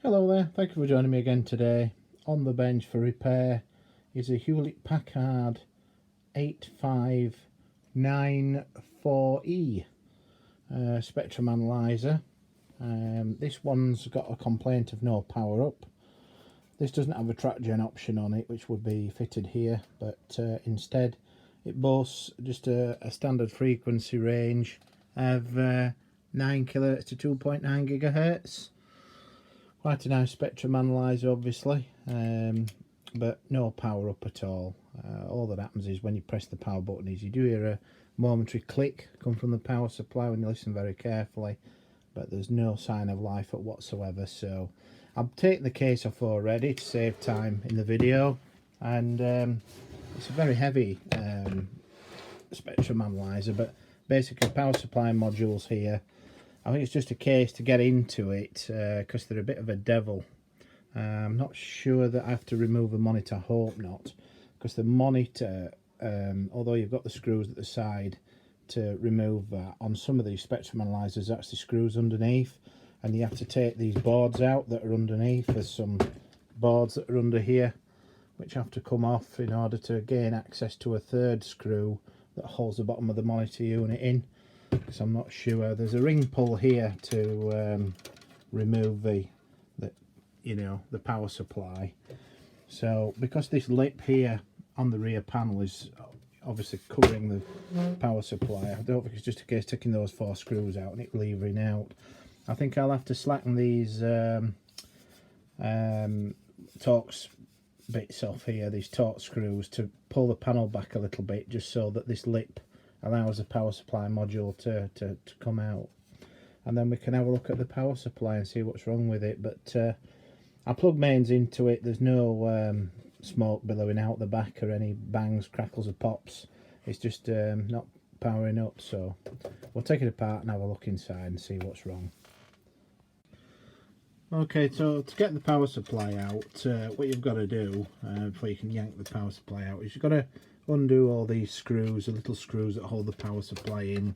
Hello there, thank you for joining me again today. On the bench for repair is a Hewlett-Packard 8594E Spectrum Analyser. This one's got a complaint of no power up. This doesn't have a track gen option on it, which would be fitted here, but instead it boasts just a standard frequency range of 9 kHz to 2.9 GHz. Quite a nice spectrum analyzer, obviously, but no power up at all. All that happens is when you press the power button is you do hear a momentary click come from the power supply when you listen very carefully, but there's no sign of life whatsoever. So I've taken the case off already to save time in the video, and it's a very heavy spectrum analyzer, but basically power supply modules here. I think it's just a case to get into it because they're a bit of a devil. I'm not sure that I have to remove a monitor, I hope not, because the monitor, although you've got the screws at the side to remove that, on some of these spectrum analyzers there's actually screws underneath, and you have to take these boards out that are underneath. There's some boards that are under here which have to come off in order to gain access to a third screw that holds the bottom of the monitor unit in. Because I'm not sure. There's a ring pull here to remove the power supply. So because this lip here on the rear panel is obviously covering the power supply, I don't think it's just a case of taking those 4 screws out and it levering out. I think I'll have to slacken these Torx bits off here, these Torx screws, to pull the panel back a little bit, just so that this lip allows the power supply module to come out, and then we can have a look at the power supply and see what's wrong with it. But I plug mains into it, there's no smoke billowing out the back or any bangs, crackles or pops. It's just not powering up, so we'll take it apart and have a look inside and see what's wrong. Okay, so to get the power supply out, what you've got to do before you can yank the power supply out is you've got to undo all these screws, the little screws that hold the power supply in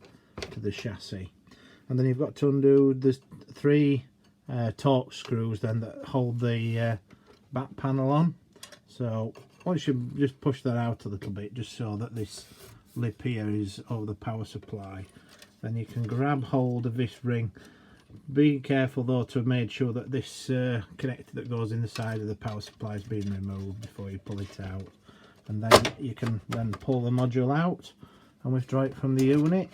to the chassis, and then you've got to undo the 3 Torx screws then that hold the back panel on. So once you just push that out a little bit, just so that this lip here is over the power supply, then you can grab hold of this ring. Be careful though to have made sure that this connector that goes in the side of the power supply is being removed before you pull it out, and then you can then pull the module out and withdraw it from the unit.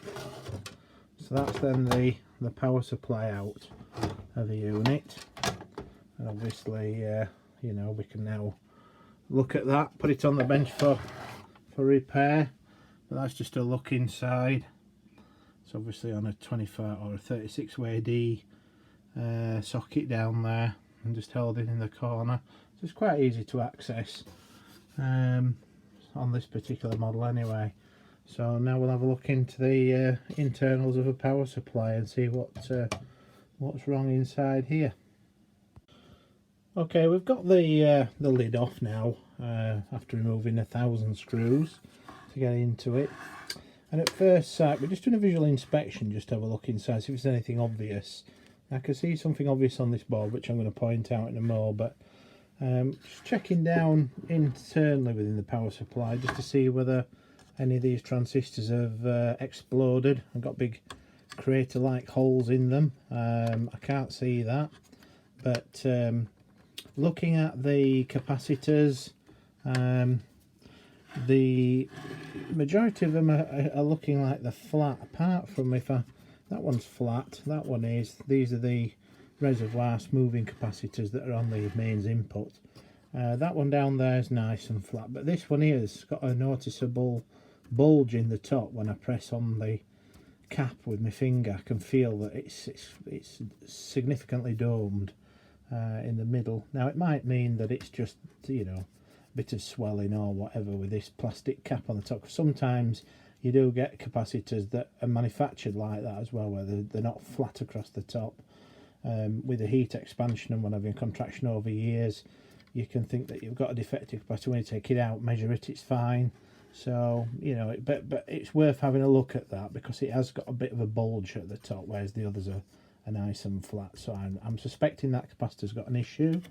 So that's then the power supply out of the unit, and obviously you know, we can now look at that, put it on the bench for repair. But that's just a look inside. It's obviously on a 24 or a 36 way D socket down there, and just held it in the corner, so it's quite easy to access on this particular model anyway. So now we'll have a look into the internals of a power supply and see what's wrong inside here. Okay, we've got the lid off now after removing 1,000 screws to get into it. And at first sight, we're just doing a visual inspection, just to have a look inside, see if there's anything obvious. I can see something obvious on this board, which I'm going to point out in a more, but just checking down internally within the power supply, just to see whether any of these transistors have exploded and got big crater-like holes in them. I can't see that, but looking at the capacitors, the majority of them are looking like they're flat, apart from that one's flat, that one is. These are the reservoir smoothing capacitors that are on the mains input. That one down there is nice and flat, but this one here has got a noticeable bulge in the top. When I press on the cap with my finger, I can feel that it's significantly domed in the middle. Now it might mean that it's just, you know, bit of swelling or whatever with this plastic cap on the top. Sometimes you do get capacitors that are manufactured like that as well, where they're not flat across the top. With the heat expansion and whatever, contraction over years, you can think that you've got a defective capacitor. When you take it out, measure it, it's fine. So you know, but it's worth having a look at that, because it has got a bit of a bulge at the top, whereas the others are nice and flat. So I'm suspecting that capacitor's got an issue,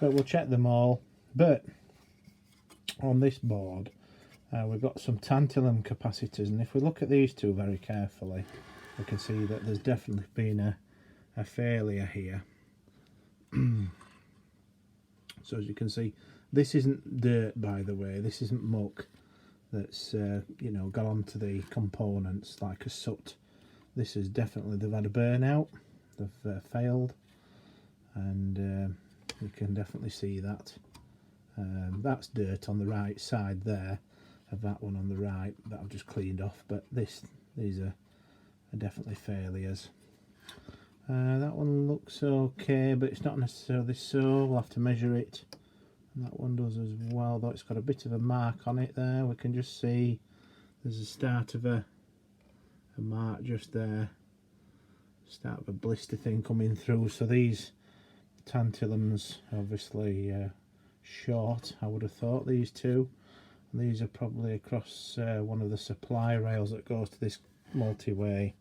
but we'll check them all. But on this board, we've got some tantalum capacitors, and if we look at these two very carefully, we can see that there's definitely been a failure here. So as you can see, this isn't dirt, by the way, this isn't muck that's you know, got onto the components like a soot. This is definitely, they've had a burnout, they've failed, and you can definitely see that. That's dirt on the right side there of that one on the right that I've just cleaned off, but these are definitely failures. That one looks okay, but it's not necessarily so. We'll have to measure it, and that one does as well, though it's got a bit of a mark on it there. We can just see there's a start of a mark just there, start of a blister thing coming through. So these tantalums obviously short, I would have thought, these two, and these are probably across one of the supply rails that goes to this multi-way,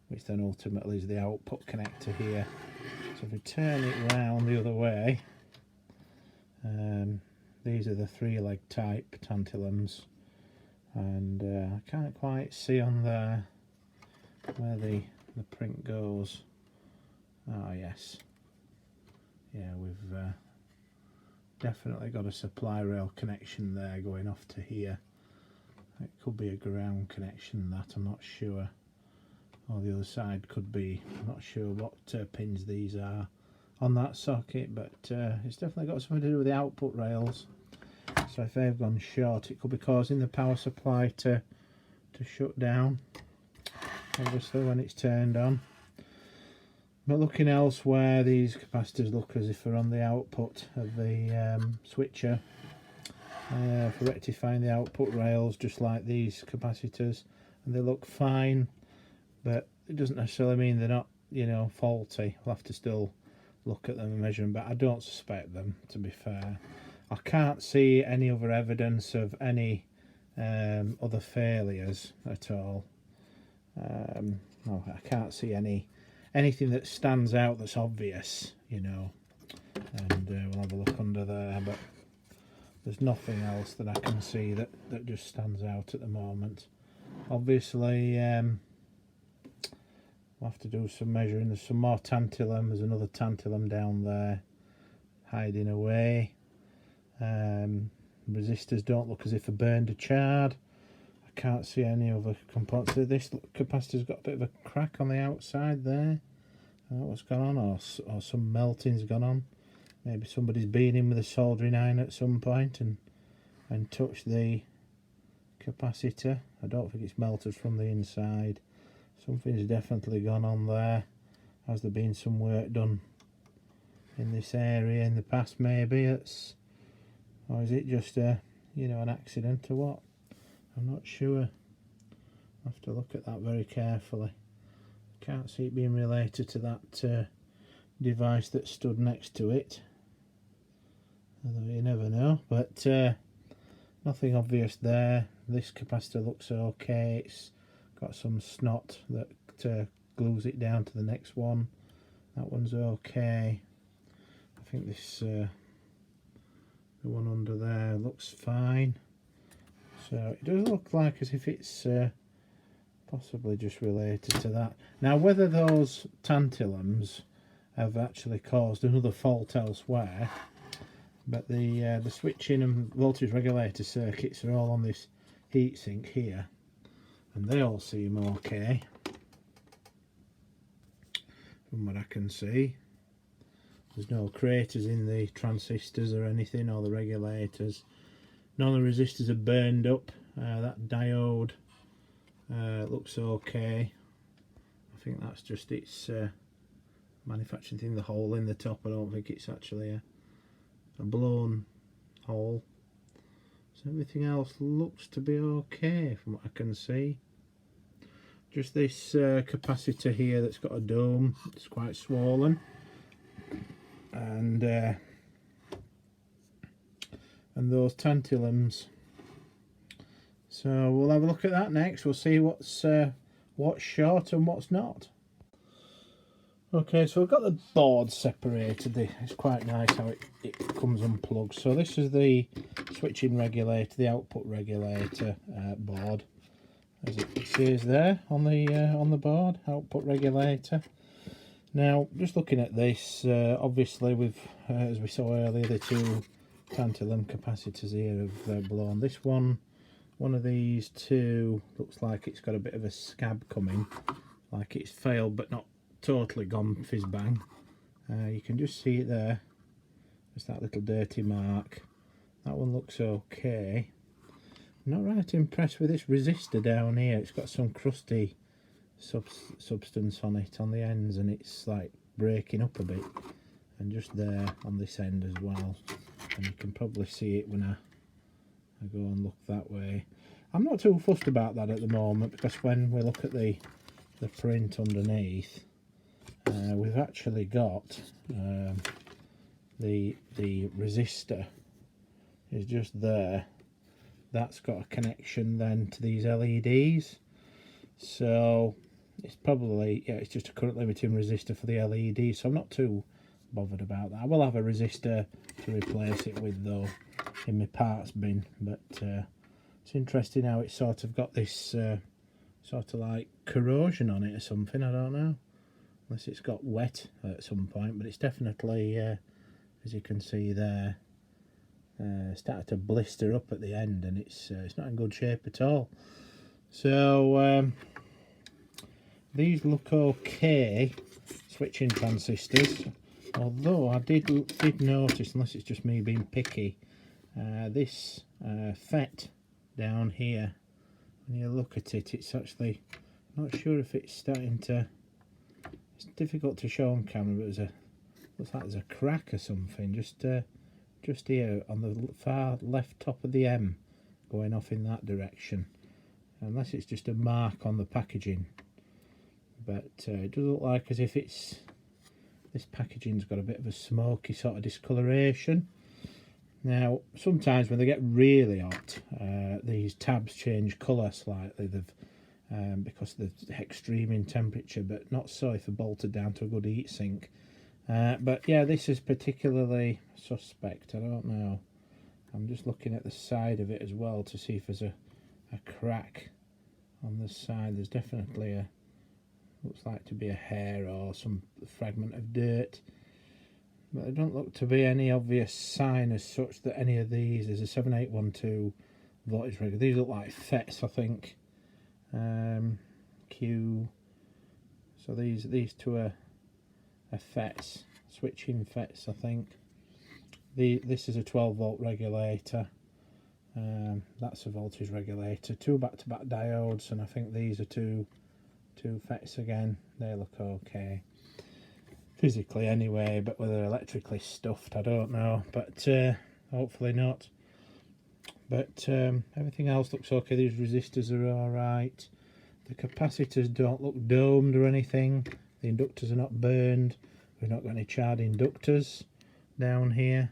which then ultimately is the output connector here. So if we turn it round the other way, these are the 3-leg type tantalums, and I can't quite see on there where the print goes. Oh yes, yeah, we've definitely got a supply rail connection there going off to here. It could be a ground connection, that I'm not sure, or the other side could be. I'm not sure what pins these are on that socket, but it's definitely got something to do with the output rails. So if they've gone short, it could be causing the power supply to shut down, obviously, when it's turned on. But looking elsewhere, these capacitors look as if they're on the output of the switcher for rectifying the output rails, just like these capacitors, and they look fine, but it doesn't necessarily mean they're not, you know, faulty. We'll have to still look at them and measure them, but I don't suspect them, to be fair. I can't see any other evidence of any other failures at all. No, I can't see anything that stands out that's obvious, you know, and we'll have a look under there, but there's nothing else that I can see that just stands out at the moment. Obviously we'll have to do some measuring. There's some more tantalum, there's another tantalum down there hiding away. Resistors don't look as if they're burned or charred. I can't see any other components. This capacitor's got a bit of a crack on the outside there. I don't know what's gone on, or some melting's gone on. Maybe somebody's been in with a soldering iron at some point and touched the capacitor. I don't think it's melted from the inside. Something's definitely gone on there. Has there been some work done in this area in the past, maybe? Or is it just a, you know, an accident or what? I'm not sure. I'll have to look at that very carefully. Can't see it being related to that device that stood next to it, although you never know. But nothing obvious there. This capacitor looks okay. It's got some snot that glues it down to the next one. That one's okay. I think this the one under there looks fine. So it does look like as if it's possibly just related to that. Now, whether those tantalums have actually caused another fault elsewhere, but the switching and voltage regulator circuits are all on this heatsink here, and they all seem okay from what I can see. There's no craters in the transistors or anything, or the regulators. None of the resistors are burned up. That diode looks okay. I think that's just its manufacturing thing, the hole in the top. I don't think it's actually a blown hole. So everything else looks to be okay from what I can see. Just this capacitor here that's got a dome, it's quite swollen, and those tantalums. So we'll have a look at that next. We'll see what's short and what's not. Okay, so we've got the board separated. It's quite nice how it comes unplugged. So this is the switching regulator, the output regulator board, as it says there on the board, output regulator. Now, just looking at this, obviously we've, as we saw earlier, the two tantalum capacitors here have blown. This one of these two looks like it's got a bit of a scab coming, like it's failed but not totally gone fizz bang. You can just see it there, just that little dirty mark. That one looks okay. I'm not right impressed with this resistor down here. It's got some crusty substance on it on the ends, and it's like breaking up a bit, and just there on this end as well, and you can probably see it when I go and look that way. I'm not too fussed about that at the moment, because when we look at the print underneath, we've actually got the resistor is just there. That's got a connection then to these LEDs, so it's probably, yeah, it's just a current limiting resistor for the LED, so I'm not too bothered about that. I will have a resistor to replace it with though in my parts bin, but it's interesting how it's sort of got this sort of like corrosion on it or something, I don't know, unless it's got wet at some point, but it's definitely, as you can see there, started to blister up at the end, and it's not in good shape at all. So these look okay, switching transistors, although I did notice, unless it's just me being picky, this FET down here, when you look at it, it's actually, not sure if it's starting to, it's difficult to show on camera, but looks like there's a crack or something just here on the far left top of the M, going off in that direction, unless it's just a mark on the packaging. But it does look like as if this packaging's got a bit of a smoky sort of discoloration. Now, sometimes when they get really hot, these tabs change colour slightly. Because of the extreme in temperature, but not so if they're bolted down to a good heat sink. But yeah, this is particularly suspect. I don't know. I'm just looking at the side of it as well to see if there's a crack on the side. There's definitely looks like to be a hair or some fragment of dirt, but there don't look to be any obvious sign as such that any of these. There's a 7812 voltage regulator. These look like FETs, I think. Q. So these two are FETs, switching FETs, I think. This is a 12 volt regulator. That's a voltage regulator. Two back-to-back diodes, and I think these are two FETs again. They look okay physically anyway, but whether they're electrically stuffed, I don't know, but hopefully not. But everything else looks okay. These resistors are alright. The capacitors don't look domed or anything. The inductors are not burned. We've not got any charred inductors down here,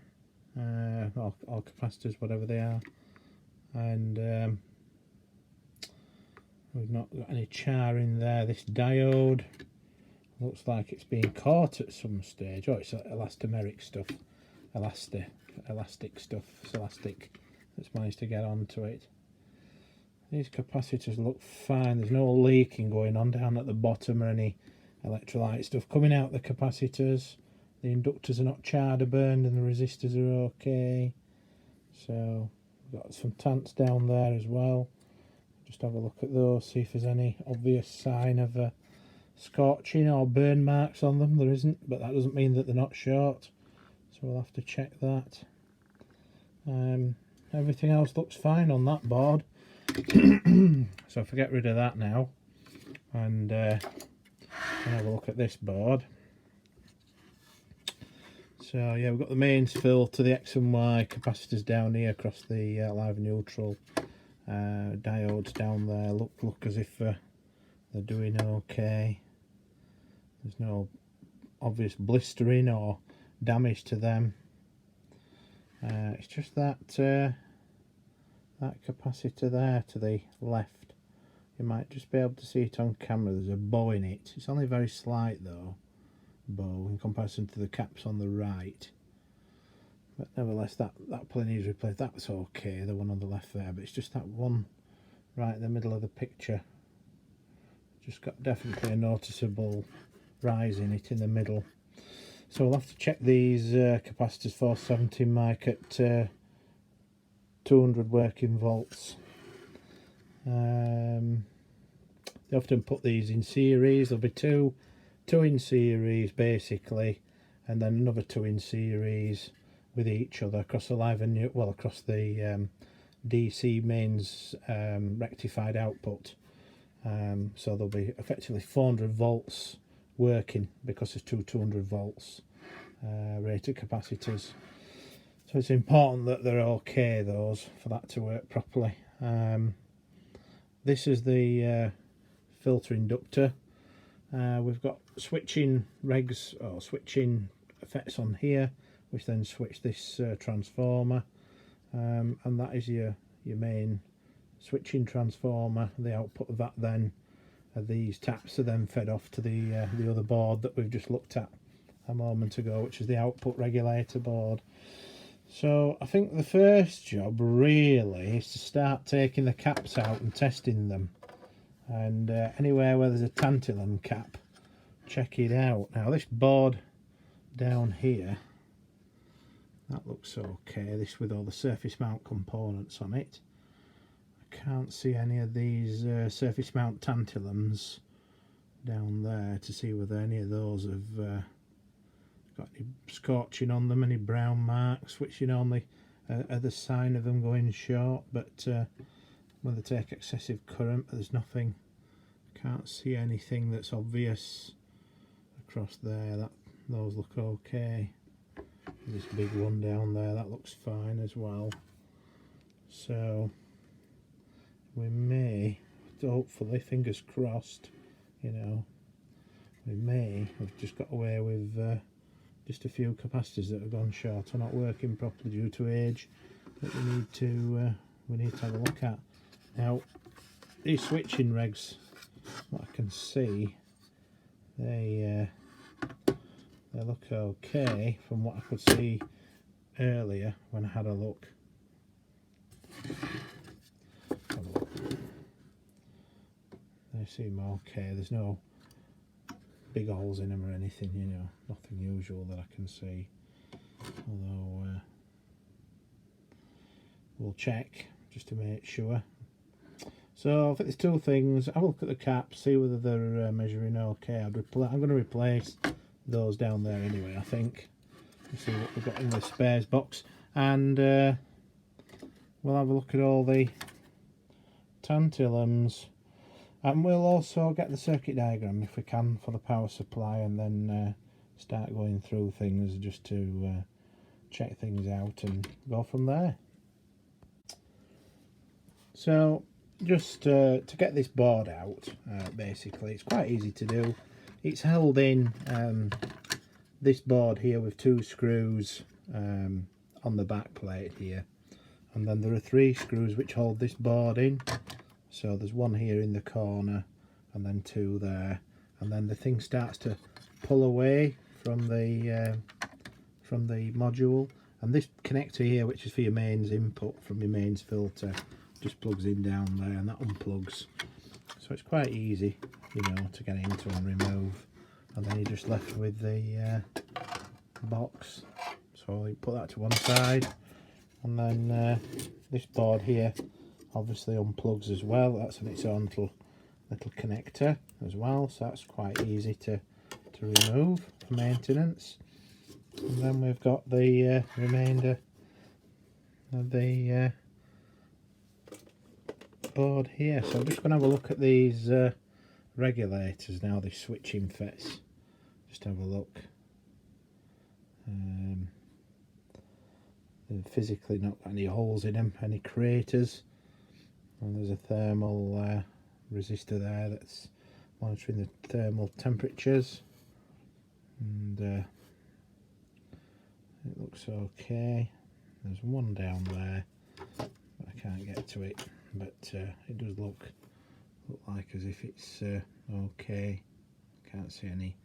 or capacitors, whatever they are. And we've not got any char in there. This diode looks like it's being caught at some stage. Oh, it's elastomeric stuff. Elastic stuff. It's elastic that's managed to get onto it. These capacitors look fine. There's no leaking going on down at the bottom or any electrolyte stuff coming out the capacitors. The inductors are not charred or burned, and the resistors are okay. So we've got some tants down there as well. Just have a look at those, see if there's any obvious sign of scorching or burn marks on them. There isn't, but that doesn't mean that they're not short, so we'll have to check that. Everything else looks fine on that board. So if I get rid of that now and have a look at this board. So yeah, we've got the mains filled to the X and Y, capacitors down here across the live neutral, diodes down there look as if they're doing okay. There's no obvious blistering or damage to them. It's just that that capacitor there to the left. You might just be able to see it on camera. There's a bow in it. It's only very slight though. bow in comparison to the caps on the right. But nevertheless, that plane needs replaced. That's okay, the one on the left there, but it's just that one right in the middle of the picture. Just got definitely a noticeable rise in it in the middle. So we'll have to check these capacitors 470 mic at 200 working volts. They often put these in series. There'll be two in series basically, and then another 2 in series with each other across the live and new, well, across the DC mains rectified output. So there'll be effectively 400 volts working because there's two 200 volts rated capacitors. So it's important that they're okay, those, for that to work properly. This is the filter inductor. We've got switching regs or switching effects on here, which then switch this transformer, and that is your main switching transformer. The output of that then, these taps are then fed off to the other board that we've just looked at a moment ago, which is the output regulator board. So I think the first job really is to start taking the caps out and testing them, and anywhere where there's a tantalum cap, check it out. Now this board down here, that looks okay, this with all the surface mount components on it. I can't see any of these surface mount tantalums down there to see whether any of those have got any scorching on them, any brown marks, which you normally are the sign of them going short. But when they take excessive current, there's nothing. Can't see anything that's obvious across there. Those look okay. This big one down there, that looks fine as well. So we may, hopefully, fingers crossed, you know, we may have just got away with just a few capacitors that have gone short or not working properly due to age that we need to have a look at. Now these switching regs, what I can see, they look okay from what I could see earlier when I had a look. They seem okay. There's no big holes in them or anything, you know, nothing usual that I can see. Although we'll check just to make sure. So I think there's two things. Have a look at the caps, see whether they're measuring okay. I'm going to replace those down there anyway, I think. Let's see what we've got in the spares box, and we'll have a look at all the tantalums, and we'll also get the circuit diagram if we can for the power supply, and then start going through things just to check things out and go from there. So just to get this board out, basically it's quite easy to do. It's held in this board here with 2 screws on the back plate here, and then there are 3 screws which hold this board in. So there's one here in the corner and then 2 there, and then the thing starts to pull away from the module, and this connector here, which is for your mains input from your mains filter, just plugs in down there, and that unplugs. So it's quite easy, you know, to get into and remove, and then you're just left with the box. So you put that to one side, and then this board here obviously unplugs as well. That's on its own little connector as well, so that's quite easy to remove for maintenance. And then we've got the remainder of the board here. So I'm just going to have a look at these regulators now, these switching FETs. Just have a look. They've physically not got any holes in them, any craters. And there's a thermal resistor there that's monitoring the thermal temperatures, and it looks okay. There's one down there, but I can't get to it, but it does look like as if it's okay. Can't see any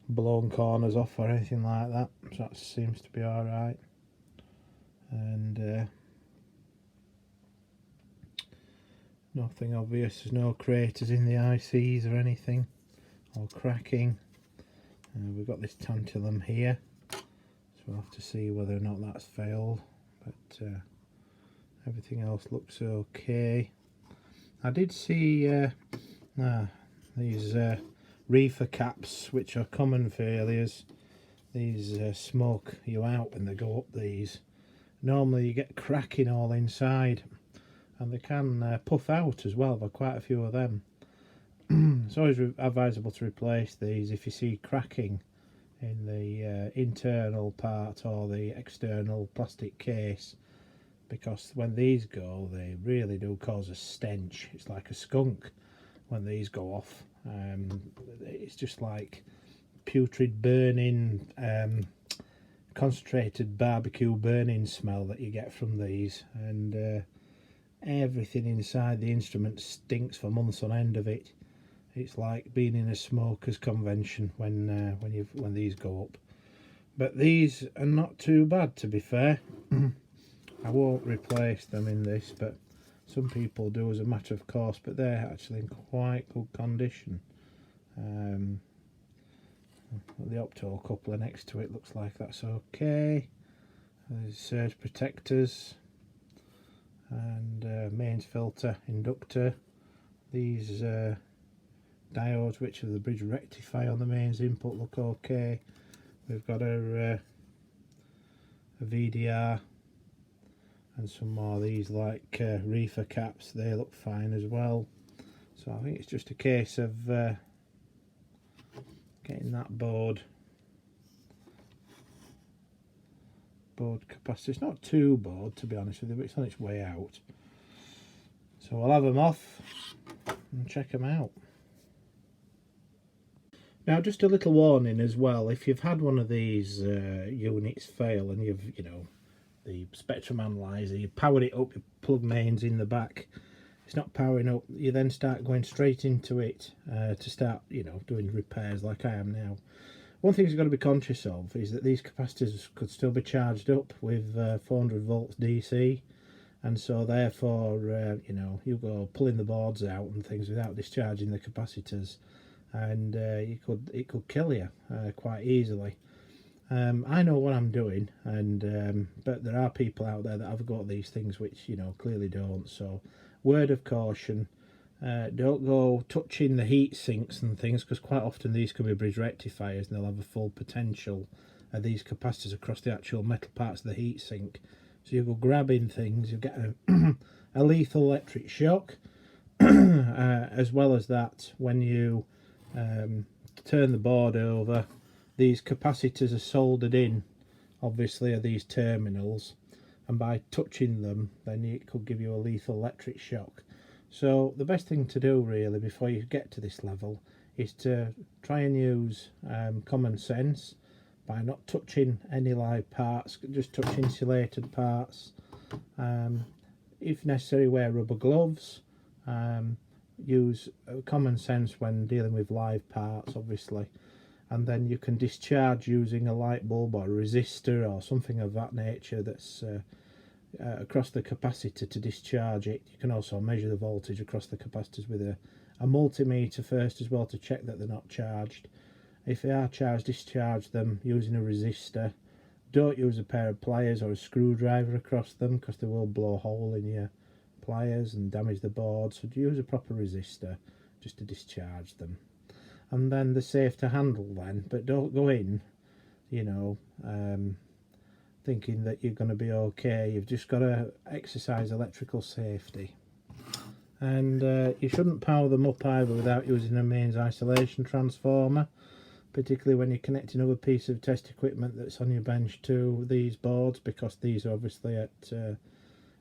blown corners off or anything like that, so that seems to be alright. And nothing obvious, there's no craters in the ICs or anything, or cracking. We've got this tantalum here, so we'll have to see whether or not that's failed, but everything else looks okay. I did see these reefer caps, which are common failures. These smoke you out when they go up these. Normally you get cracking all inside, and they can puff out as well. There are quite a few of them. It's always advisable to replace these if you see cracking in the internal part or the external plastic case, because when these go, they really do cause a stench. It's like a skunk when these go off. It's just like putrid burning, concentrated barbecue burning smell that you get from these, and everything inside the instrument stinks for months on end of it. It's like being in a smoker's convention when these go up. But these are not too bad, to be fair. I won't replace them in this, but some people do as a matter of course, but they're actually in quite good condition. The opto coupler next to it looks like that's okay. There's surge protectors and mains filter, inductor. These diodes, which are the bridge rectifier on the mains input, look okay. We've got a VDR and some more of these like reefer caps, they look fine as well. So I think it's just a case of getting that board capacitor. It's not too bored, to be honest with you, but it's on its way out. So we'll have them off and check them out. Now, just a little warning as well, if you've had one of these units fail and you've, the Spectrum Analyzer, you powered it up, you plug mains in the back, it's not powering up, you then start going straight into it to start, doing repairs like I am now. One thing you've got to be conscious of is that these capacitors could still be charged up with 400 volts DC, and so therefore, you go pulling the boards out and things without discharging the capacitors, and it could kill you quite easily. I know what I'm doing, and but there are people out there that have got these things which clearly don't. So word of caution, don't go touching the heat sinks and things, because quite often these can be bridge rectifiers and they'll have a full potential of these capacitors across the actual metal parts of the heat sink. So you go grabbing things, you get a lethal electric shock. As well as that, when you turn the board over, these capacitors are soldered in, obviously, are these terminals, and by touching them, then it could give you a lethal electric shock. So the best thing to do, really, before you get to this level, is to try and use common sense by not touching any live parts, just touch insulated parts. If necessary, wear rubber gloves. Use common sense when dealing with live parts, obviously, and then you can discharge using a light bulb or a resistor or something of that nature that's across the capacitor to discharge it. You can also measure the voltage across the capacitors with a multimeter first as well, to check that they're not charged. If they are charged, discharge them using a resistor. Don't use a pair of pliers or a screwdriver across them, because they will blow a hole in your pliers and damage the board. So use a proper resistor just to discharge them, and then they're safe to handle then. But don't go in thinking that you're going to be okay. You've just got to exercise electrical safety, and you shouldn't power them up either without using a mains isolation transformer, particularly when you're connecting another piece of test equipment that's on your bench to these boards, because these are obviously at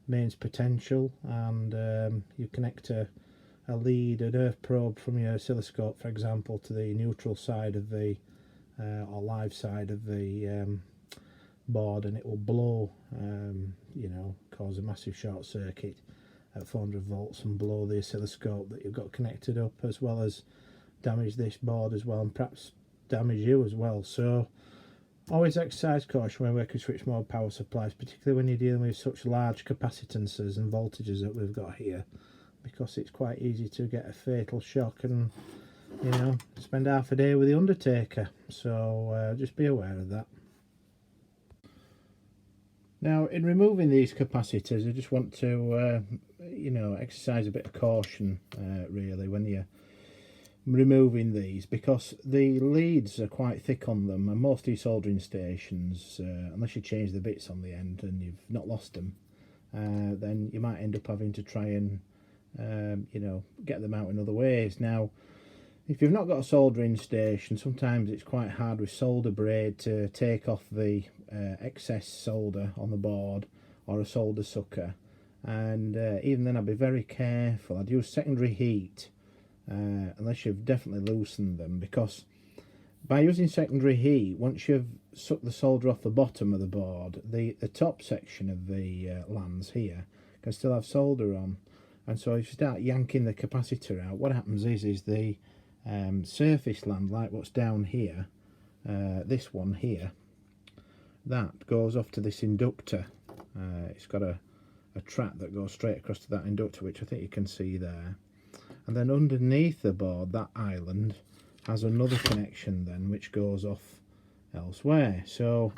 mains potential, and you connect a lead, an earth probe from your oscilloscope, for example, to the neutral side of the or live side of the board, and it will blow, cause a massive short circuit at 400 volts and blow the oscilloscope that you've got connected up, as well as damage this board as well, and perhaps damage you as well. So always exercise caution when working with switch mode power supplies, particularly when you're dealing with such large capacitances and voltages that we've got here, because it's quite easy to get a fatal shock and, you know, spend half a day with the undertaker. So just be aware of that. Now, in removing these capacitors, I just want to, you know, exercise a bit of caution, really, when you're removing these, because the leads are quite thick on them, and most of these soldering stations, unless you change the bits on the end and you've not lost them, then you might end up having to try and, you know, get them out in other ways. Now, if you've not got a soldering station, sometimes it's quite hard with solder braid to take off the excess solder on the board, or a solder sucker, and even then I'd be very careful. I'd use secondary heat unless you've definitely loosened them, because by using secondary heat, once you've sucked the solder off the bottom of the board, the top section of the lands here can still have solder on, and so if you start yanking the capacitor out, what happens is the surface land, like what's down here, this one here, that goes off to this inductor. It's got a track that goes straight across to that inductor, which I think you can see there, and then underneath the board, that island has another connection then which goes off elsewhere. So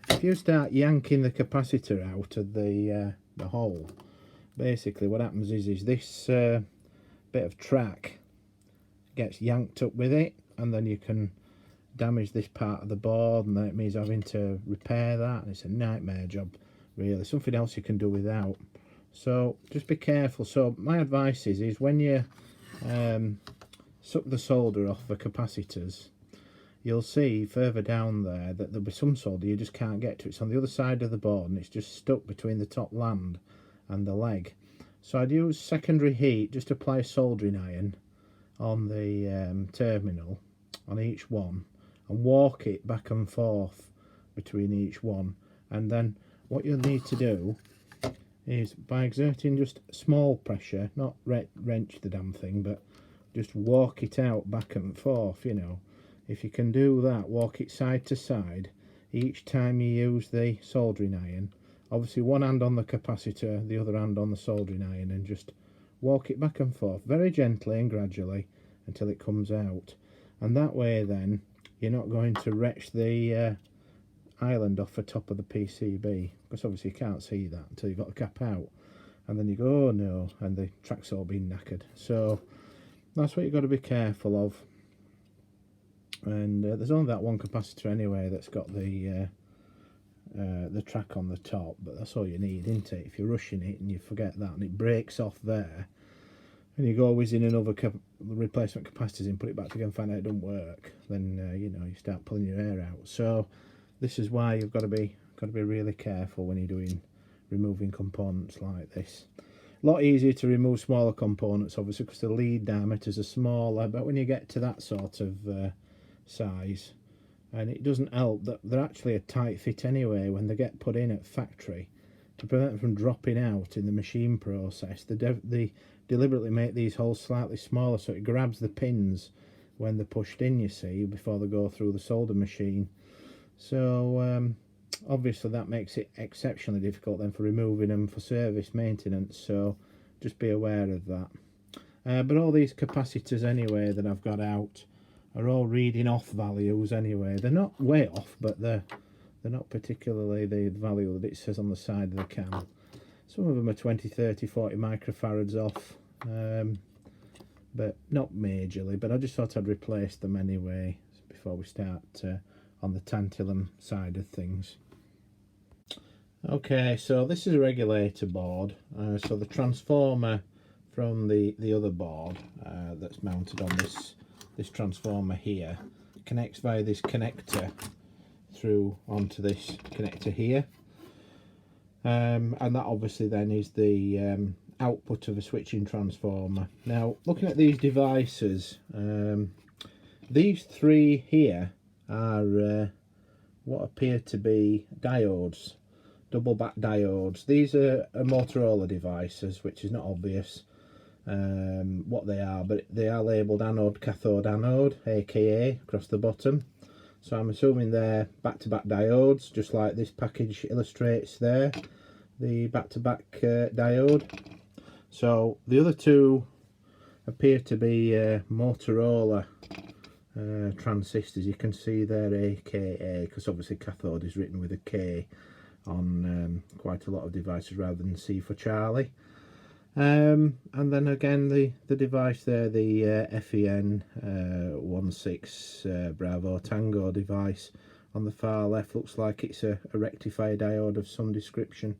if you start yanking the capacitor out of the hole, basically what happens is this bit of track gets yanked up with it, and then you can damage this part of the board, and then it means having to repair that, and it's a nightmare job, really. Something else you can do without. So just be careful. So my advice is when you suck the solder off the capacitors, you'll see further down there that there'll be some solder you just can't get to. It's on the other side of the board, and it's just stuck between the top land and the leg. So I'd use secondary heat, just apply a soldering iron on the terminal on each one, and walk it back and forth between each one. And then what you'll need to do is, by exerting just small pressure, not wrench the damn thing, but just walk it out back and forth, you know. If you can do that, walk it side to side each time you use the soldering iron. Obviously one hand on the capacitor, the other hand on the soldering iron, and just walk it back and forth very gently and gradually until it comes out. And that way then you're not going to wrench the island off the top of the PCB, because obviously you can't see that until you've got the cap out, and then you go, oh no, and the track's all been knackered. So that's what you've got to be careful of. And there's only that one capacitor anyway that's got the track on the top, but that's all you need, isn't it? If you're rushing it and you forget that and it breaks off there, and you go whizzing another replacement capacitors in, put it back together and find out it doesn't work, then you know, you start pulling your hair out. So this is why you've got to be really careful when you're removing components like this. A lot easier to remove smaller components, obviously, because the lead diameters are smaller, but when you get to that sort of size, and it doesn't help that they're actually a tight fit anyway when they get put in at factory, to prevent them from dropping out in the machine process. They deliberately make these holes slightly smaller so it grabs the pins when they're pushed in, you see, before they go through the solder machine. So obviously that makes it exceptionally difficult then for removing them for service maintenance, so just be aware of that. But all these capacitors anyway that I've got out are all reading off values anyway. They're not way off, but they're not particularly the value that it says on the side of the can. Some of them are 20, 30, 40 microfarads off, but not majorly. But I just thought I'd replace them anyway before we start on the tantalum side of things. Okay, so this is a regulator board. So the transformer from the other board that's mounted on this transformer here connects via this connector through onto this connector here, and that obviously then is the output of a switching transformer. Now, looking at these devices, these three here are what appear to be diodes, double back diodes. These are Motorola devices, which is not obvious. what they are, but they are labelled anode, cathode, anode, aka across the bottom. So I'm assuming they're back-to-back diodes, just like this package illustrates there, the back-to-back diode. So the other two appear to be Motorola transistors. You can see there aka, because obviously cathode is written with a K on quite a lot of devices rather than C for Charlie. And then again the device there, the FEN16 Bravo Tango device on the far left, looks like it's a rectifier diode of some description.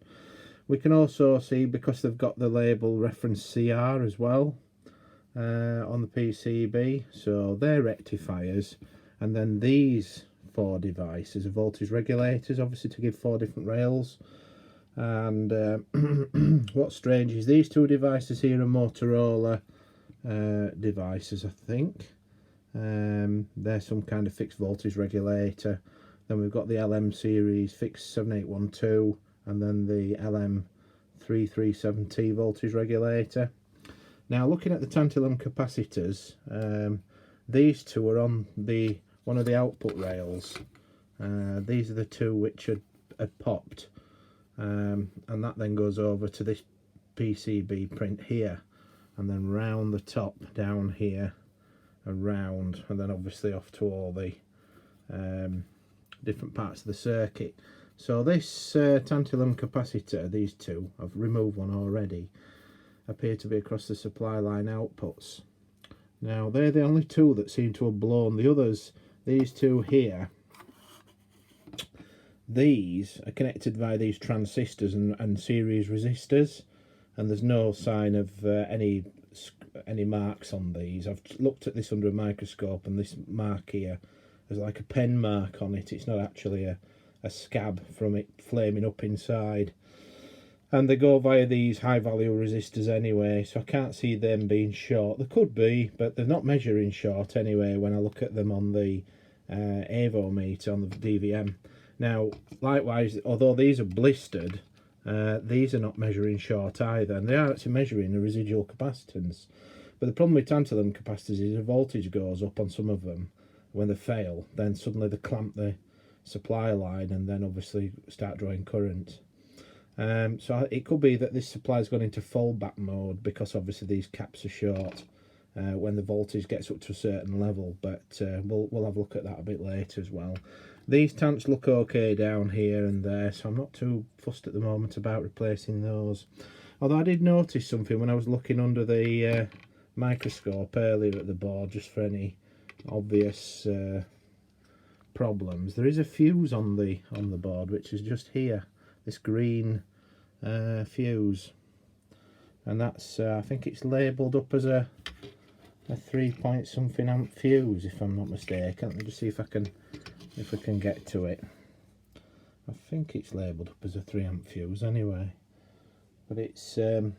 We can also see, because they've got the label reference CR as well on the PCB, so they're rectifiers. And then these four devices are voltage regulators, obviously to give four different rails. And what's strange is these two devices here are Motorola devices, I think. They're some kind of fixed voltage regulator. Then we've got the LM series fixed 7812, and then the LM337T voltage regulator. Now, looking at the tantalum capacitors, these two are on one of the output rails. These are the two which had popped. And that then goes over to this PCB print here, and then round the top down here, around, and then obviously off to all the different parts of the circuit. So this tantalum capacitor, these two, I've removed one already, appear to be across the supply line outputs. Now they're the only two that seem to have blown. The others, these two here, these are connected via these transistors and series resistors, and there's no sign of any marks on these. I've looked at this under a microscope, and this mark here is like a pen mark on it. It's not actually a scab from it flaming up inside. And they go via these high value resistors anyway, so I can't see them being short. They could be, but they're not measuring short anyway when I look at them on the AVO meter on the DVM. Now, likewise, although these are blistered, these are not measuring short either, and they are actually measuring the residual capacitance. But the problem with tantalum capacitors is the voltage goes up on some of them. When they fail, then suddenly they clamp the supply line and then obviously start drawing current. So it could be that this supply has gone into fallback mode, because obviously these caps are short when the voltage gets up to a certain level, but we'll have a look at that a bit later as well. These tanks look okay down here and there, so I'm not too fussed at the moment about replacing those. Although I did notice something when I was looking under the microscope earlier at the board, just for any obvious problems. There is a fuse on the board, which is just here, this green fuse, and that's I think it's labelled up as a 3 something amp fuse, if I'm not mistaken. Let me just see if I can get to it. I think it's labelled up as a 3 amp fuse anyway, but it's one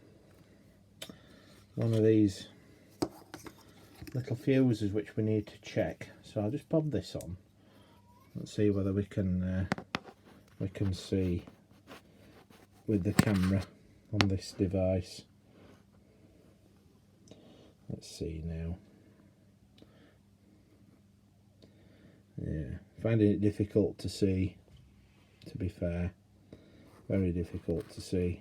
of these little fuses which we need to check. So I'll just pop this on. Let's see whether we can see with the camera on this device. Let's see now. Yeah, finding it difficult to see, to be fair. Very difficult to see.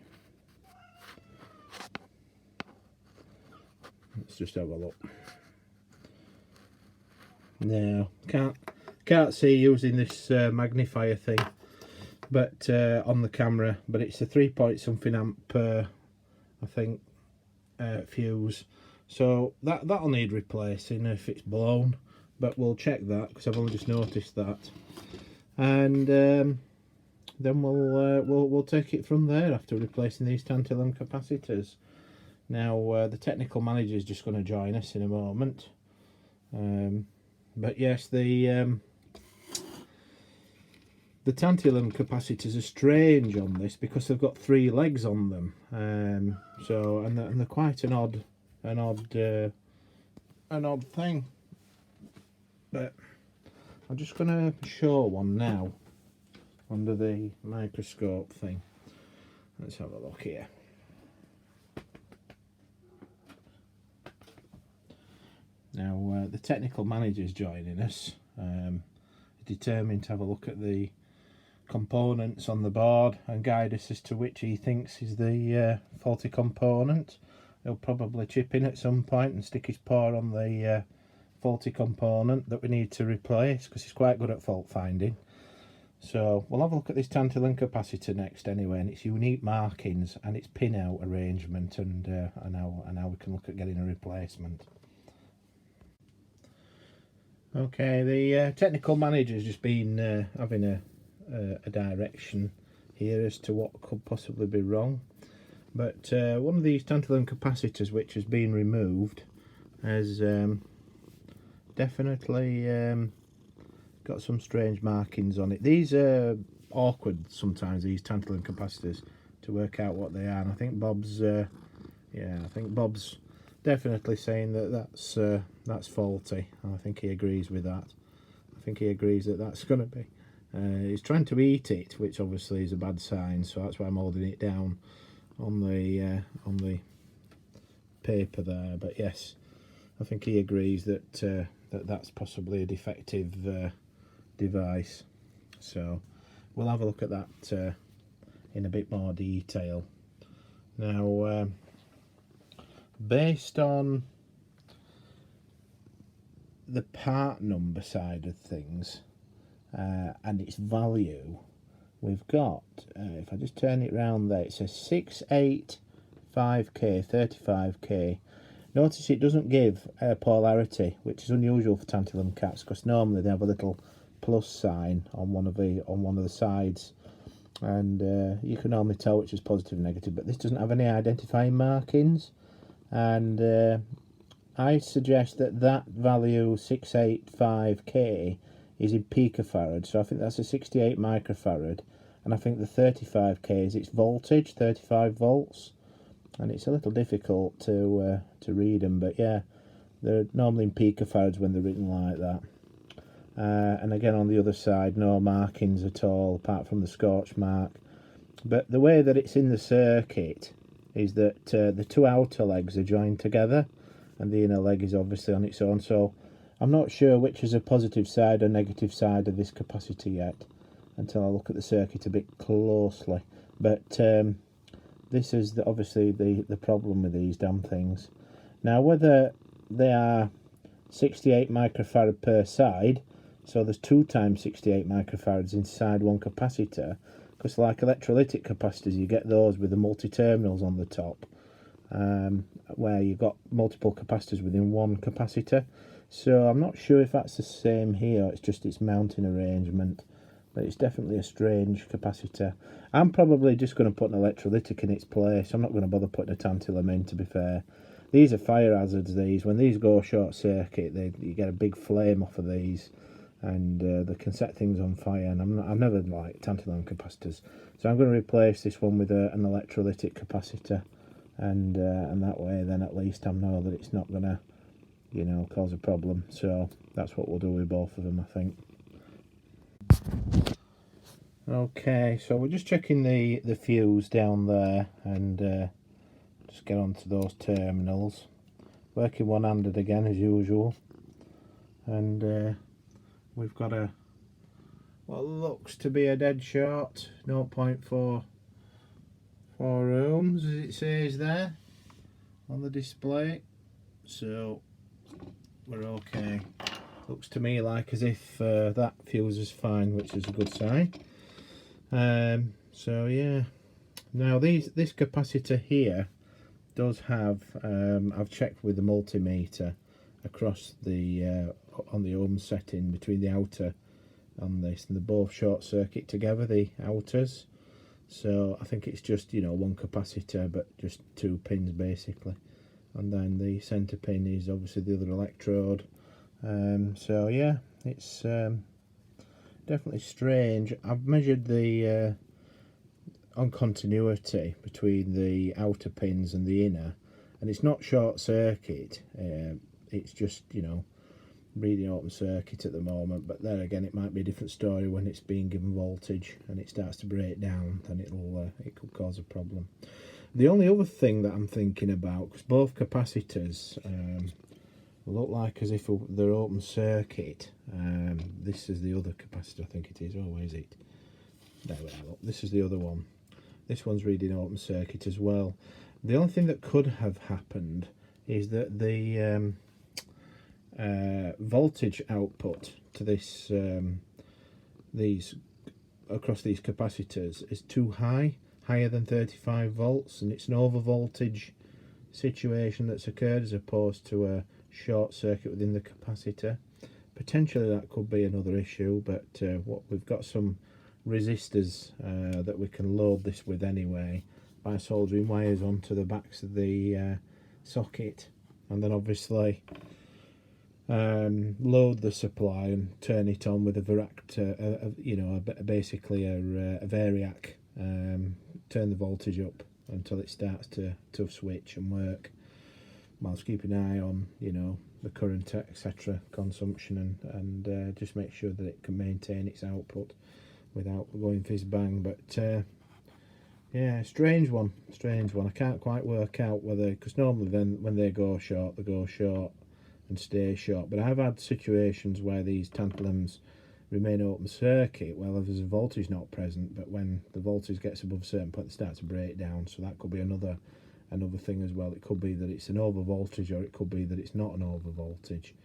Let's just have a look. No, can't see using this magnifier thing, but on the camera. But it's a 3 something amp, I think, fuse. So that'll need replacing if it's blown. But we'll check that, because I've only just noticed that, and then we'll take it from there after replacing these tantalum capacitors. Now the technical manager is just going to join us in a moment, but yes, the tantalum capacitors are strange on this because they've got 3 legs on them, so and they're quite an odd thing. But I'm just going to show one now under the microscope thing. Let's have a look here. the technical manager's joining us. Determined to have a look at the components on the board and guide us as to which he thinks is the faulty component. He'll probably chip in at some point and stick his paw on the faulty component that we need to replace, because he's quite good at fault finding. So we'll have a look at this tantalum capacitor next anyway, and its unique markings and its pin out arrangement, and how we can look at getting a replacement. Okay, the technical manager's just been having a direction here as to what could possibly be wrong, but one of these tantalum capacitors which has been removed has definitely got some strange markings on it. These are awkward sometimes, these tantalum capacitors, to work out what they are, and I think Bob's definitely saying that that's faulty, and I think he agrees with that. I think he agrees that that's going to be. He's trying to eat it, which obviously is a bad sign, so that's why I'm holding it down on the paper there. But yes, I think he agrees that that's possibly a defective device. So we'll have a look at that in a bit more detail. Now, based on the part number side of things and its value, we've got, if I just turn it round there, it says 685K, 35K. Notice it doesn't give polarity, which is unusual for tantalum caps, because normally they have a little plus sign on one of the sides, and you can normally tell which is positive and negative, but this doesn't have any identifying markings. And I suggest that value 685K is in picofarad, so I think that's a 68 microfarad, and I think the 35K is its voltage, 35 volts, and it's a little difficult to read them, but yeah, they're normally in picofarads when they're written like that. And again, on the other side, no markings at all apart from the scorch mark. But the way that it's in the circuit is that the two outer legs are joined together, and the inner leg is obviously on its own, so I'm not sure which is a positive side or negative side of this capacitor yet until I look at the circuit a bit closely. But this is obviously the problem with these damn things. Now, whether they are 68 microfarad per side, so there's 2 times 68 microfarads inside one capacitor, because like electrolytic capacitors, you get those with the multi-terminals on the top, where you've got multiple capacitors within one capacitor. So I'm not sure if that's the same here, it's just its mounting arrangement, but it's definitely a strange capacitor. I'm probably just going to put an electrolytic in its place. I'm not going to bother putting a tantalum in, to be fair. These are fire hazards, these. When these go short circuit, you get a big flame off of these, and they can set things on fire, and I've never liked tantalum capacitors. So I'm going to replace this one with an electrolytic capacitor, and that way then at least I know that it's not going to, you know, cause a problem. So that's what we'll do with both of them, I think. Okay, so we're just checking the fuse down there, and just get onto those terminals, working one-handed again as usual, and we've got what looks to be a dead short 0.44 ohms, as it says there on the display, so we're okay. Looks to me like as if that fuse is fine, which is a good sign. So yeah, now this capacitor here does have, I've checked with the multimeter across the on the ohm setting between the outer on this, and they're both short circuit together, the outers. So I think it's just, you know, one capacitor but just 2 pins basically, and then the center pin is obviously the other electrode. So yeah, it's definitely strange. I've measured the uncontinuity between the outer pins and the inner, and it's not short circuit, it's just, you know, reading open circuit at the moment. But then again, it might be a different story when it's being given voltage and it starts to break down, then it could cause a problem. The only other thing that I'm thinking about, because both capacitors look like as if they're open circuit. This is the other capacitor, I think it is. Oh, where is it? There we are. Look, this is the other one. This one's reading open circuit as well. The only thing that could have happened is that the voltage output to this across these capacitors is too higher than 35 volts, and it's an over voltage situation that's occurred as opposed to a short circuit within the capacitor. Potentially that could be another issue, but what we've got some resistors that we can load this with anyway by soldering wires onto the backs of the socket, and then obviously load the supply and turn it on with a basically a variac. Turn the voltage up until it starts to switch and work, whilst keeping an eye on the current etc. consumption, and just make sure that it can maintain its output without going fizz bang. But yeah, strange one. I can't quite work out whether, because normally then when they go short and stay short, but I've had situations where these tantalums remain open circuit well if there's a voltage not present, but when the voltage gets above a certain point they start to break down. So that could be another thing as well. It could be that it's an over voltage, or it could be that it's not an over voltage.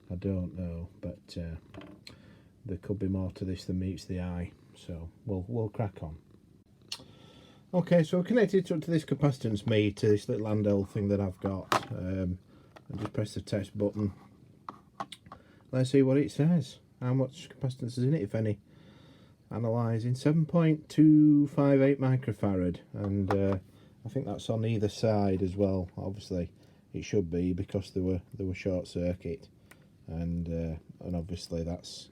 I don't know, but there could be more to this than meets the eye, so we'll crack on. Okay, so we're connected to this capacitance meter, this little handheld thing that I've got. I just press the test button. Let's see what it says. How much capacitance is in it, if any. Analysing 7.258 microfarad, and I think that's on either side as well. Obviously, it should be because they were short circuit, and obviously that's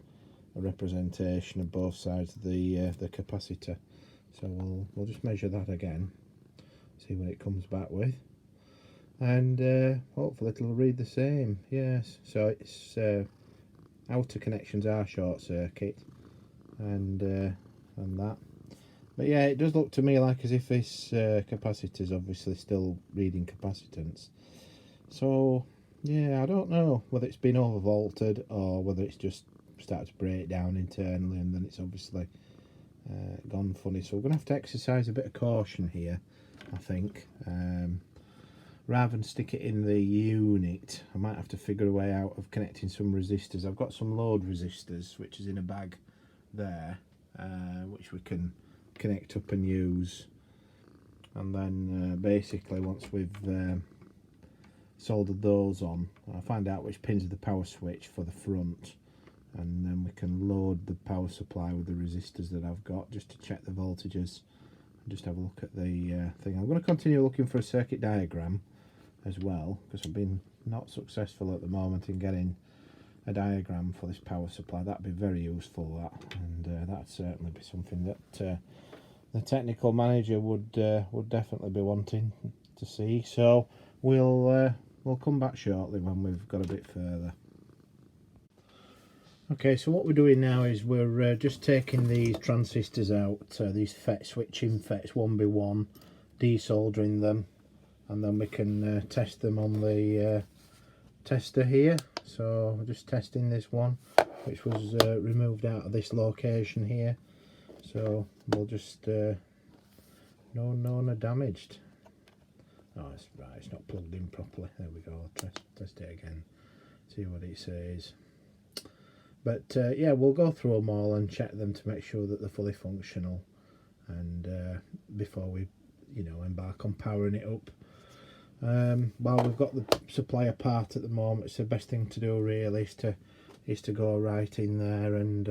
a representation of both sides of the capacitor. So we'll just measure that again, see what it comes back with, and hopefully it'll read the same. Yes, so it's outer connections are short circuit, and that. But yeah, it does look to me like as if this capacitor is obviously still reading capacitance. So yeah, I don't know whether it's been overvolted or whether it's just started to break down internally, and then it's obviously gone funny. So we're going to have to exercise a bit of caution here, I think. Rather than stick it in the unit, I might have to figure a way out of connecting some resistors. I've got some load resistors which is in a bag there, which we can connect up and use, and then basically once we've soldered those on, I'll find out which pins of the power switch for the front, and then we can load the power supply with the resistors that I've got, just to check the voltages and just have a look at the thing. I'm going to continue looking for a circuit diagram as well, because I've been not successful at the moment in getting a diagram for this power supply. That'd be very useful, that, and that'd certainly be something that the technical manager would definitely be wanting to see. So we'll come back shortly when we've got a bit further. Okay, so what we're doing now is we're just taking these transistors out, these FET switching FETs one by one, desoldering them, and then we can test them on the tester here. So we're just testing this one, which was removed out of this location here. So we'll just no damaged. Oh, it's right, it's not plugged in properly. There we go. I'll test it again, see what it says. But yeah, we'll go through them all and check them to make sure that they're fully functional, and before we embark on powering it up. While we've got the supply apart at the moment, it's the best thing to do really is to go right in there and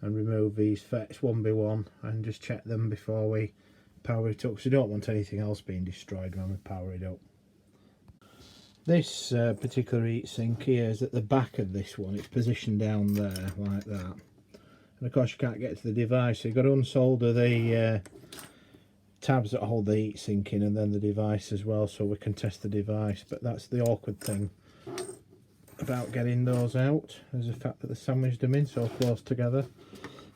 remove these FETs one by one and just check them before we power it up, because we don't want anything else being destroyed when we power it up. This particular heatsink here is at the back of this one. It's positioned down there like that, and of course you can't get to the device, so you've got to unsolder the tabs that hold the heatsink in, and then the device as well, so we can test the device. But that's the awkward thing about getting those out, is the fact that they sandwiched them in so close together.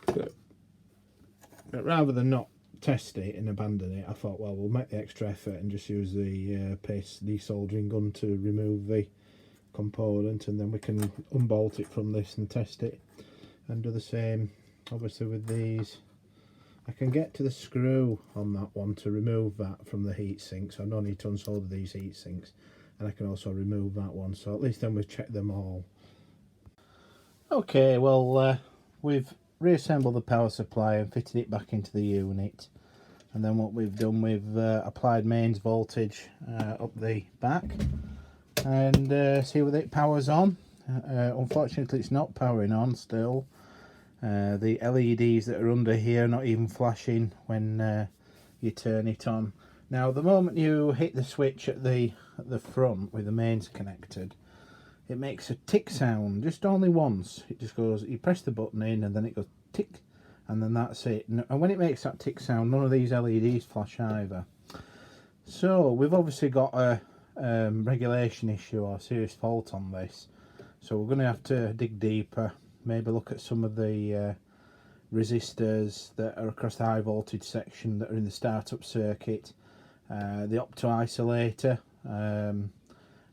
But rather than not test it and abandon it, I thought, well, we'll make the extra effort and just use the paste desoldering gun to remove the component, and then we can unbolt it from this and test it, and do the same obviously with these. I can get to the screw on that one to remove that from the heatsink, so I don't need to unsolder these heatsinks, and I can also remove that one, so at least then we've checked them all. Okay, well we've reassembled the power supply and fitted it back into the unit, and then what we've done, we've applied mains voltage up the back, and see whether it powers on. Unfortunately it's not powering on still. The LEDs that are under here are not even flashing when you turn it on. Now the moment you hit the switch at the front with the mains connected, it makes a tick sound, just only once. It just goes, you press the button in and then it goes tick, and then that's it. And when it makes that tick sound, none of these LEDs flash either. So we've obviously got a regulation issue or a serious fault on this, so we're going to have to dig deeper, maybe look at some of the resistors that are across the high voltage section that are in the startup circuit, the opto isolator.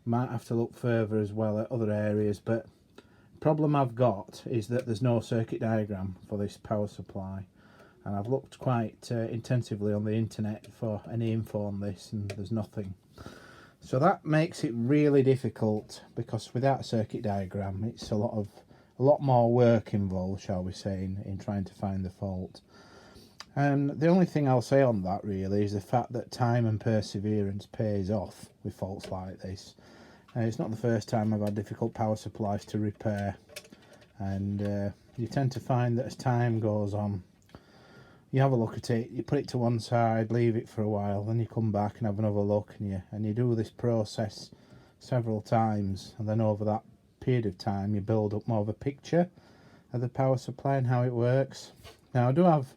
Might have to look further as well at other areas, but the problem I've got is that there's no circuit diagram for this power supply, and I've looked quite intensively on the internet for any info on this, and there's nothing. So that makes it really difficult, because without a circuit diagram it's a lot more work involved, shall we say, in trying to find the fault. And the only thing I'll say on that really is the fact that time and perseverance pays off with faults like this. It's not the first time I've had difficult power supplies to repair, and you tend to find that as time goes on, you have a look at it, you put it to one side, leave it for a while, then you come back and have another look, and you do this process several times, and then over that period of time you build up more of a picture of the power supply and how it works. Now I do have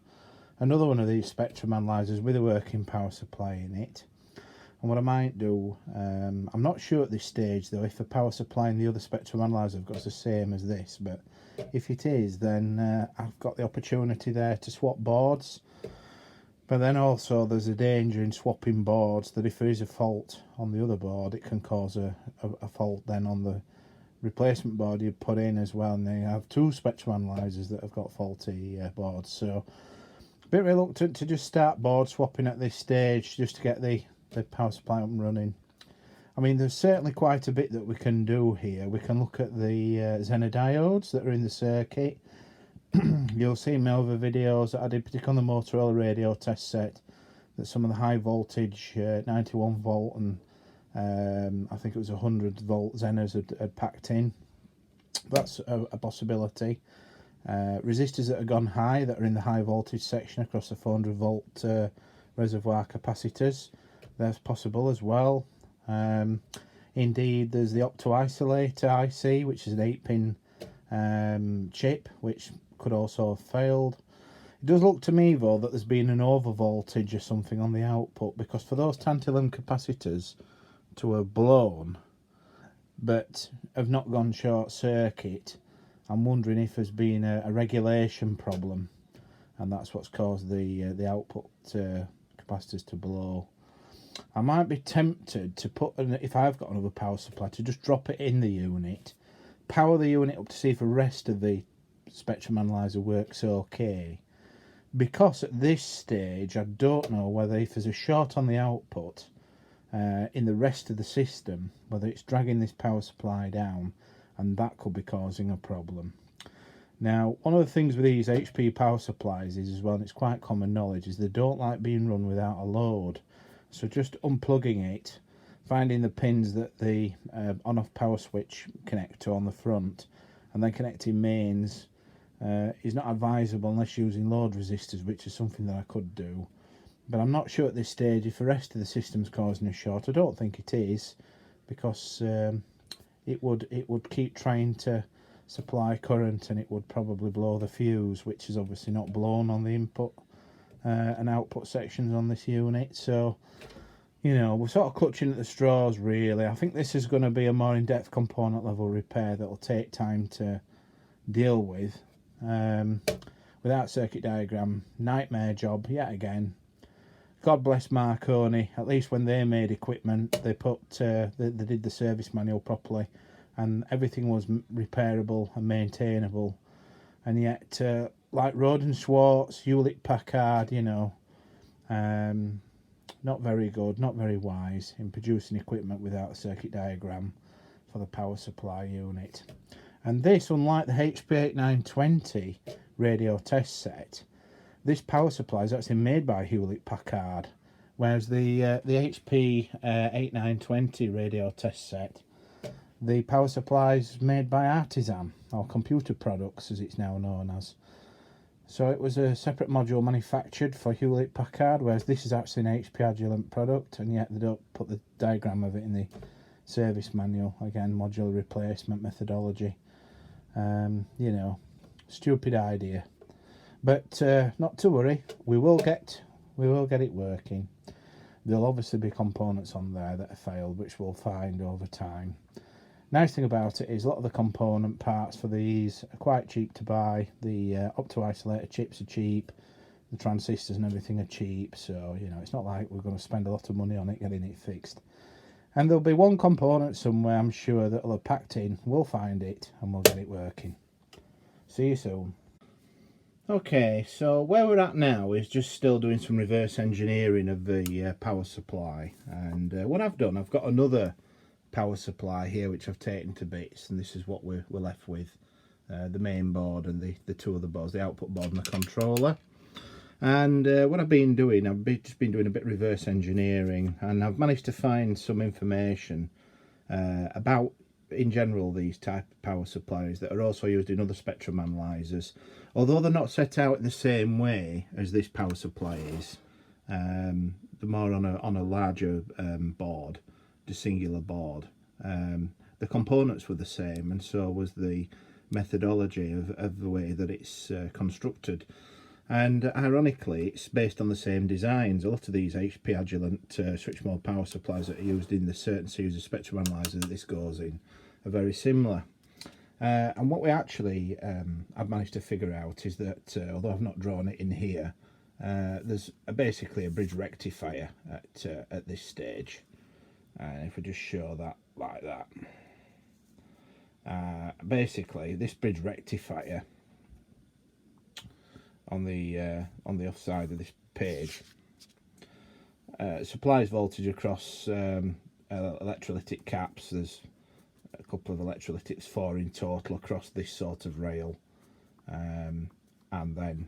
another one of these spectrum analyzers with a working power supply in it, and what I might do, I'm not sure at this stage though if the power supply in the other spectrum analyzer I've got is the same as this, but if it is, then I've got the opportunity there to swap boards. But then also there's a danger in swapping boards that if there is a fault on the other board, it can cause a fault then on the replacement board you put in as well, and then you have two spectrum analyzers that have got faulty boards. So a bit reluctant to just start board swapping at this stage, just to get the power supply up and running. I mean, there's certainly quite a bit that we can do here. We can look at the Zener diodes that are in the circuit. You'll see in my other videos that I did, particularly on the Motorola radio test set, that some of the high voltage 91 volt and I think it was 100 volt Zeners had packed in. That's a possibility. Resistors that have gone high, that are in the high voltage section across the 400 volt reservoir capacitors, that's possible as well. Indeed, there's the Opto Isolator IC, which is an 8-pin chip, which could also have failed. It does look to me though that there's been an over voltage or something on the output, because for those tantalum capacitors to have blown but have not gone short circuit, I'm wondering if there's been a regulation problem, and that's what's caused the output capacitors to blow. I might be tempted to put, if I've got another power supply, to just drop it in the unit, power the unit up to see if the rest of the spectrum analyzer works okay, because at this stage I don't know whether if there's a short on the output in the rest of the system, whether it's dragging this power supply down, and that could be causing a problem. Now, one of the things with these HP power supplies is as well, and it's quite common knowledge, is they don't like being run without a load. So just unplugging it, finding the pins that the on-off power switch connect to on the front, and then connecting mains is not advisable unless using load resistors, which is something that I could do. But I'm not sure at this stage if the rest of the system's causing a short. I don't think it is, because it would keep trying to supply current, and it would probably blow the fuse, which is obviously not blown on the input and output sections on this unit. So, you know, we're sort of clutching at the straws really. I think this is going to be a more in-depth component level repair that will take time to deal with. Without circuit diagram, nightmare job yet again. God bless Marconi. At least when they made equipment, they put they did the service manual properly, and everything was repairable and maintainable, and yet like Roden Schwartz, Hewlett Packard, you know, not very good, not very wise in producing equipment without a circuit diagram for the power supply unit. And this, unlike the HP8920 radio test set, this power supply is actually made by Hewlett Packard, whereas the HP8920 radio test set, the power supply is made by Artisan, or Computer Products as it's now known as. So it was a separate module manufactured for Hewlett Packard, whereas this is actually an HP Agilent product, and yet they don't put the diagram of it in the service manual. Again, modular replacement methodology. You know, stupid idea. But not to worry, we will get it working. There'll obviously be components on there that have failed, which we'll find over time. Nice thing about it is a lot of the component parts for these are quite cheap to buy. The Opto isolator chips are cheap, the transistors and everything are cheap, so you know it's not like we're going to spend a lot of money on it getting it fixed. And there'll be one component somewhere, I'm sure, that'll have packed in. We'll find it and we'll get it working. See you soon. Okay, so where we're at now is just still doing some reverse engineering of the power supply, and what I've done, I've got another power supply here which I've taken to bits, and this is what we're left with, the main board and the two other boards, the output board and the controller. And what I've been doing, just been doing a bit of reverse engineering, and I've managed to find some information about, in general, these type of power supplies that are also used in other spectrum analyzers, although they're not set out in the same way as this power supply is. They're more on a larger board, the singular board. The components were the same, and so was the methodology of the way that it's constructed. And ironically, it's based on the same designs. A lot of these HP Agilent switch mode power supplies that are used in the certain series of spectrum analyzer that this goes in are very similar. And what we actually I've managed to figure out is that, although I've not drawn it in here, there's basically a bridge rectifier at this stage. And if we just show that like that, basically this bridge rectifier on the off side of this page supplies voltage across electrolytic caps. There's a couple of electrolytics, 4 in total, across this sort of rail, and then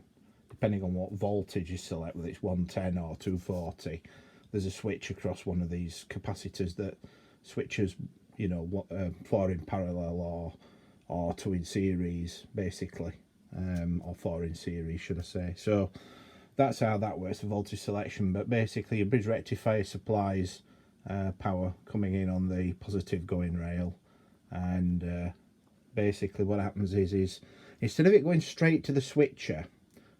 depending on what voltage you select, whether it's 110 or 240, there's a switch across one of these capacitors that switches, you know, 4 in parallel or 2 in series, basically, or 4 in series, should I say. So that's how that works, the voltage selection. But basically a bridge rectifier supplies power coming in on the positive going rail, and basically what happens is instead of it going straight to the switcher,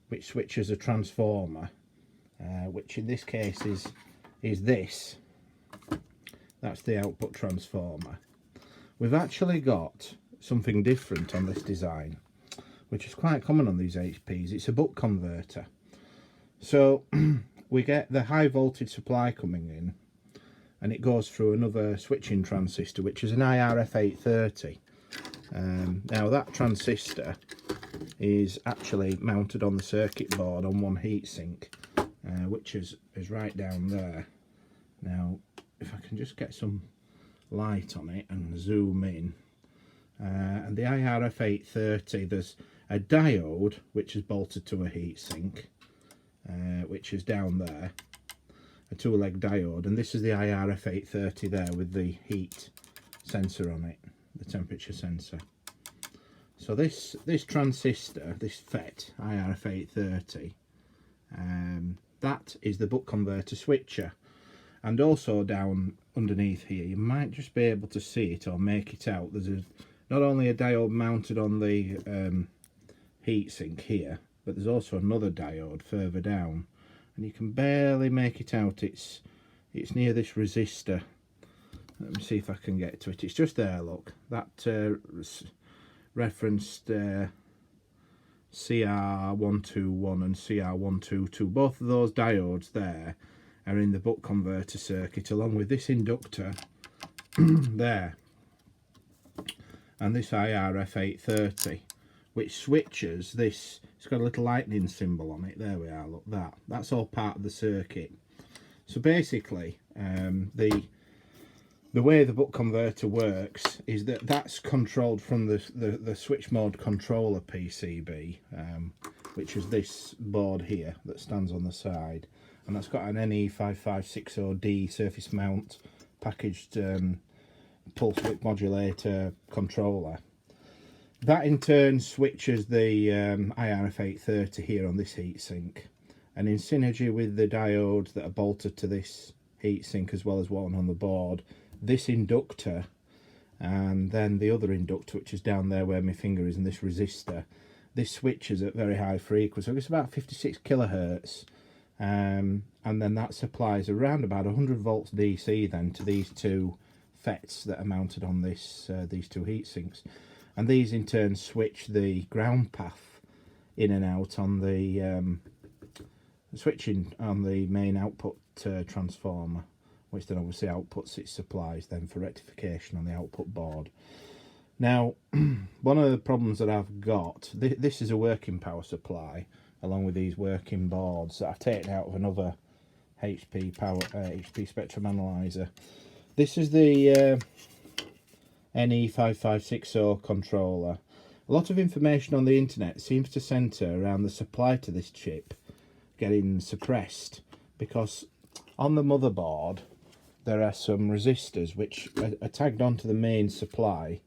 which switches a transformer, which in this case is this, that's the output transformer, we've actually got something different on this design, which is quite common on these HPs. It's a buck converter. So we get the high voltage supply coming in, and it goes through another switching transistor, which is an IRF830. Now that transistor is actually mounted on the circuit board on one heatsink, which is right down there. Now if I can just get some light on it and zoom in, and the IRF830, there's a diode which is bolted to a heatsink, which is down there, a 2-leg diode, and this is the IRF830 there with the heat sensor on it, the temperature sensor. So this transistor, this FET IRF830, that is the buck converter switcher. And also down underneath here, you might just be able to see it or make it out, there's not only a diode mounted on the heatsink here, but there's also another diode further down, and you can barely make it out. It's near this resistor. Let me see if I can get to it. It's just there, look, that referenced CR121 and CR122. Both of those diodes there are in the buck converter circuit, along with this inductor there. and this IRF830, which switches this. It's got a little lightning symbol on it. There we are, look, that's all part of the circuit. So basically, the way the buck converter works is that that's controlled from the switch mode controller PCB, which is this board here that stands on the side, and that's got an NE8594E surface mount packaged pulse width modulator controller. That in turn switches the IRF830 here on this heatsink, and in synergy with the diodes that are bolted to this heatsink as well as one on the board, this inductor and then the other inductor, which is down there where my finger is, and this resistor, this switches at very high frequency. So it's about 56 kilohertz, and then that supplies around about 100 volts DC then to these two FETs that are mounted on this these two heat sinks, and these in turn switch the ground path in and out on the switching on the main output transformer, which then obviously outputs its supplies then for rectification on the output board. Now, one of the problems that I've got, this is a working power supply along with these working boards that I've taken out of another HP Spectrum Analyser. This is the NE8594E controller. A lot of information on the internet seems to centre around the supply to this chip getting suppressed, because on the motherboard there are some resistors which are tagged onto the main supply,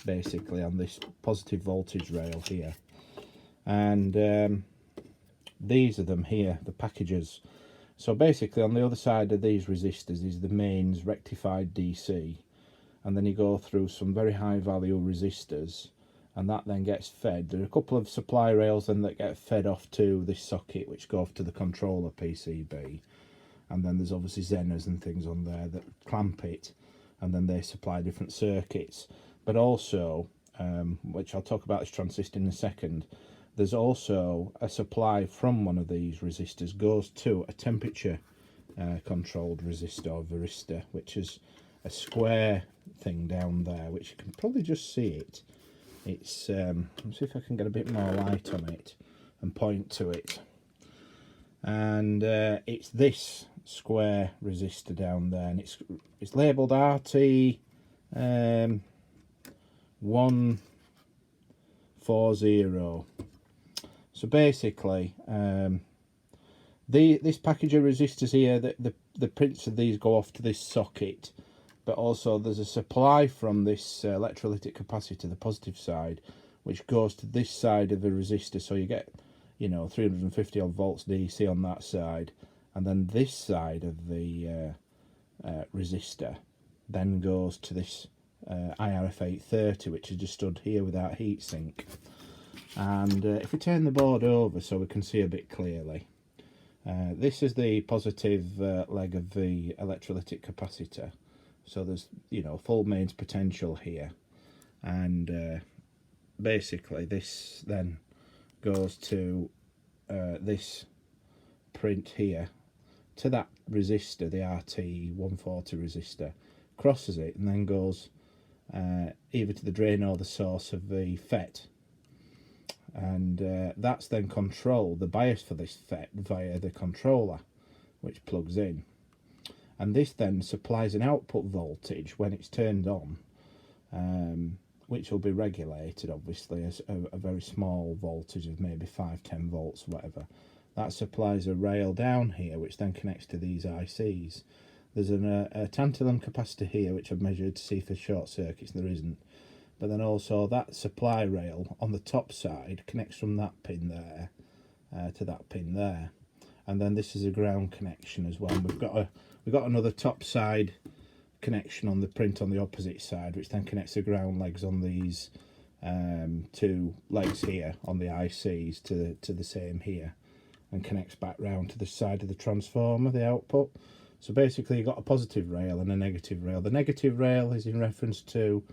basically on this positive voltage rail here, and these are them here, the packages. So basically on the other side of these resistors is the mains rectified DC, and then you go through some very high value resistors, and that then gets fed. There are a couple of supply rails then that get fed off to this socket, which go off to the controller PCB, and then there's obviously Zeners and things on there that clamp it, and then they supply different circuits. But also, which I'll talk about this transistor in a second, there's also a supply from one of these resistors goes to a temperature controlled resistor or varistor, which is a square thing down there, which you can probably just see it. It's let's see if I can get a bit more light on it and point to it, and it's this square resistor down there, and it's labelled RT 140. So basically, this package of resistors here, the prints of these go off to this socket, but also there's a supply from this electrolytic capacitor, the positive side, which goes to this side of the resistor. So you get, 350 odd volts DC on that side, and then this side of the resistor then goes to this IRF830, which is just stood here without heatsink. And if we turn the board over so we can see a bit clearly, this is the positive leg of the electrolytic capacitor. So there's, full mains potential here, and basically this then goes to this print here, to that resistor, the RT140 resistor, crosses it and then goes either to the drain or the source of the FET, and that's then controlled, the bias for this FET, via the controller, which plugs in, and this then supplies an output voltage when it's turned on, which will be regulated obviously as a very small voltage of maybe 5-10 volts, whatever. That supplies a rail down here, which then connects to these ICs. There's a tantalum capacitor here, which I've measured to see if there's short circuits. There isn't. But then also that supply rail on the top side connects from that pin there to that pin there, and then this is a ground connection as well. And we've got another top side connection on the print on the opposite side, which then connects the ground legs on these two legs here on the ICs to the same here, and connects back round to the side of the transformer, the output. So basically you've got a positive rail and a negative rail. The negative rail is in reference to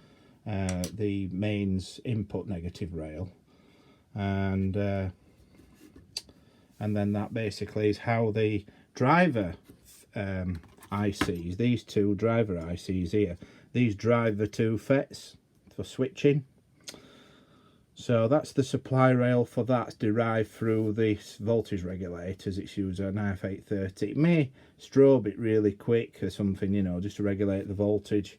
the mains input negative rail, and then that basically is how the driver ICs, these two driver ICs here, these drive the two FETs for switching, So that's the supply rail for that, derived through this voltage regulator. It's used an IF830. It may strobe it really quick or something, you know, just to regulate the voltage.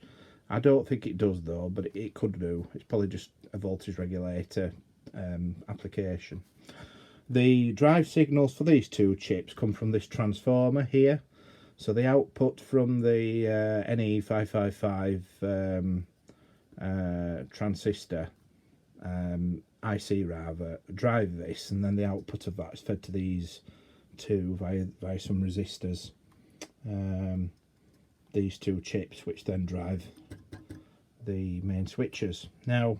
I don't think it does though, but it could do. It's probably just a voltage regulator application. The drive signals for these two chips come from this transformer here. So the output from the NE555 transistor IC rather drive this, and then the output of that is fed to these two via some resistors, these two chips, which then drive the main switches. Now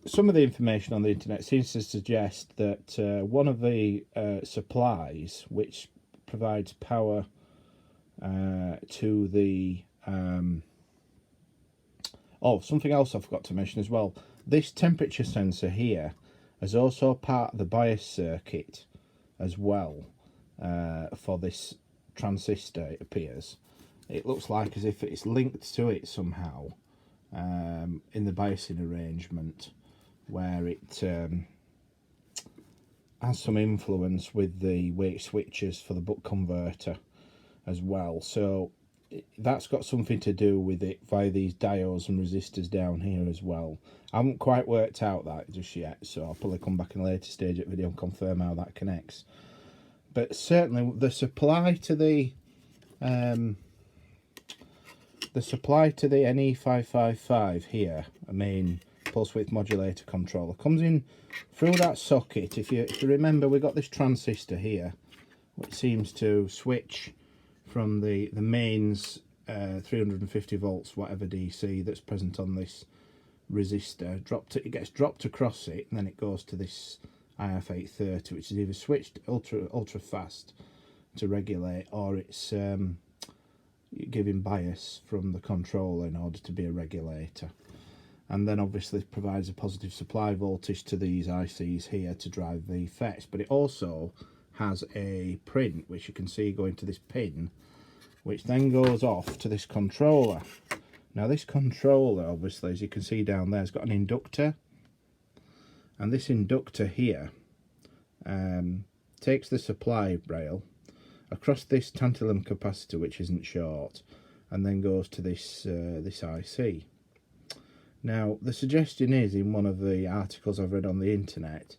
some of the information on the internet seems to suggest that one of the supplies which provides power to the oh, something else I forgot to mention as well. This temperature sensor here is also part of the bias circuit as well for this transistor, it appears. It looks like as if it's linked to it somehow in the biasing arrangement, where it has some influence with the weight switches for the buck converter as well. So that's got something to do with it via these diodes and resistors down here as well. I haven't quite worked out that just yet, so I'll probably come back in a later stage of the video and confirm how that connects. But certainly the supply to the NE555 here, a main pulse width modulator controller, comes in through that socket. If you remember, we got this transistor here which seems to switch from the mains 350 volts whatever DC that's present on this resistor, it gets dropped across it, and then it goes to this IF830, which is either switched ultra fast to regulate, or it's giving bias from the controller in order to be a regulator. And then obviously it provides a positive supply voltage to these ICs here to drive the FETs, but it also has a print which you can see going to this pin, which then goes off to this controller. Now this controller, obviously, as you can see down there, has got an inductor, and this inductor here takes the supply rail across this tantalum capacitor, which isn't short, and then goes to this this IC. Now the suggestion is, in one of the articles I've read on the internet,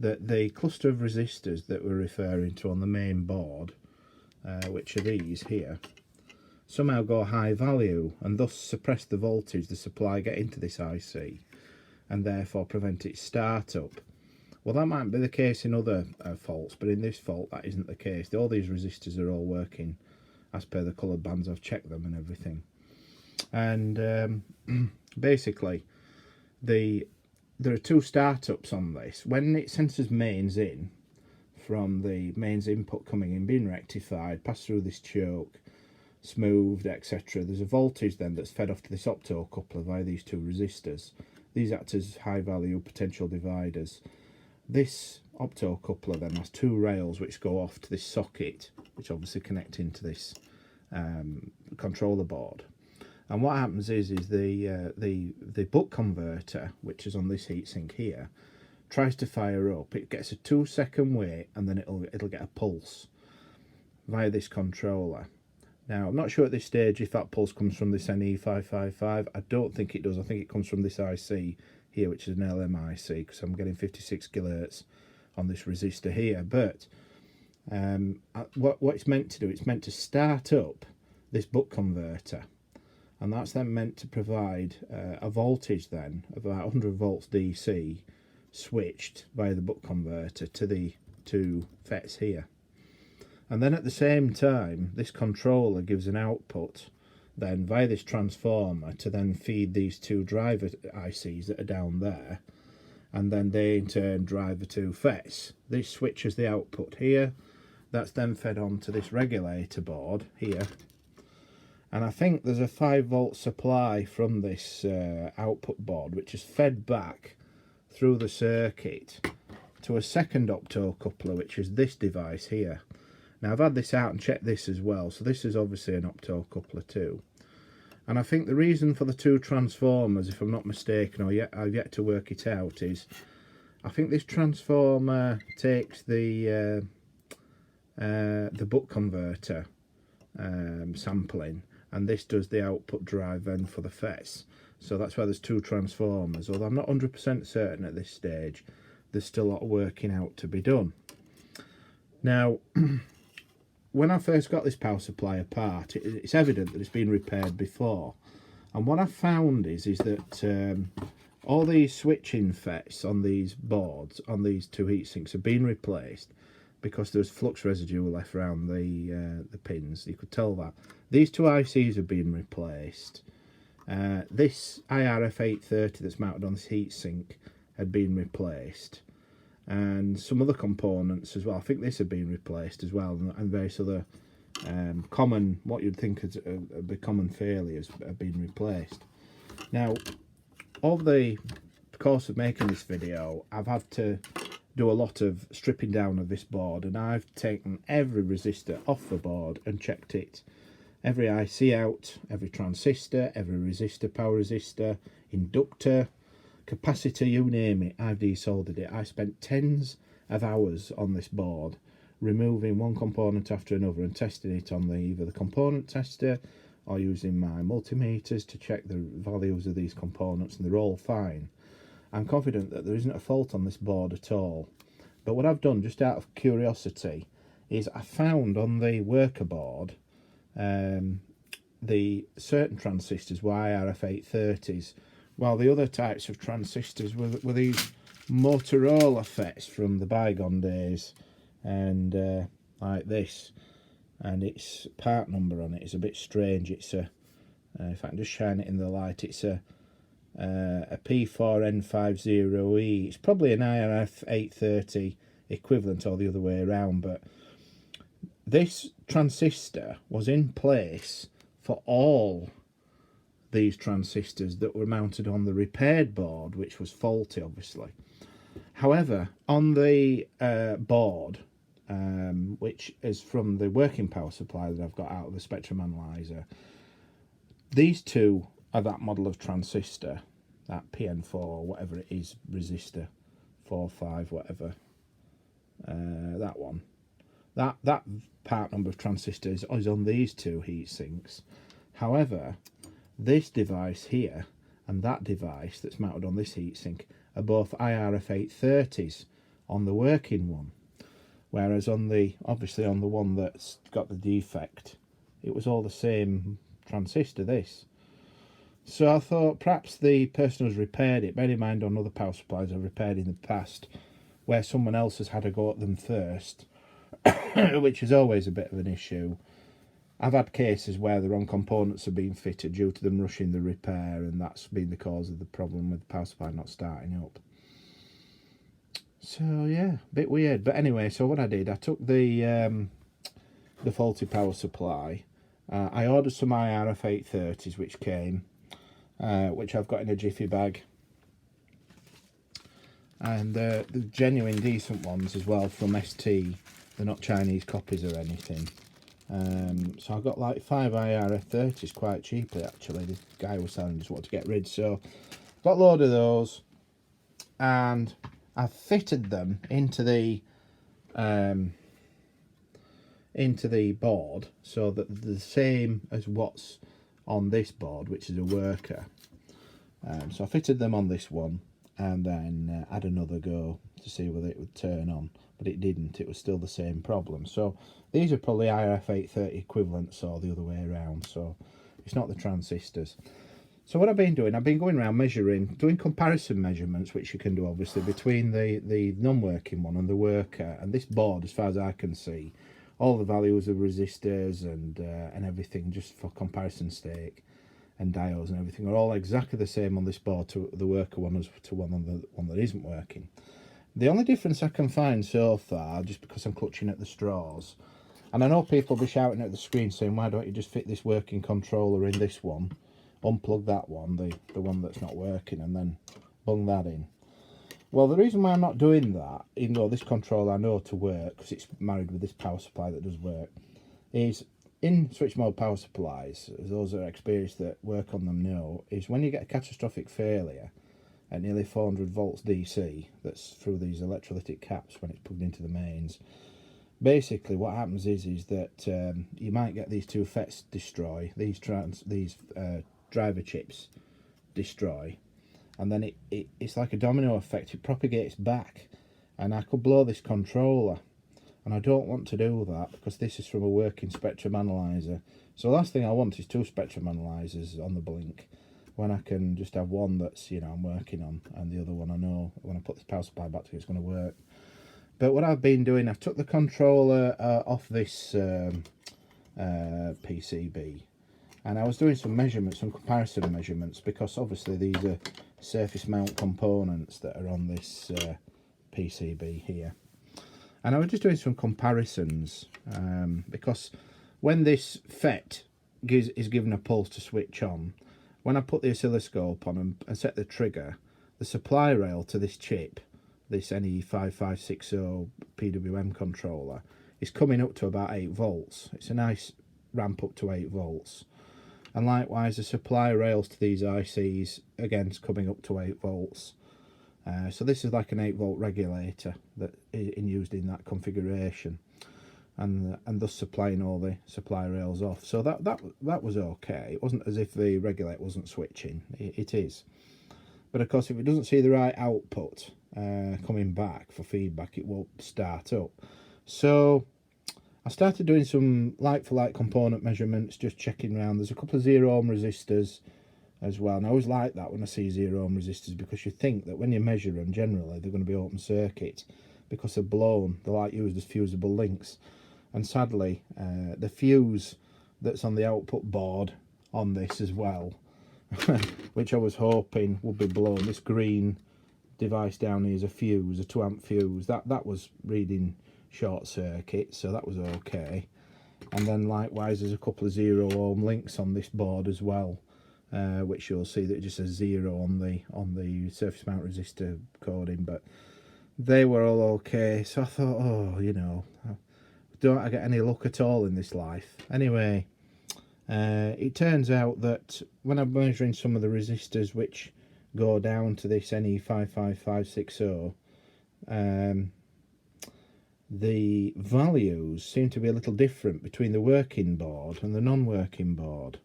that the cluster of resistors that we're referring to on the main board, which are these here, somehow go high value and thus suppress the voltage the supply get into this IC, and therefore prevent its startup. Well, that might be the case in other faults, but in this fault that isn't the case. All these resistors are all working as per the coloured bands. I've checked them and everything. And basically there are two startups on this. When it senses mains in, from the mains input coming in, being rectified, passed through this choke, smoothed, etc., there's a voltage then that's fed off to this opto coupler via these two resistors. These act as high value potential dividers. This opto coupler then has two rails which go off to this socket, which obviously connect into this controller board. And what happens is the buck converter, which is on this heatsink here, tries to fire up. It gets a 2-second wait, and then it'll get a pulse via this controller. Now I'm not sure at this stage if that pulse comes from this NE555. I don't think it does. I think it comes from this IC here, which is an LMIC, because I'm getting 56 kHz on this resistor here. But what it's meant to do, it's meant to start up this buck converter, and that's then meant to provide a voltage then of about 100 volts DC switched via the buck converter to the two FETs here. And then at the same time, this controller gives an output then via this transformer to then feed these two driver ICs that are down there, and then they in turn drive the two FETs. This switches the output here, that's then fed on to this regulator board here, and I think there's a 5-volt supply from this output board which is fed back through the circuit to a second opto coupler, which is this device here. Now I've had this out and checked this as well, so this is obviously an opto coupler too. And I think the reason for the two transformers, if I'm not mistaken, or I've yet to work it out, is I think this transformer takes the buck converter sampling, and this does the output drive then for the FETs. So that's why there's two transformers, although I'm not 100% certain at this stage. There's still a lot of working out to be done. Now, when I first got this power supply apart, it's evident that it's been repaired before. And what I found is that all these switching FETs on these boards, on these two heatsinks, have been replaced because there's flux residue left around the pins. You could tell that. These two ICs have been replaced. This IRF830 that's mounted on this heatsink had been replaced, and some other components as well. I think this had been replaced as well, and various other common, what you'd think is the common failures have been replaced. Now, over the course of making this video, I've had to do a lot of stripping down of this board, and I've taken every resistor off the board and checked it. Every IC out, every transistor, every resistor, power resistor, inductor, capacitor, you name it, I've desoldered it. I spent tens of hours on this board, removing one component after another and testing it on either the component tester or using my multimeters to check the values of these components, and they're all fine. I'm confident that there isn't a fault on this board at all. But what I've done, just out of curiosity, is I found on the worker board the certain transistors were IRF830s, while the other types of transistors were these Motorola FETs from the bygone days, and like this. And its part number on it is a bit strange. It's a, if I can just shine it in the light, it's a P4N50E. It's probably an IRF830 equivalent or the other way around, but this transistor was in place for all these transistors that were mounted on the repaired board, which was faulty, obviously. However, on the board, which is from the working power supply that I've got out of the Spectrum Analyser, these two are that model of transistor, that PN4, whatever it is, resistor, 45, whatever, that one. That part number of transistors is on these two heat sinks. However, this device here and that device that's mounted on this heatsink are both IRF830s on the working one, whereas on the, obviously on the one that's got the defect, it was all the same transistor, this. So I thought perhaps the person who's repaired it, bear in mind on other power supplies I've repaired in the past, where someone else has had a go at them first, which is always a bit of an issue. I've had cases where the wrong components have been fitted due to them rushing the repair, and that's been the cause of the problem with the power supply not starting up. So yeah, a bit weird. But anyway, so what I did, I took the faulty power supply. I ordered some IRF830s, which came, which I've got in a jiffy bag, and the genuine decent ones as well from ST. They're not Chinese copies or anything. So I got like 5 IRF30s quite cheaply, actually. The guy was selling just wanted to get rid, so got a load of those, and I fitted them into the board so that they're the same as what's on this board, which is a worker. So I fitted them on this one, and then had another go to see whether it would turn on, but it didn't. It was still the same problem. So these are probably IRF830 equivalents or the other way around, so it's not the transistors. So what I've been doing, I've been going around measuring, doing comparison measurements, which you can do obviously between the non-working one and the worker. And this board, as far as I can see, all the values of resistors and everything, just for comparison's sake, and diodes and everything, are all exactly the same on this board to the worker one as to one on the one that isn't working. The only difference I can find so far, just because I'm clutching at the straws, and I know people will be shouting at the screen saying, why don't you just fit this working controller in this one, unplug that one, the one that's not working, and then bung that in. Well, the reason why I'm not doing that, even though this controller I know to work, because it's married with this power supply that does work, is in switch mode power supplies, as those that are experienced that work on them know, is when you get a catastrophic failure at nearly 400 volts DC, that's through these electrolytic caps when it's plugged into the mains. Basically, what happens is that you might get these two FETs destroy, these driver chips destroy, and then it's like a domino effect. It propagates back, and I could blow this controller. And I don't want to do that because this is from a working spectrum analyzer. So the last thing I want is two spectrum analyzers on the blink, when I can just have one that's, you know, I'm working on, and the other one I know when I put this power supply back to it, it's going to work. But what I've been doing, I've took the controller off this PCB, and I was doing some measurements, some comparison measurements, because obviously these are surface mount components that are on this PCB here. And I was just doing some comparisons, because when this FET is given a pulse to switch on, when I put the oscilloscope on and set the trigger, the supply rail to this chip, this NE5560 PWM controller, is coming up to about 8 volts. It's a nice ramp up to 8 volts. And likewise, the supply rails to these ICs, again, is coming up to 8 volts. So this is like an 8 volt regulator that is used in that configuration, and thus supplying all the supply rails off. So that was okay. It wasn't as if the regulator wasn't switching. It is, but of course, if it doesn't see the right output coming back for feedback, it won't start up. So I started doing some like-for-like component measurements, just checking around. There's a couple of 0 ohm resistors as well, and I always like that when I see 0 ohm resistors, because you think that when you measure them, generally they're going to be open circuit because they're blown. They're like used as fusible links, and sadly the fuse that's on the output board on this as well which I was hoping would be blown, this green device down here is a fuse, a 2 amp fuse, that was reading short circuit, so that was okay. And then likewise there's a couple of 0 ohm links on this board as well, which you'll see that it just says 0 on the surface mount resistor coding, but they were all okay. So I thought, oh, you know, don't I get any luck at all in this life? Anyway, it turns out that when I'm measuring some of the resistors which go down to this NE55560, the values seem to be a little different between the working board and the non-working board.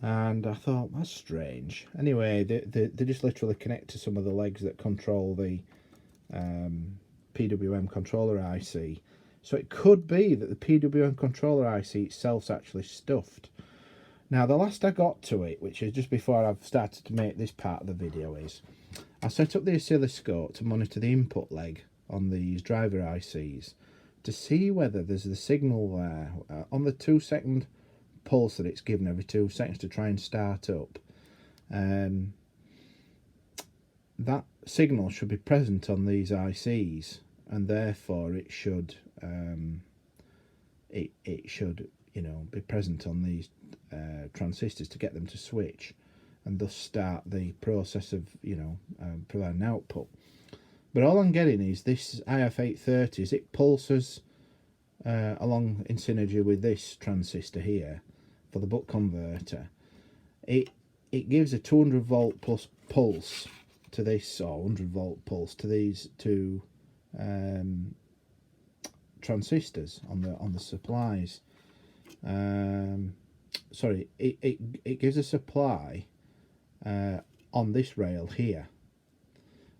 And I thought, that's strange. Anyway, they just literally connect to some of the legs that control the PWM controller IC. So it could be that the PWM controller IC itself's actually stuffed. Now, the last I got to it, which is just before I've started to make this part of the video, is I set up the oscilloscope to monitor the input leg on these driver ICs to see whether there's the signal there on the 2-second pulse that it's given every 2 seconds to try and start up. That signal should be present on these ICs, and therefore it should you know, be present on these transistors to get them to switch and thus start the process of, you know, providing output. But all I'm getting is this IF830, it pulses along in synergy with this transistor here for the buck converter. It gives a 200 volt plus pulse to this, or 100 volt pulse to these two transistors on the supplies. Sorry, it gives a supply on this rail here,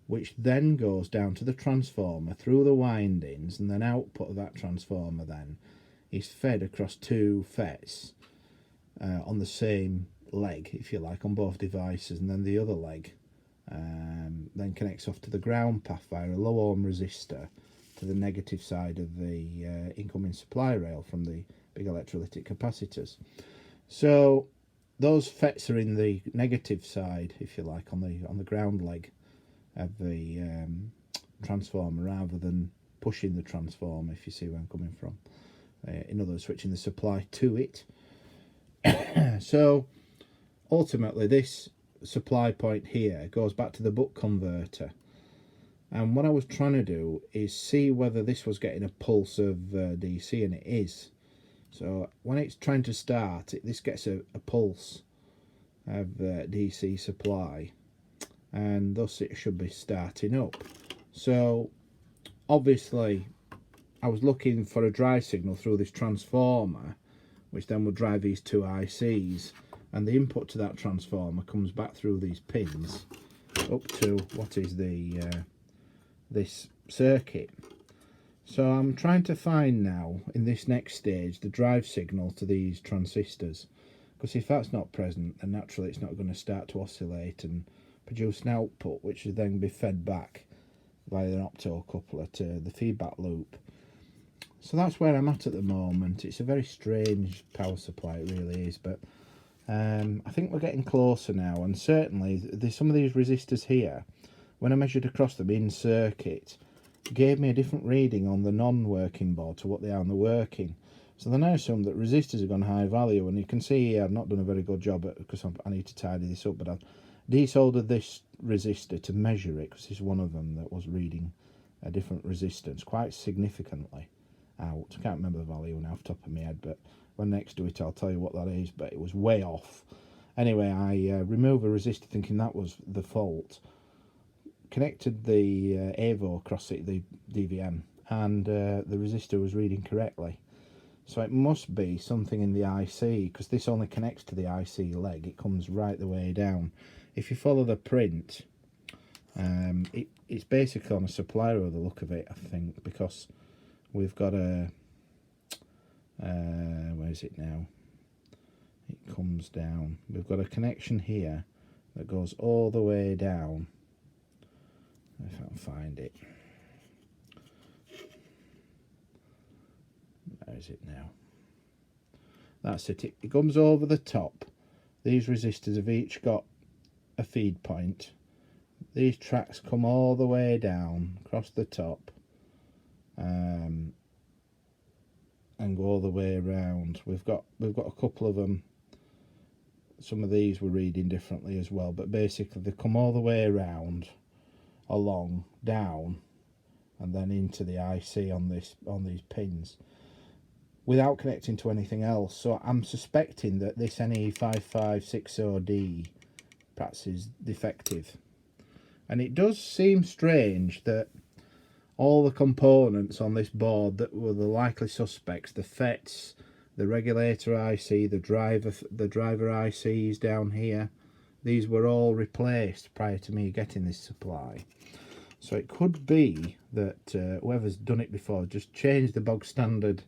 which then goes down to the transformer through the windings, and then output of that transformer then is fed across 2 FETs on the same leg, if you like, on both devices, and then the other leg then connects off to the ground path via a low ohm resistor to the negative side of the incoming supply rail from the big electrolytic capacitors. So those FETs are in the negative side, if you like, on the ground leg of the transformer, rather than pushing the transformer, if you see where I'm coming from. In other words, switching the supply to it. So ultimately this supply point here goes back to the buck converter, and what I was trying to do is see whether this was getting a pulse of DC, and it is. So when it's trying to start, this gets a pulse of DC supply, and thus it should be starting up. So obviously I was looking for a drive signal through this transformer, which then would drive these two ICs, and the input to that transformer comes back through these pins up to what is the this circuit. So I'm trying to find now in this next stage the drive signal to these transistors, because if that's not present, then naturally it's not going to start to oscillate and produce an output which will then be fed back via an opto coupler to the feedback loop. So that's where I'm at the moment. It's a very strange power supply, it really is, but I think we're getting closer now, and certainly there's some of these resistors here, when I measured across them in circuit, gave me a different reading on the non-working board to what they are on the working. So then I assume that resistors have gone high value, and you can see here I've not done a very good job because I need to tidy this up, but I've desoldered this resistor to measure it, because this is one of them that was reading a different resistance quite significantly out. I can't remember the value now off the top of my head, but when next to it I'll tell you what that is, but it was way off. Anyway, I removed a resistor thinking that was the fault, connected the AVO across it, the DVM, and the resistor was reading correctly. So it must be something in the IC, because this only connects to the IC leg, it comes right the way down. If you follow the print, it's basically on a supplier of the look of it, I think, because we've got a where is it now? It comes down. We've got a connection here that goes all the way down. If I can find it. Where is it now? That's it. It comes over the top. These resistors have each got a feed point. These tracks come all the way down across the top, and go all the way around. We've got a couple of them. Some of these were reading differently as well, but basically they come all the way around, along, down, and then into the IC on these pins, without connecting to anything else. So I'm suspecting that this NE5560D perhaps is defective. And it does seem strange that all the components on this board that were the likely suspects, the FETs, the regulator IC, the driver ICs down here, these were all replaced prior to me getting this supply. So it could be that whoever's done it before just changed the bog standard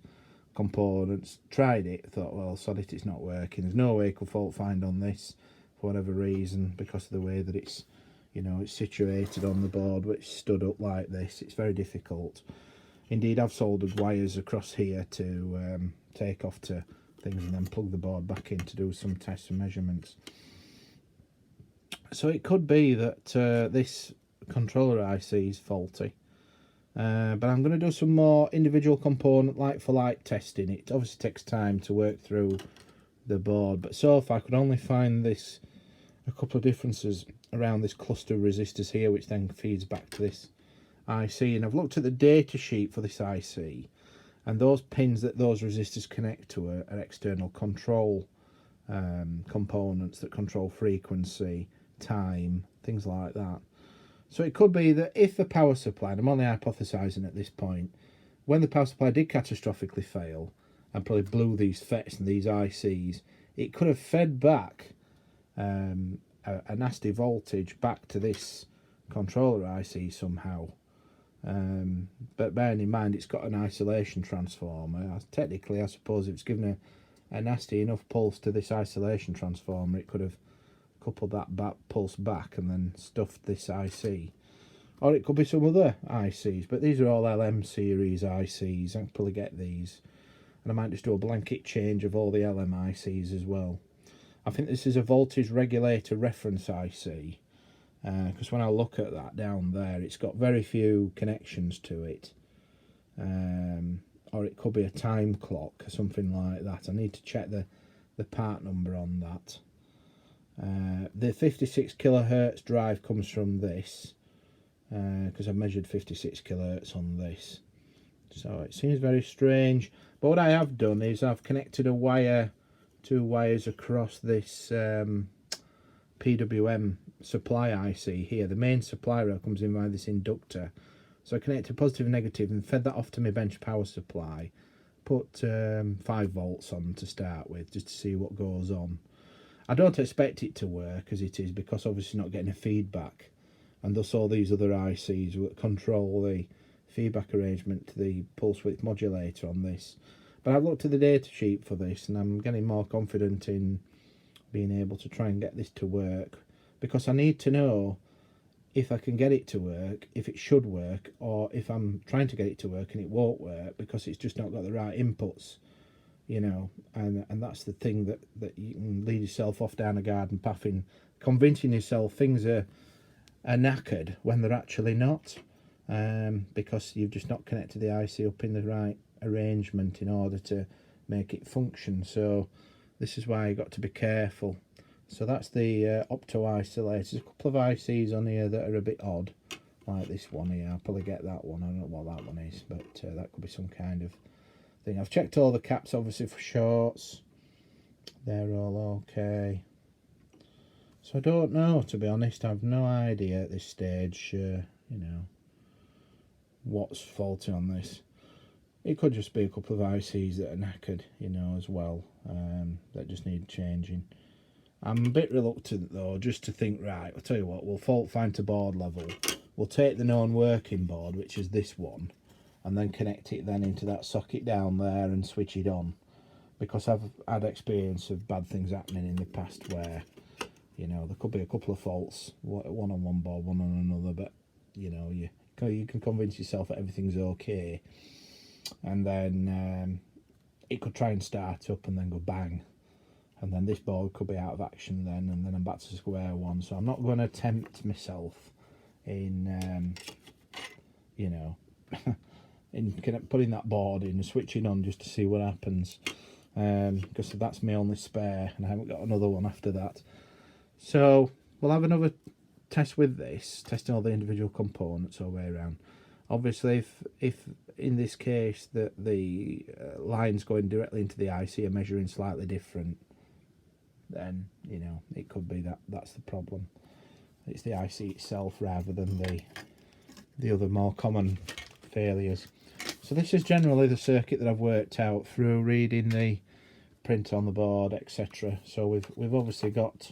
components, tried it, thought, well, sod it, it's not working. There's no way you could fault find on this for whatever reason, because of the way that it's, you know, it's situated on the board, which stood up like this. It's very difficult. Indeed, I've soldered wires across here to take off to things and then plug the board back in to do some tests and measurements. So it could be that this controller IC is faulty. But I'm going to do some more individual component like-for-like testing. It obviously takes time to work through the board, but so far I could only find a couple of differences around this cluster of resistors here, which then feeds back to this IC. And I've looked at the data sheet for this IC, and those pins that those resistors connect to are external control components that control frequency, time, things like that. So it could be that if the power supply, and I'm only hypothesising at this point, when the power supply did catastrophically fail and probably blew these FETs and these ICs, it could have fed back a nasty voltage back to this controller IC somehow. But bearing in mind it's got an isolation transformer, technically I suppose if it's given a nasty enough pulse to this isolation transformer, it could have coupled that pulse back and then stuffed this IC. Or it could be some other ICs, but these are all LM series ICs. I can probably get these, and I might just do a blanket change of all the LM ICs as well. I think this is a voltage regulator reference IC, because when I look at that down there, it's got very few connections to it. Or it could be a time clock or something like that. I need to check the part number on that. The 56 kilohertz drive comes from this, because I measured 56 kilohertz on this. So it seems very strange. But what I have done is I've connected a wire, 2 wires across this PWM supply IC here. The main supply rail comes in via this inductor. So I connected positive and negative and fed that off to my bench power supply. Put 5 volts on to start with, just to see what goes on. I don't expect it to work as it is, because obviously not getting a feedback, and thus all these other ICs will control the feedback arrangement to the pulse width modulator on this. But I've looked at the data sheet for this, and I'm getting more confident in being able to try and get this to work, because I need to know if I can get it to work, if it should work, or if I'm trying to get it to work and it won't work because it's just not got the right inputs, you know. And that's the thing that you can lead yourself off down a garden path in convincing yourself things are knackered when they're actually not, because you've just not connected the IC up in the right arrangement in order to make it function. So this is why you got to be careful. So that's the Opto isolators. There's a couple of ICs on here that are a bit odd, like this one here. I'll probably get that one. I don't know what that one is, but that could be some kind of thing. I've checked all the caps obviously for shorts. They're all okay. So I don't know, to be honest. I've no idea at this stage, you know, what's faulty on this. It could just be a couple of ICs that are knackered, you know, as well, that just need changing. I'm a bit reluctant though, just to think, right, I'll tell you what, we'll fault find to board level. We'll take the known working board, which is this one, and then connect it then into that socket down there and switch it on. Because I've had experience of bad things happening in the past where, you know, there could be a couple of faults, one on one board, one on another, but, you know, you can convince yourself that everything's okay, and then it could try and start up and then go bang. And then this board could be out of action then, and then I'm back to square one. So I'm not going to tempt myself in, you know, in putting that board in and switching on just to see what happens. Because that's my only spare, and I haven't got another one after that. So we'll have another test with this, testing all the individual components all the way around. Obviously, if in this case that the lines going directly into the IC are measuring slightly different, then, you know, it could be that's the problem. It's the IC itself rather than the other more common failures. So this is generally the circuit that I've worked out through reading the print on the board, etc. So we've obviously got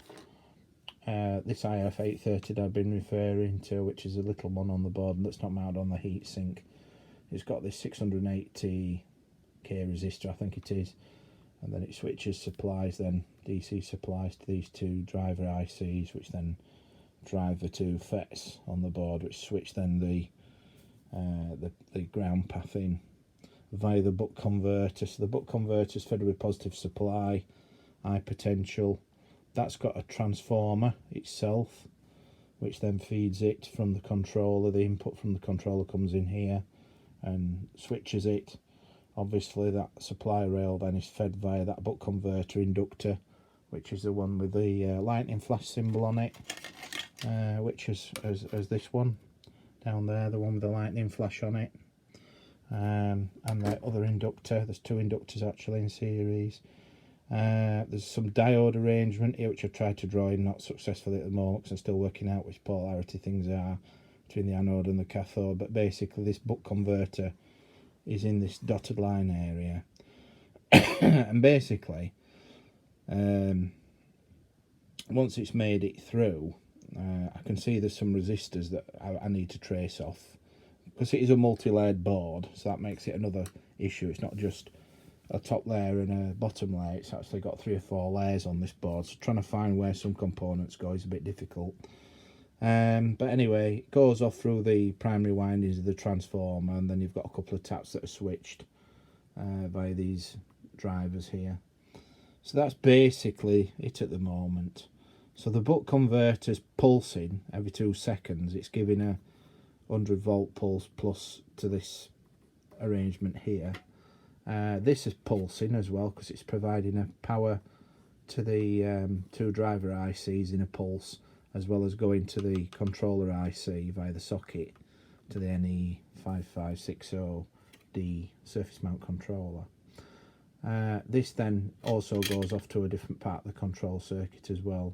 this IF830 that I've been referring to, which is a little one on the board and that's not mounted on the heatsink. It's got this 680k resistor, I think it is, and then it switches supplies, then DC supplies to these 2 driver ICs, which then drive the 2 FETs on the board, which switch then the ground path in via the buck converter. So the buck converter is fed with positive supply, high potential. That's got a transformer itself, which then feeds it from the controller. The input from the controller comes in here and switches it. Obviously that supply rail then is fed via that buck converter inductor, which is the one with the lightning flash symbol on it, which is as this one down there, the one with the lightning flash on it. And the other inductor, there's 2 inductors actually in series. There's some diode arrangement here which I've tried to draw in, not successfully at the moment because I'm still working out which polarity things are between the anode and the cathode. But basically this buck converter is in this dotted line area. And basically once it's made it through, I can see there's some resistors that I need to trace off, because it is a multi-layered board, so that makes it another issue. It's not just a top layer and a bottom layer, it's actually got 3 or 4 layers on this board, so trying to find where some components go is a bit difficult. But anyway, it goes off through the primary windings of the transformer, and then you've got a couple of taps that are switched by these drivers here. So that's basically it at the moment. So the buck converter's pulsing every 2 seconds. It's giving a 100 volt pulse plus to this arrangement here. This is pulsing as well because it's providing a power to the 2 driver ICs in a pulse, as well as going to the controller IC via the socket to the NE5560 SD surface mount controller. This then also goes off to a different part of the control circuit as well,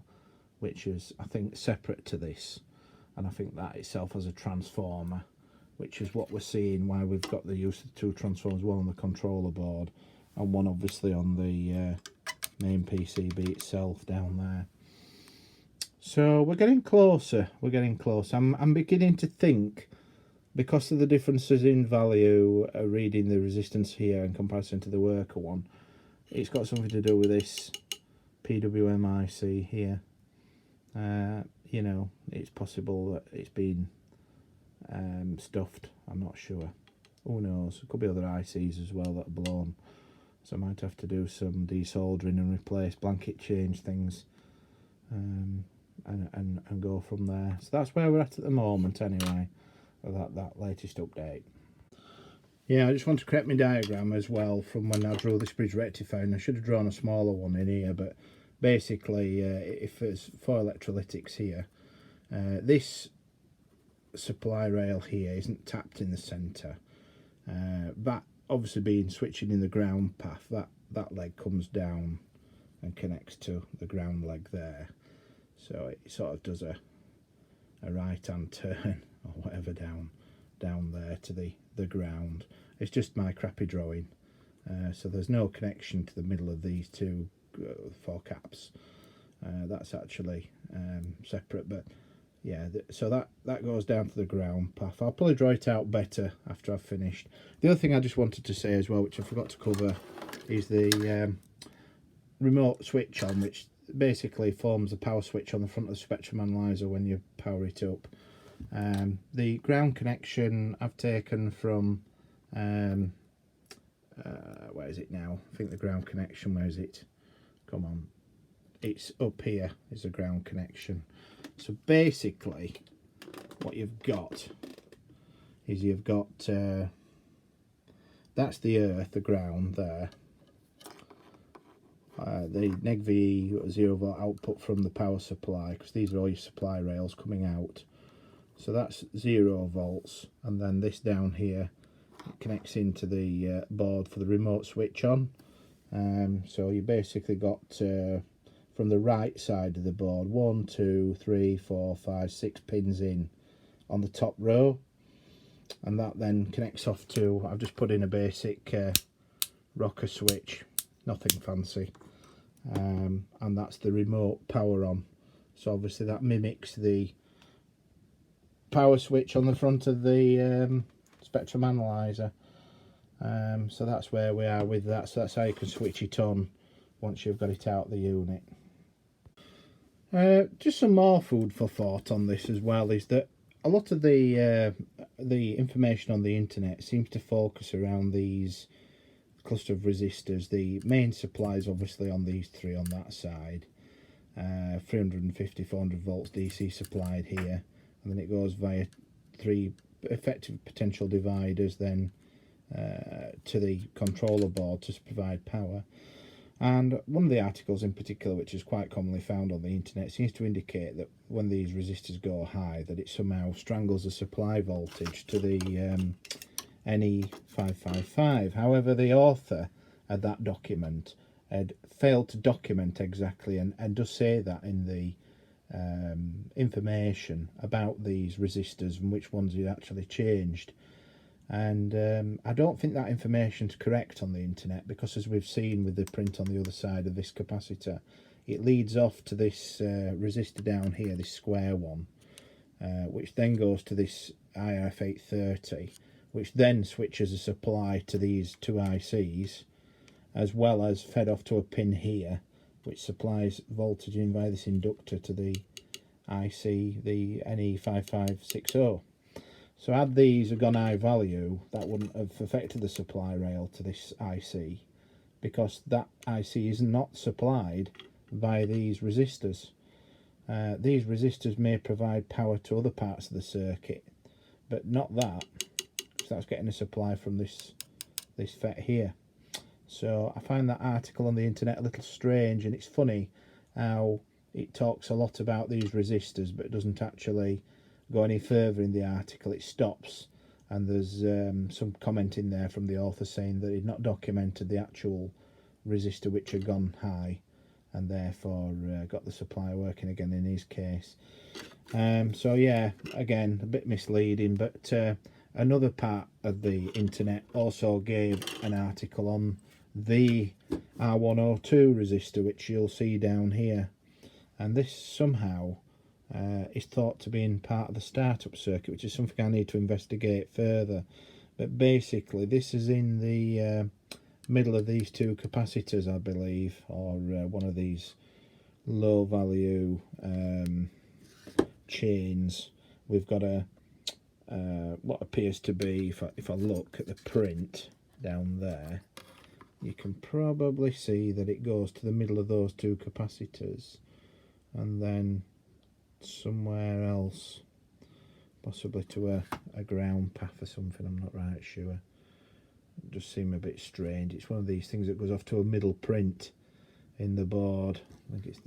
which is, I think, separate to this, and I think that itself has a transformer, which is what we're seeing why we've got the use of two transformers, one on the controller board and one obviously on the main PCB itself down there. So we're getting closer, I'm beginning to think, because of the differences in value, reading the resistance here in comparison to the worker one, it's got something to do with this PWM IC here. You know, it's possible that it's been stuffed, I'm not sure. Who knows, there could be other ICs as well that are blown. So I might have to do some desoldering and replace, blanket change things, and go from there. So that's where we're at the moment anyway, with that latest update. Yeah, I just want to correct my diagram as well from when I drew this bridge rectifier, and I should have drawn a smaller one in here, but basically if it's for electrolytics here, this supply rail here isn't tapped in the centre. That obviously being switching in the ground path, that leg comes down and connects to the ground leg there. So it sort of does a right hand turn or whatever down there to the ground. It's just my crappy drawing, so there's no connection to the middle of these two 4 caps. That's actually separate, but yeah, so that goes down to the ground path. I'll probably draw it out better after I've finished. The other thing I just wanted to say as well, which I forgot to cover, is the remote switch on, which basically forms the power switch on the front of the Spectrum Analyser when you power it up. The ground connection I've taken from where is it now? I think the ground connection, where is it? Come on, it's up here is the ground connection. So basically what you've got is you've got that's the earth, the ground there, the neg V 0 volt output from the power supply, because these are all your supply rails coming out. So that's 0 volts, and then this down here connects into the board for the remote switch on. So you basically got from the right side of the board 1, 2, 3, 4, 5, 6 pins in on the top row, and that then connects off to, I've just put in a basic rocker switch, nothing fancy, and that's the remote power on. So obviously that mimics the power switch on the front of the Spectrum Analyser. So that's where we are with that. So that's how you can switch it on once you've got it out of the unit. Just some more food for thought on this as well is that a lot of the information on the internet seems to focus around these cluster of resistors. The main supply is obviously on these 3 on that side, 350, 400 volts DC supplied here, and then it goes via 3 effective potential dividers then to the controller board to provide power. And one of the articles in particular, which is quite commonly found on the internet, seems to indicate that when these resistors go high, that it somehow strangles the supply voltage to the NE555. However, the author of that document had failed to document exactly, and does say that in the information about these resistors and which ones he actually changed. And I don't think that information's correct on the internet, because as we've seen with the print on the other side of this capacitor, it leads off to this resistor down here, this square one, which then goes to this IF830, which then switches a supply to these 2 ICs, as well as fed off to a pin here, which supplies voltage in via this inductor to the IC, the NE5560. So had these gone high value, that wouldn't have affected the supply rail to this IC, because that IC is not supplied by these resistors. These resistors may provide power to other parts of the circuit, but not that, because that's getting a supply from this FET here. So I find that article on the internet a little strange, and it's funny how it talks a lot about these resistors, but it doesn't actually go any further in the article. It stops and there's some comment in there from the author saying that he'd not documented the actual resistor which had gone high, and therefore got the supply working again in his case. So yeah, again, a bit misleading, but another part of the internet also gave an article on the R102 resistor, which you'll see down here, and this somehow is thought to be in part of the startup circuit, which is something I need to investigate further. But basically this is in the middle of these two capacitors, I believe, or one of these low value chains. We've got a what appears to be, if I look at the print down there, you can probably see that it goes to the middle of those two capacitors and then somewhere else, possibly to a ground path or something. I'm not right sure. It does seem a bit strange. It's one of these things that goes off to a middle print in the board. I think it's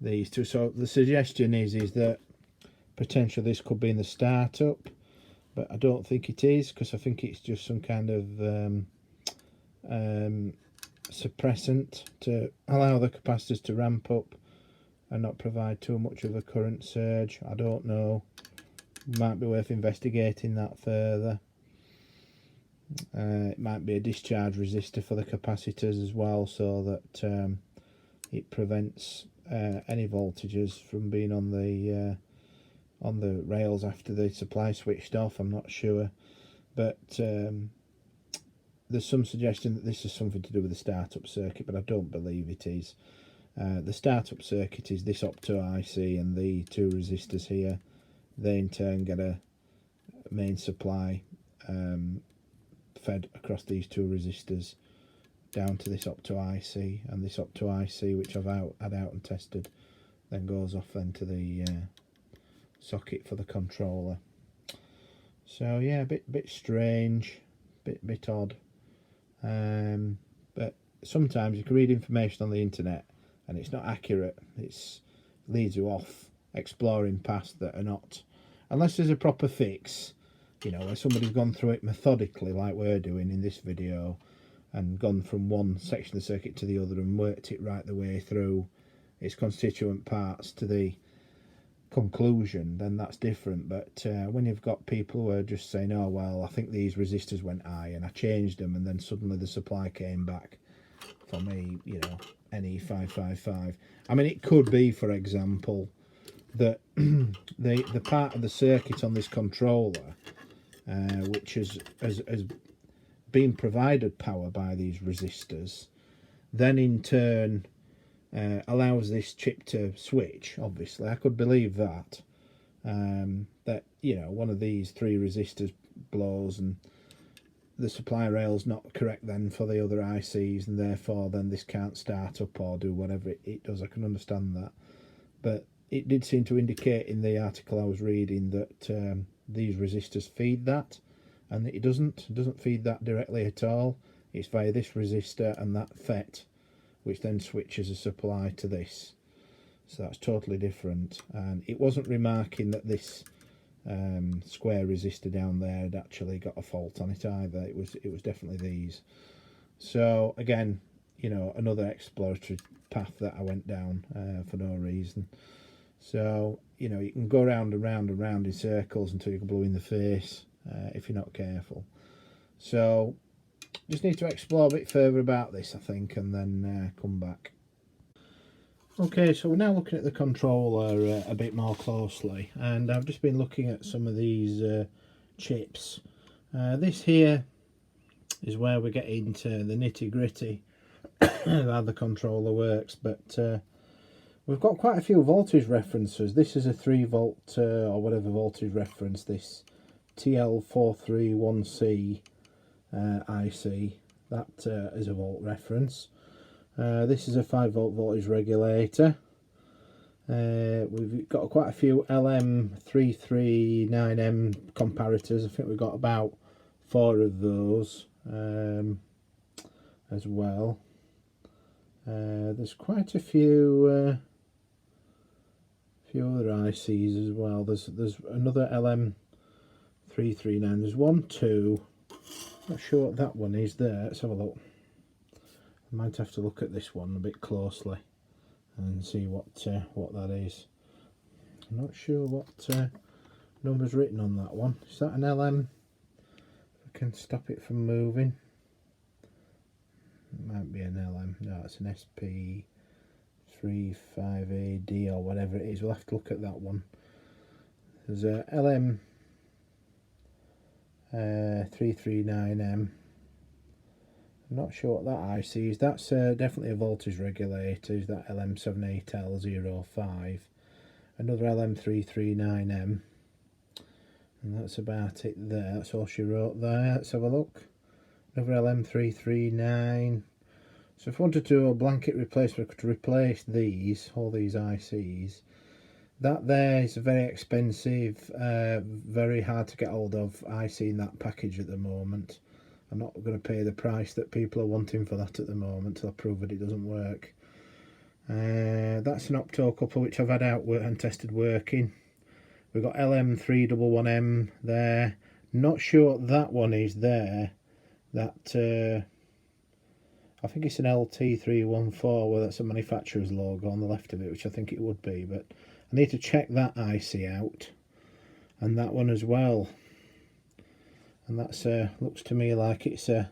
these two. So the suggestion is that potentially this could be in the startup, but I don't think it is, because I think it's just some kind of suppressant to allow the capacitors to ramp up and not provide too much of a current surge. I don't know. Might be worth investigating that further. It might be a discharge resistor for the capacitors as well, so that it prevents any voltages from being on the rails after the supply switched off. I'm not sure, but there's some suggestion that this is something to do with the startup circuit, but I don't believe it is. The startup circuit is this Opto IC and the two resistors here. They in turn get a main supply fed across these two resistors down to this Opto IC, and this Opto IC, which I've had out and tested, then goes off then to the socket for the controller. So yeah, a bit strange, bit odd, but sometimes you can read information on the internet and it's not accurate. It leads you off exploring paths that are not, unless there's a proper fix, you know, where somebody's gone through it methodically like we're doing in this video, and gone from one section of the circuit to the other and worked it right the way through its constituent parts to the conclusion, then that's different. But when you've got people who are just saying, oh well, I think these resistors went high and I changed them, and then suddenly the supply came back for me, you know, NE555. I mean, it could be, for example, that the part of the circuit on this controller which has been provided power by these resistors, then in turn allows this chip to switch. Obviously I could believe that that, you know, one of these three resistors blows and the supply rail's not correct then for the other ICs, and therefore then this can't start up or do whatever it does. I can understand that, but it did seem to indicate in the article I was reading that these resistors feed that, and it doesn't feed that directly at all. It's via this resistor and that FET, which then switches a supply to this. So that's totally different. And it wasn't remarking that this square resistor down there had actually got a fault on it either. It was definitely these. So again, you know, another exploratory path that I went down for no reason. So, you know, you can go round and round and round in circles until you can blow in the face if you're not careful. So just need to explore a bit further about this, I think, and then come back. Okay, so we're now looking at the controller a bit more closely, and I've just been looking at some of these chips. This here is where we get into the nitty-gritty of how the controller works, but we've got quite a few voltage references. This is a 3 volt or whatever voltage reference, this TL431C IC, that is a volt reference. This is a 5 volt voltage regulator. We've got quite a few LM339M comparators. I think we've got about 4 of those as well. There's quite a few other ICs as well. There's another 339. There's 1, 2. Not sure what that one is there. Let's have a look. I might have to look at this one a bit closely and see what that is. I'm not sure what number's written on that one. Is that an LM? I can stop it from moving. It might be an LM. No, it's an SP85AD or whatever it is. We'll have to look at that one. There's a LM 339M. I'm not sure what that IC is. That's definitely a voltage regulator. Is that LM78L05? Another LM339M. And that's about it there. That's all she wrote there. Let's have a look. Another LM339. So if I wanted to do a blanket replacement, I could replace these, all these ICs. That there is a very expensive, very hard to get hold of IC in that package at the moment. I'm not going to pay the price that people are wanting for that at the moment till I prove that it doesn't work. That's an Opto Coupler which I've had out and tested working. We've got LM311M there. Not sure what that one is there. That I think it's an LT314. Well, that's a manufacturer's logo on the left of it, which I think it would be. But I need to check that IC out, and that one as well. And that's looks to me like it's a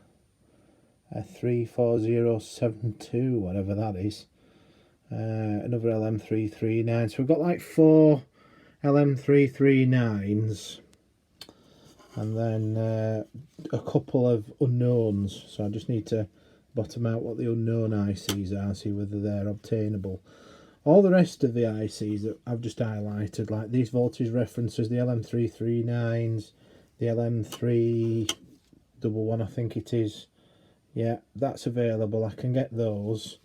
34072, whatever that is. Another LM339. So we've got like 4 LM339s, and then a couple of unknowns. So I just need to bottom out what the unknown ICs are, see whether they're obtainable. All the rest of the ICs that I've just highlighted, like these voltage references, the LM339s, the LM311, I think it is, yeah, that's available. I can get those.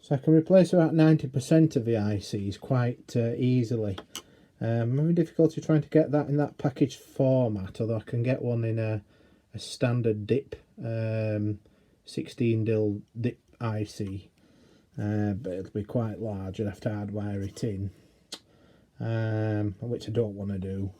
So I can replace about 90% of the ICs quite easily. I'm having difficulty trying to get that in that package format, although I can get one in a standard dip, 16 DIL dip IC, but it'll be quite large. I'd have to hardwire it in, which I don't want to do.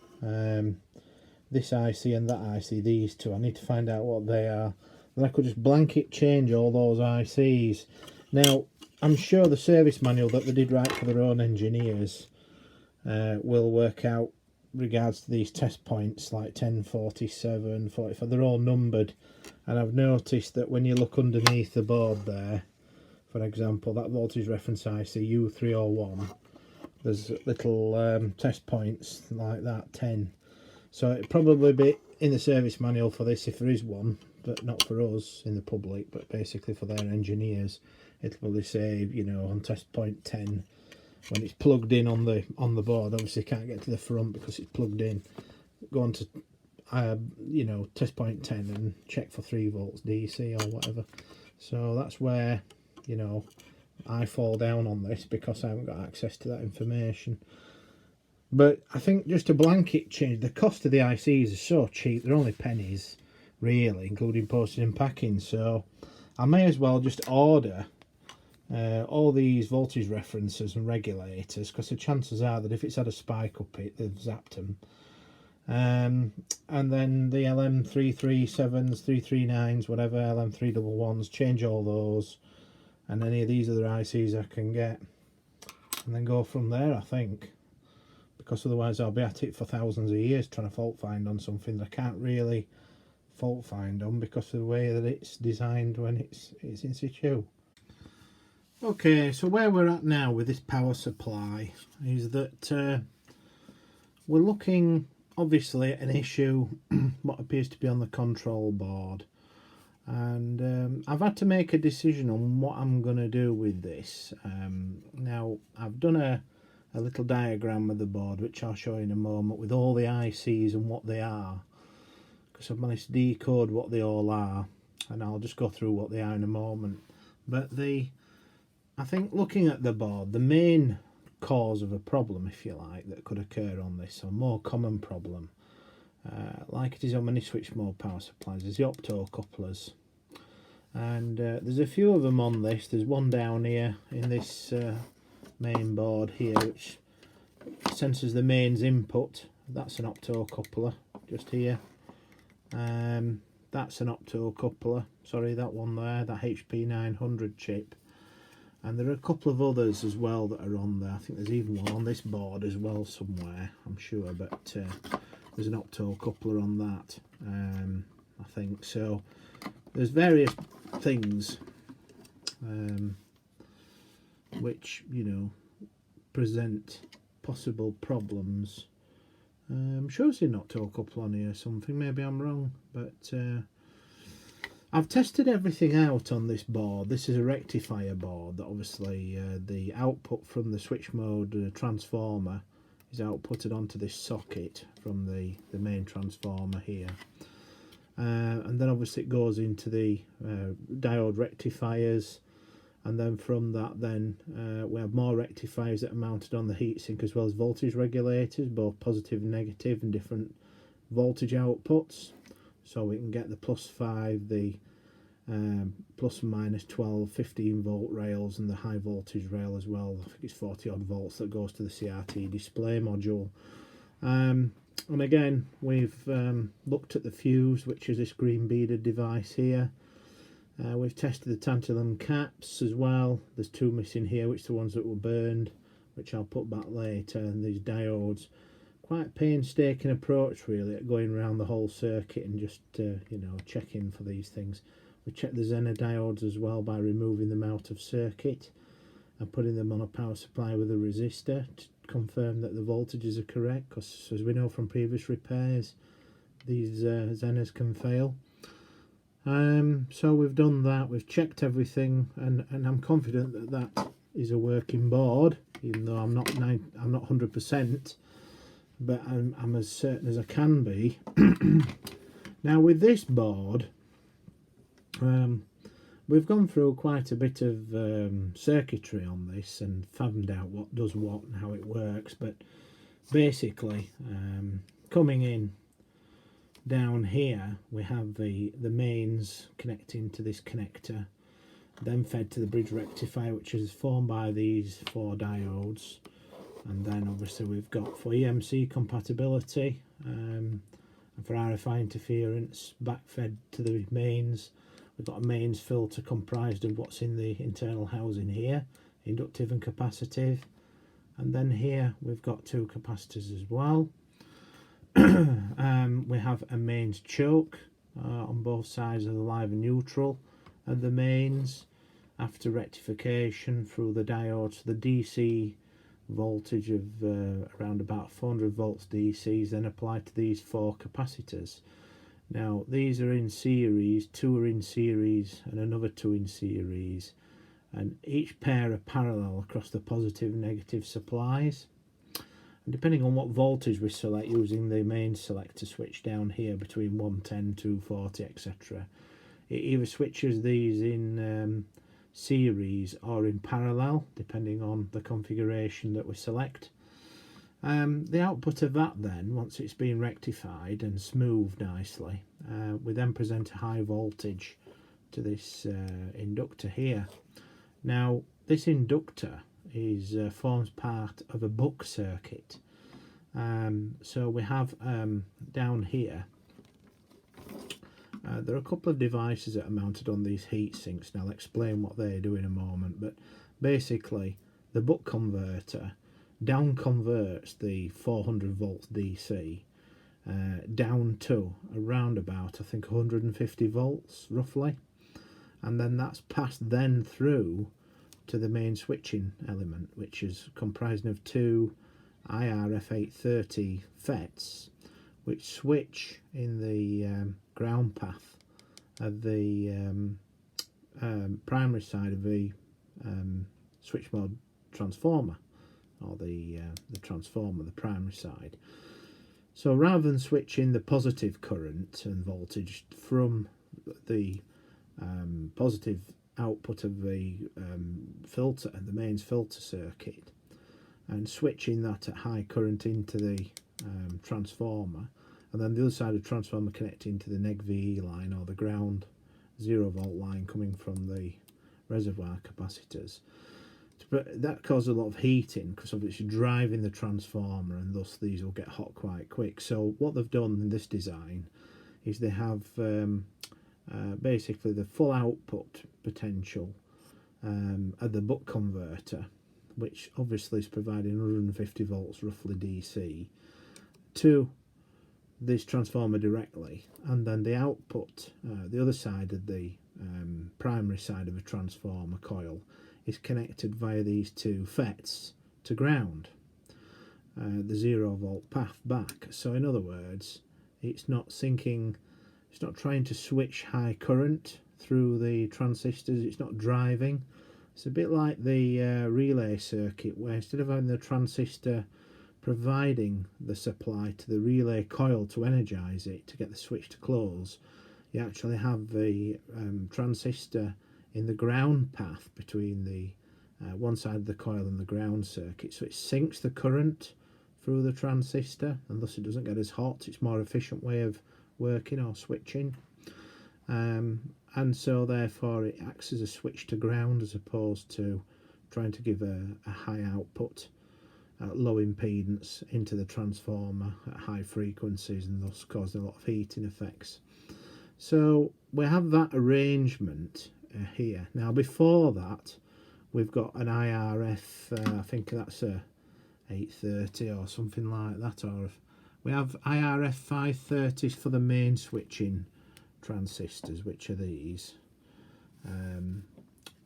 This IC and that IC, these two, I need to find out what they are. Then I could just blanket change all those ICs. Now, I'm sure the service manual that they did write for their own engineers will work out regards to these test points, like 10, 47, 45. They're all numbered, and I've noticed that when you look underneath the board there, for example, that voltage reference IC U301, there's little test points like that, 10. So it'll probably be in the service manual for this if there is one, but not for us in the public, but basically for their engineers. It'll probably say, you know, on test point 10, when it's plugged in on the board. Obviously can't get to the front because it's plugged in. Go on to you know, test point 10 and check for 3 volts DC or whatever. So that's where, you know, I fall down on this because I haven't got access to that information. But I think just a blanket change, the cost of the ICs is so cheap, they're only pennies really, including postage and packing. So I may as well just order all these voltage references and regulators, because the chances are that if it's had a spike up it, they've zapped them. And then the LM337s, 339s, whatever, LM311s, change all those, and any of these other ICs I can get, and then go from there, I think. Because otherwise I'll be at it for thousands of years trying to fault find on something that I can't really fault find on because of the way that it's designed when it's in situ. Okay, so where we're at now with this power supply is that we're looking obviously at an issue what appears to be on the control board, and I've had to make a decision on what I'm going to do with this. Now I've done a little diagram of the board which I'll show you in a moment with all the ICs and what they are, because I've managed to decode what they all are, and I'll just go through what they are in a moment. But I think looking at the board, the main cause of a problem, if you like, that could occur on this, or more common problem, like it is on many switch mode power supplies, is the Opto Couplers. And there's a few of them on this. There's one down here in this main board here which senses the mains input. That's an Opto Coupler. just here. That's an Opto Coupler, sorry, that one there, that HP900 chip. And there are a couple of others as well that are on there. I think there's even one on this board as well somewhere, I'm sure, but there's an Opto Coupler on that, I think. So there's various things which, you know, present possible problems. I'm sure it's an Opto Coupler on here or something, maybe I'm wrong, but I've tested everything out on this board. This is a rectifier board that obviously the output from the switch mode transformer is outputted onto this socket from the main transformer here. And then obviously it goes into the diode rectifiers, and then from that then we have more rectifiers that are mounted on the heatsink, as well as voltage regulators, both positive and negative, and different voltage outputs. So we can get the +5, the plus and minus 12, 15 volt rails, and the high voltage rail as well. I think it's 40 odd volts that goes to the CRT display module. And again, we've looked at the fuse, which is this green beaded device here. We've tested the tantalum caps as well. There's two missing here, which are the ones that were burned, which I'll put back later. And these diodes, quite a painstaking approach really at going around the whole circuit and just you know, checking for these things. We checked the Zener diodes as well by removing them out of circuit and putting them on a power supply with a resistor to confirm that the voltages are correct, because as we know from previous repairs, these Zeners can fail. So we've done that, we've checked everything, and I'm confident that that is a working board, even though I'm not 100%, but I'm as certain as I can be. Now with this board, we've gone through quite a bit of circuitry on this and found out what does what and how it works, but basically coming in down here we have the mains connecting to this connector, then fed to the bridge rectifier, which is formed by these 4 diodes, and then obviously we've got for EMC compatibility and for RFI interference back fed to the mains. We've got a mains filter comprised of what's in the internal housing here, inductive and capacitive, and then here we've got 2 capacitors as well. We have a mains choke on both sides of the live and neutral and the mains. After rectification through the diodes, the DC voltage of around about 400 volts DC is then applied to these 4 capacitors. Now these are in series, 2 are in series and another 2 in series, and each pair are parallel across the positive and negative supplies. And depending on what voltage we select using the main selector switch down here between 110, 240, etc., it either switches these in series or in parallel depending on the configuration that we select. The output of that then, once it's been rectified and smoothed nicely, we then present a high voltage to this inductor here. Now this inductor forms part of a buck circuit. So we have down here, there are a couple of devices that are mounted on these heat sinks, and I'll explain what they do in a moment, but basically the buck converter down converts the 400 volts DC down to around about, I think, 150 volts roughly, and then that's passed then through to the main switching element, which is comprising of 2 IRF830 FETs, which switch in the ground path of the primary side of the switch mode transformer, or the transformer, the primary side. So rather than switching the positive current and voltage from the positive output of the filter and the mains filter circuit and switching that at high current into the transformer, and then the other side of the transformer connecting to the neg VE line or the ground 0 volt line coming from the reservoir capacitors, But that causes a lot of heating because obviously driving the transformer, and thus these will get hot quite quick. So what they've done in this design is they have basically the full output potential of the buck converter, which obviously is providing 150 volts roughly DC to this transformer directly, and then the output, the other side of the primary side of a transformer coil, is connected via these two FETs to ground, the 0 volt path back. So in other words, it's not sinking, it's not trying to switch high current through the transistors, it's not driving. It's a bit like the relay circuit, where instead of having the transistor providing the supply to the relay coil to energize it to get the switch to close, you actually have the transistor in the ground path between the one side of the coil and the ground circuit, so it sinks the current through the transistor, and thus it doesn't get as hot. It's a more efficient way of working or switching, and so therefore it acts as a switch to ground as opposed to trying to give a high output at low impedance into the transformer at high frequencies, and thus causing a lot of heating effects. So we have that arrangement here. Now before that we've got an IRF, I think that's a 830 or something like that, or we have IRF 530s for the main switching transistors, which are these.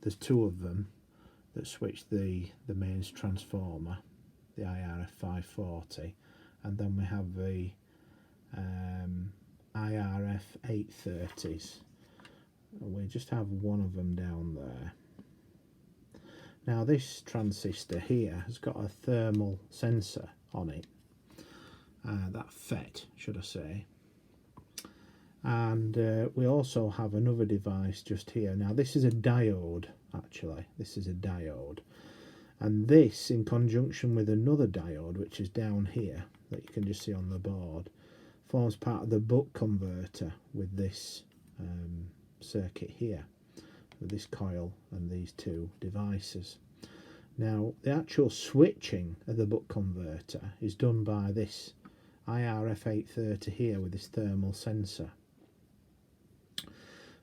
There's two of them that switch the mains transformer, the IRF 540, and then we have the IRF 830s. We just have one of them down there. Now this transistor here has got a thermal sensor on it, that FET should I say, and we also have another device just here. Now this is a diode, actually this is a diode, and this in conjunction with another diode which is down here that you can just see on the board forms part of the buck converter with this circuit here, with this coil and these two devices. Now the actual switching of the buck converter is done by this IRF 830 here with this thermal sensor.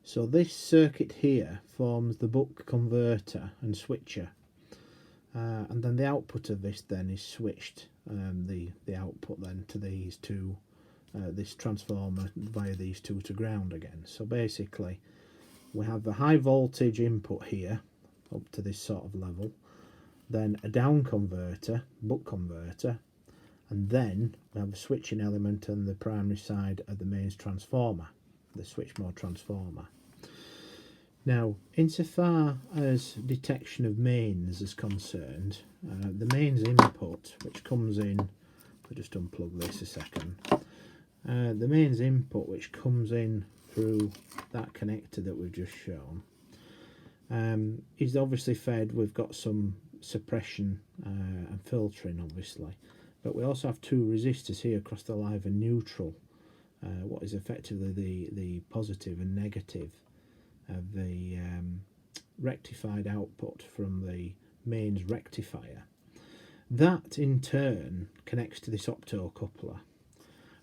So this circuit here forms the buck converter and switcher, and then the output of this then is switched, the output then to these two, this transformer via these two to ground again. So basically we have the high voltage input here up to this sort of level, then a down converter, buck converter, and then we have a switching element on the primary side of the mains transformer, the switch mode transformer. Now insofar as detection of mains is concerned, the mains input which comes in, I'll just unplug this a second, the mains input which comes in through that connector that we've just shown is obviously fed, we've got some suppression and filtering obviously, but we also have two resistors here across the live and neutral, what is effectively the positive and negative of the rectified output from the mains rectifier. That in turn connects to this opto coupler,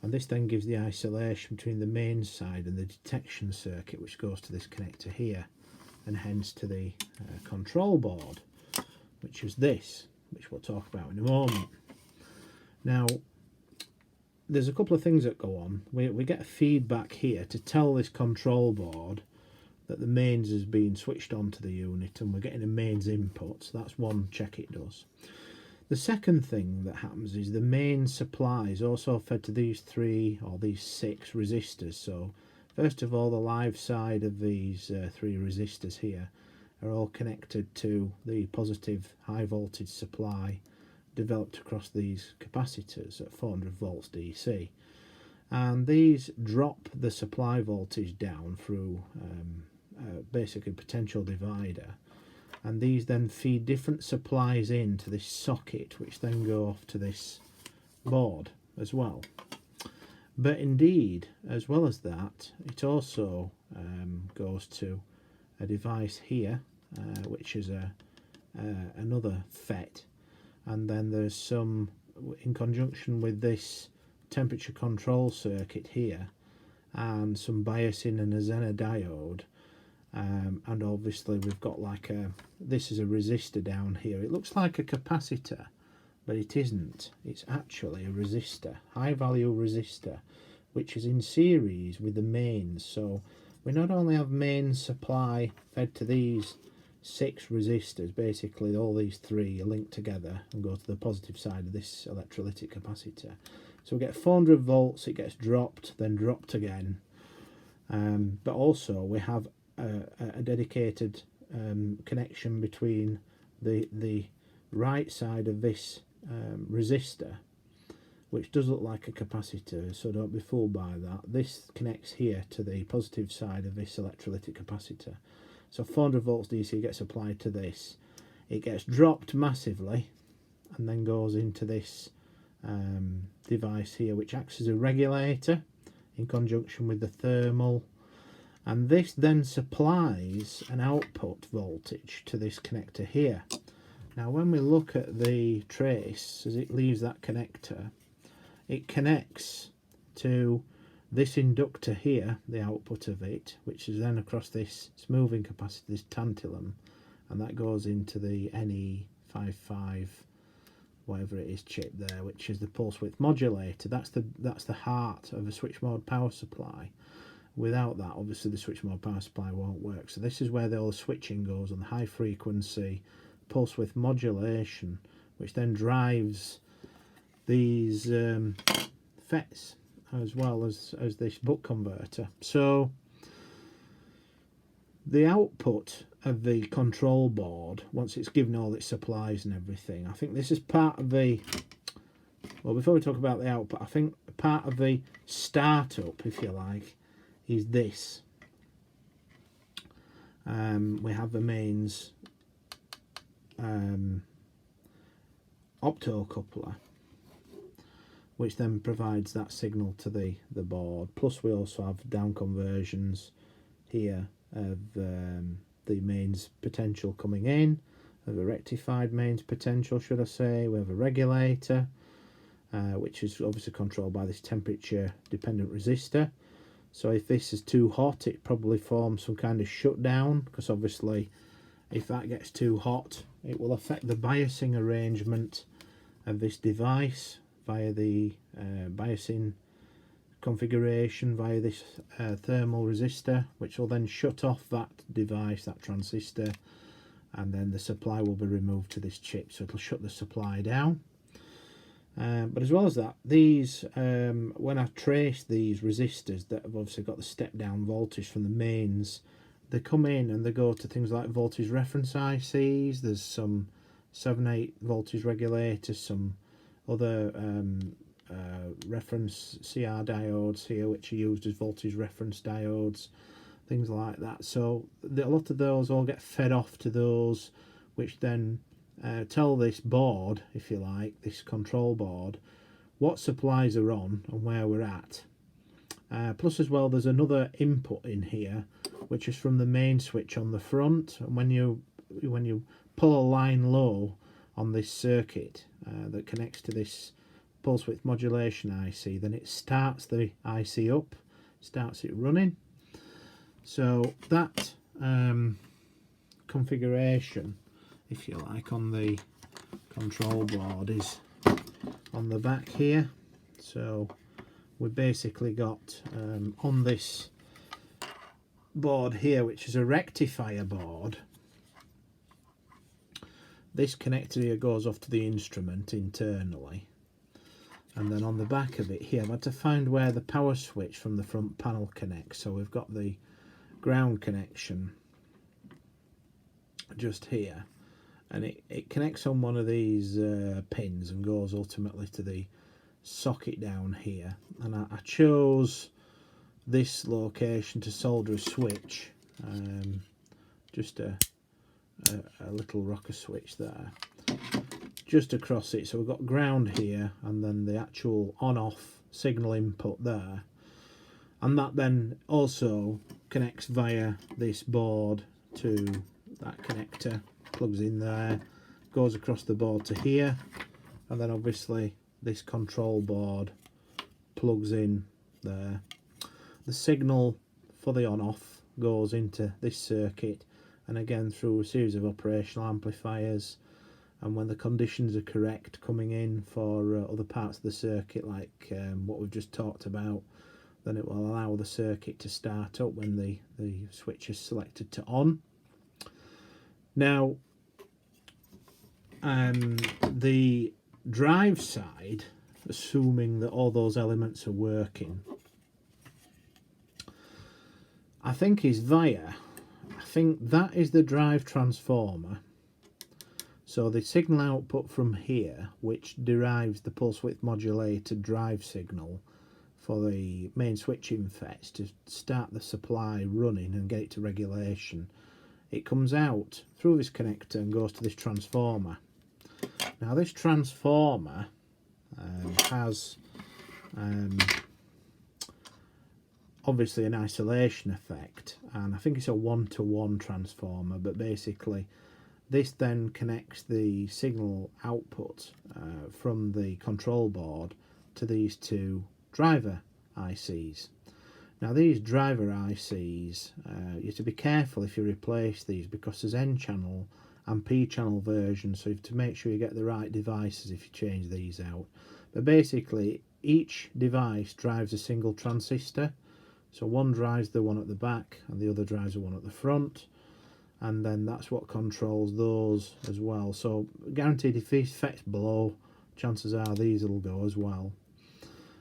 and this then gives the isolation between the mains side and the detection circuit, which goes to this connector here, and hence to the control board, which is this, which we'll talk about in a moment. Now there's a couple of things that go on. We get a feedback here to tell this control board that the mains is being switched on to the unit, and we're getting a mains input, so that's one check it does. The second thing that happens is the main supply is also fed to these three or these 6 resistors. So first of all, the live side of these 3 resistors here are all connected to the positive high voltage supply developed across these capacitors at 400 volts DC, and these drop the supply voltage down through basically potential divider, and these then feed different supplies into this socket, which then go off to this board as well. But indeed, as well as that, it also goes to a device here, which is a another FET, and then there's some, in conjunction with this temperature control circuit here, and some biasing and a Zener diode, and obviously we've got like this is a resistor down here. It looks like a capacitor, but it isn't. It's actually a resistor, high value resistor, which is in series with the mains. So we not only have mains supply fed to these 6 resistors, basically all these 3 are linked together and go to the positive side of this electrolytic capacitor. So we get 400 volts, it gets dropped, then dropped again. But also we have a dedicated connection between the right side of this resistor, which does look like a capacitor, so don't be fooled by that. This connects here to the positive side of this electrolytic capacitor. So 400 volts DC gets applied to this. It gets dropped massively and then goes into this device here, which acts as a regulator in conjunction with the thermal, and this then supplies an output voltage to this connector here. Now when we look at the trace as it leaves that connector, it connects to this inductor here, the output of it, which is then across this smoothing capacitor, this tantalum, and that goes into the NE55 whatever it is chip there, which is the pulse width modulator. That's the heart of a switch mode power supply. Without that, obviously the switch mode power supply won't work. So this is where all the switching goes on the high frequency pulse width modulation, which then drives these FETs as well as this buck converter. So the output of the control board, once it's given all its supplies and everything, I think this is part of the, well, before we talk about the output, I think part of the startup, if you like, is this. We have the mains Opto Coupler, which then provides that signal to the board. Plus we also have down conversions here of the mains potential coming in, of a rectified mains potential, should I say. We have a regulator, which is obviously controlled by this temperature dependent resistor. So if this is too hot, it probably forms some kind of shutdown, because obviously if that gets too hot, it will affect the biasing arrangement of this device via the biasing configuration via this thermal resistor, which will then shut off that device, that transistor, and then the supply will be removed to this chip, so it'll shut the supply down. But as well as that, these when I trace these resistors that have obviously got the step down voltage from the mains, they come in and they go to things like voltage reference ICs. There's some 7/8 voltage regulators, some other reference CR diodes here, which are used as voltage reference diodes, things like that. So a lot of those all get fed off to those, which then tell this board, if you like, this control board, what supplies are on and where we're at. Plus as well, there's another input in here, which is from the main switch on the front, and when you pull a line low on this circuit that connects to this pulse width modulation IC, then it starts the IC up, starts it running. So that configuration, if you like, on the control board is on the back here. So we've basically got on this board here, which is a rectifier board, this connector here goes off to the instrument internally, and then on the back of it here I've had to find where the power switch from the front panel connects. So we've got the ground connection just here, and it connects on one of these pins and goes ultimately to the socket down here. And I chose this location to solder a switch, just a little rocker switch there, just across it. So we've got ground here and then the actual on-off signal input there, and that then also connects via this board to that connector plugs in there, goes across the board to here, and then obviously this control board plugs in there. The signal for the on-off goes into this circuit, and again through a series of operational amplifiers, and when the conditions are correct, coming in for other parts of the circuit, like what we've just talked about, then it will allow the circuit to start up when the switch is selected to on. Now, the drive side, assuming that all those elements are working, I think is via, I think that is the drive transformer. So the signal output from here, which derives the pulse width modulated drive signal for the main switching FETs to start the supply running and get it to regulation, it comes out through this connector and goes to this transformer. Now this transformer has obviously an isolation effect, and I think it's a 1-to-1 transformer, but basically this then connects the signal output from the control board to these two driver ICs. Now these driver ICs, you have to be careful if you replace these, because there's N-channel and P-channel versions, so you have to make sure you get the right devices if you change these out. But basically each device drives a single transistor, so one drives the one at the back and the other drives the one at the front, and then that's what controls those as well. So guaranteed if these FETs blow, chances are these will go as well.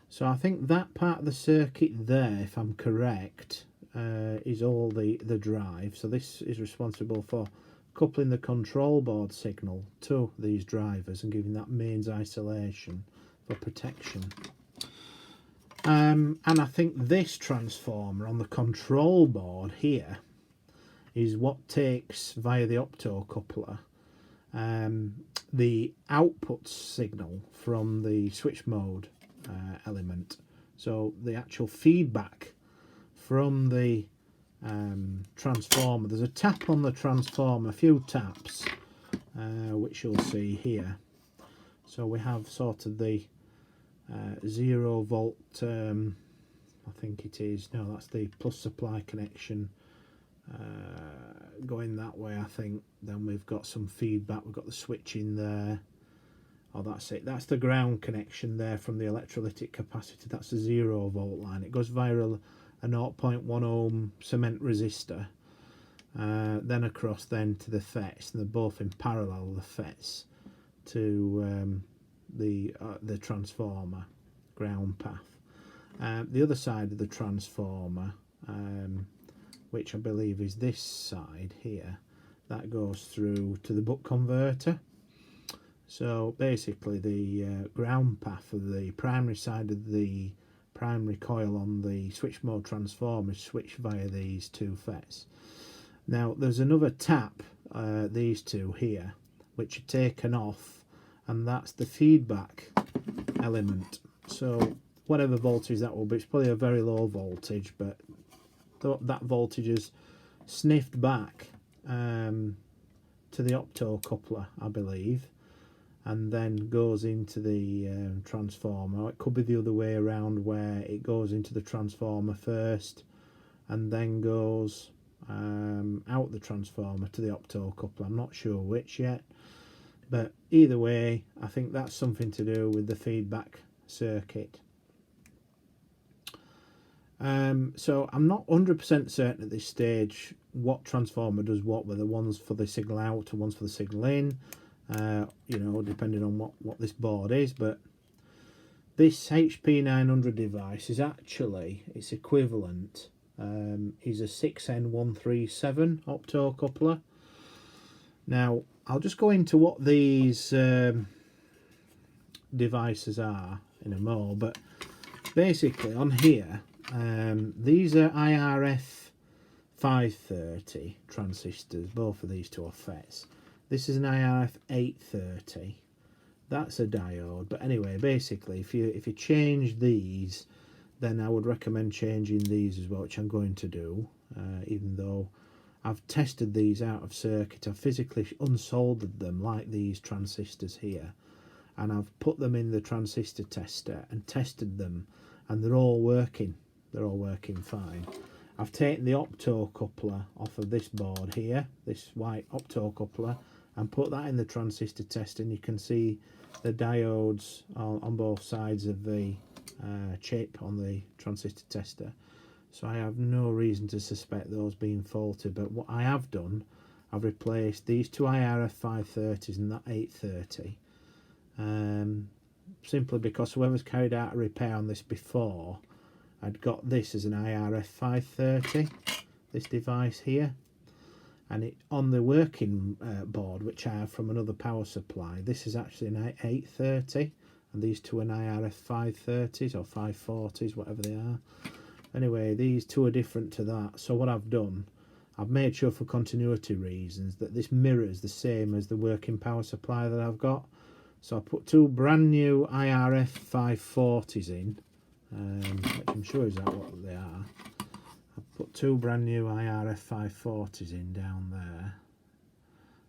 So I think that part of the circuit there, if I'm correct, is all the drive. So this is responsible for coupling the control board signal to these drivers and giving that mains isolation for protection. And I think this transformer on the control board here is what takes via the opto coupler the output signal from the switch mode element. So the actual feedback from the transformer, there's a tap on the transformer, a few taps, which you'll see here. So we have sort of the 0 volt, I think it is, no, that's the plus supply connection going that way, I think. Then we've got some feedback, we've got the switch in there. Oh, that's it, that's the ground connection there from the electrolytic capacitor. That's a 0 volt line. It goes via a 0.1 ohm cement resistor, then across then to the FETs, and they're both in parallel, the FETs, to the transformer ground path. The other side of the transformer, which I believe is this side here, that goes through to the buck converter. So basically the ground path of the primary side of the primary coil on the switch mode transformer is switched via these two FETs. Now there's another tap, these two here, which are taken off, and that's the feedback element. So whatever voltage that will be, it's probably a very low voltage, but that voltage is sniffed back to the opto coupler, I believe, and then goes into the transformer. It could be the other way around, where it goes into the transformer first and then goes out the transformer to the opto coupler. I'm not sure which yet, but either way I think that's something to do with the feedback circuit. So I'm not 100% certain at this stage what transformer does what, whether one's for the signal out or one's for the signal in, you know, depending on what this board is. But this HP900 device is actually, its equivalent is a 6N137 opto coupler. Now I'll just go into what these devices are in a more, but basically on here, these are IRF 530 transistors. Both of these two are FETs. This is an IRF 830. That's a diode. But anyway, basically, if you change these, then I would recommend changing these as well, which I'm going to do, even though I've tested these out of circuit. I've physically unsoldered them like these transistors here, and I've put them in the transistor tester and tested them, and they're all working. They're all working fine. I've taken the opto coupler off of this board here, this white opto coupler, and put that in the transistor tester, and you can see the diodes on both sides of the chip on the transistor tester. So I have no reason to suspect those being faulty. But what I have done, I've replaced these two IRF530s and that 830, simply because whoever's carried out a repair on this before, I'd got this as an IRF530, this device here, and it on the working board, which I have from another power supply, this is actually an 830, and these two are IRF530s or 540s, whatever they are. Anyway, these two are different to that. So what I've done, I've made sure for continuity reasons that this mirrors the same as the working power supply that I've got. So I put two brand new IRF540s in, which I'm sure is that what they are. I've put two brand new IRF540s in down there.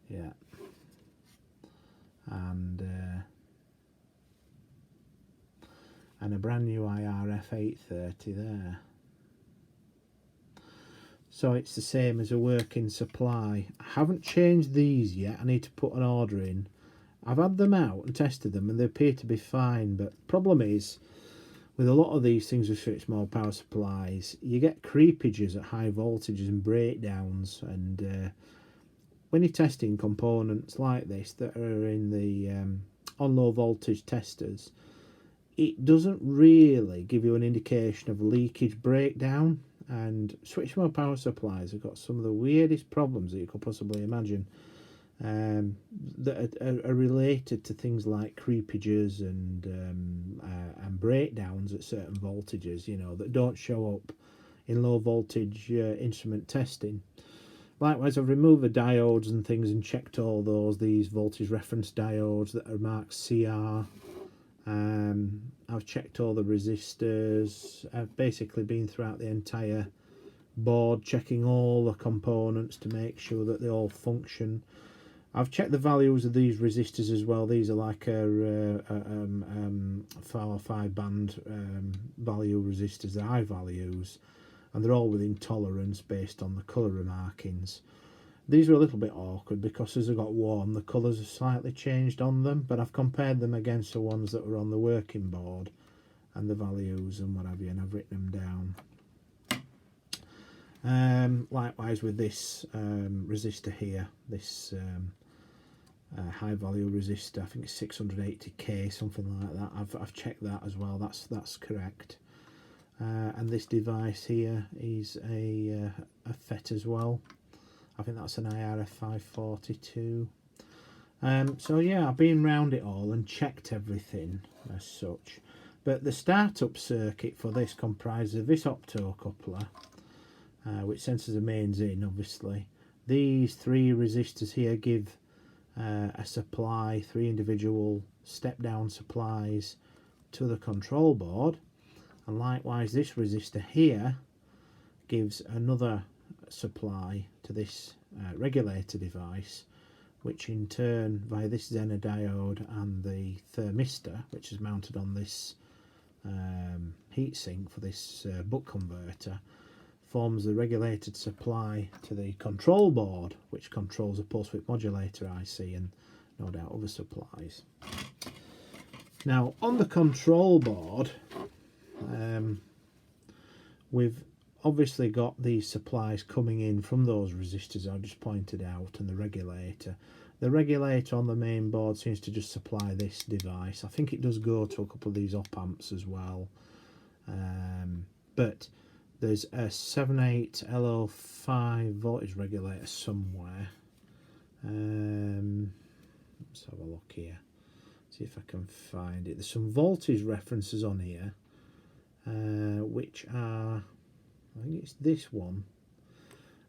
Yeah. And a brand new IRF830 there. So it's the same as a working supply. I haven't changed these yet. I need to put an order in. I've had them out and tested them, and they appear to be fine. But the problem is, with a lot of these things with switch mode power supplies, you get creepages at high voltages and breakdowns. And when you're testing components like this that are in the on low voltage testers, it doesn't really give you an indication of leakage breakdown. And switch mode power supplies have got some of the weirdest problems that you could possibly imagine, that are related to things like creepages and breakdowns at certain voltages, you know, that don't show up in low voltage instrument testing. Likewise, I've removed the diodes and things and checked all these voltage reference diodes that are marked CR. I've checked all the resistors. I've basically been throughout the entire board, checking all the components to make sure that they all function. I've checked the values of these resistors as well. These are like a 4 or 5 band value resistors. They're high values, and they're all within tolerance based on the colour remarkings. These were a little bit awkward because as I got warm, the colours have slightly changed on them, but I've compared them against the ones that were on the working board and the values and what have you, and I've written them down. Likewise with this resistor here, this high value resistor, I think it's 680k, something like that. I've checked that as well. That's correct. And this device here is a FET as well. I think that's an IRF542. So yeah, I've been round it all and checked everything as such. But the startup circuit for this comprises of this opto coupler, which senses the mains in, obviously. These 3 resistors here give a supply, 3 individual step-down supplies to the control board. And likewise, this resistor here gives another supply to this regulator device, which in turn, via this Zener diode and the thermistor, which is mounted on this heatsink for this buck converter, forms the regulated supply to the control board, which controls a pulse width modulator IC and no doubt other supplies. Now on the control board, we've obviously got these supplies coming in from those resistors I just pointed out and the regulator. The regulator on the main board seems to just supply this device. I think it does go to a couple of these op amps as well. But there's a 78LO5 voltage regulator somewhere. Let's have a look here. See if I can find it. There's some voltage references on here, which are, I think it's this one.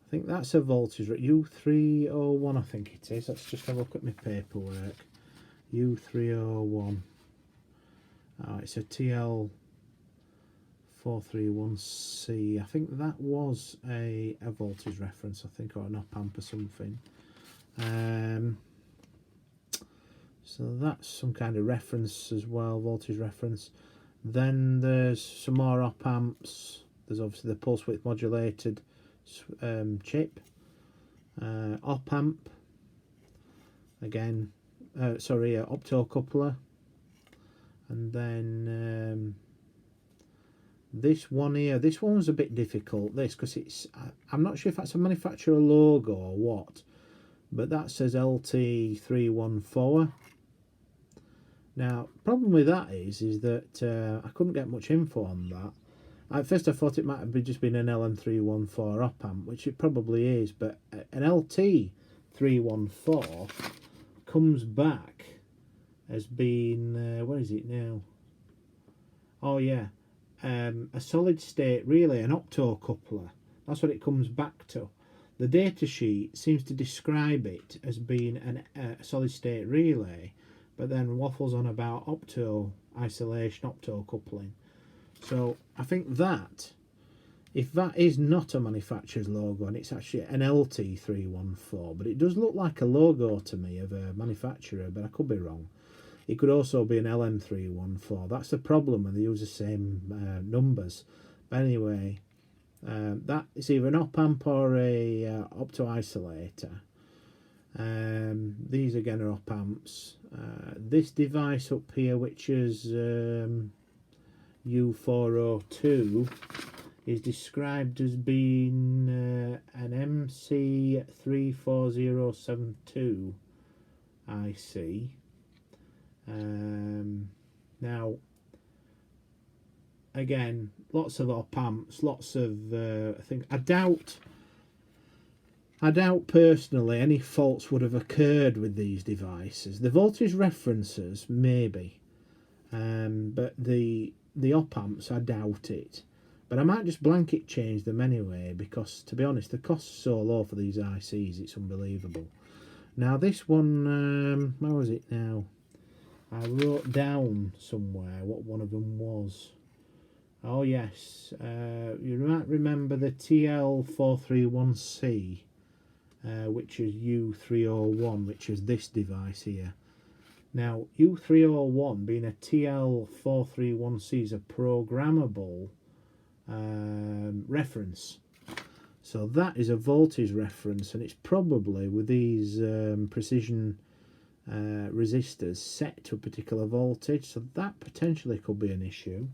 I think that's a voltage, U301 I think it is. Let's just have a look at my paperwork. U301. Oh, it's a TL4 HP8594E, I think that was a voltage reference, I think, or an op amp or something. So that's some kind of reference as well, voltage reference. Then there's some more op amps. There's obviously the pulse width modulated chip, op amp, again, opto coupler, and then this one here. This one was a bit difficult, this, because it's, I'm not sure if that's a manufacturer logo or what, but that says LT314. Now, problem with that is that I couldn't get much info on that. At first I thought it might have just been an LM314 op amp, which it probably is, but an LT314 comes back as being, where is it now? Oh yeah, a solid state relay, an opto coupler. That's what it comes back to. The data sheet seems to describe it as being a solid state relay, but then waffles on about opto isolation, opto coupling. So I think that, if that is not a manufacturer's logo and it's actually an LT314, but it does look like a logo to me of a manufacturer, but I could be wrong. It could also be an LM314. That's the problem when they use the same numbers. But anyway, that is either an op amp or a opto isolator. These again are op amps. This device up here, which is U402, is described as being an MC34072 IC. Now, again, lots of op amps, lots of things. I doubt personally any faults would have occurred with these devices. The voltage references, maybe, but the op amps, I doubt it. But I might just blanket change them anyway, because to be honest, the cost is so low for these ICs, it's unbelievable. Now this one, where was it now? I wrote down somewhere what one of them was. Oh yes, you might remember the TL431C, which is U301, which is this device here. Now, U301 being a TL431C is a programmable reference. So that is a voltage reference, and it's probably with these precision resistors set to a particular voltage, so that potentially could be an issue.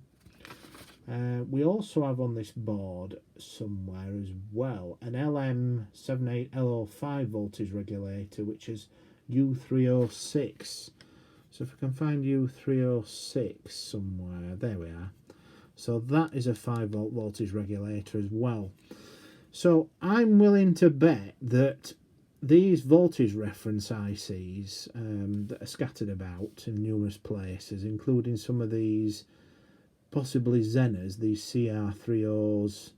We also have on this board somewhere as well an LM78L05 voltage regulator, which is U306. So if I can find U306 somewhere, there we are. So that is a 5-volt voltage regulator as well. So I'm willing to bet that these voltage reference ICs that are scattered about in numerous places, including some of these possibly Zenas, these CR30s,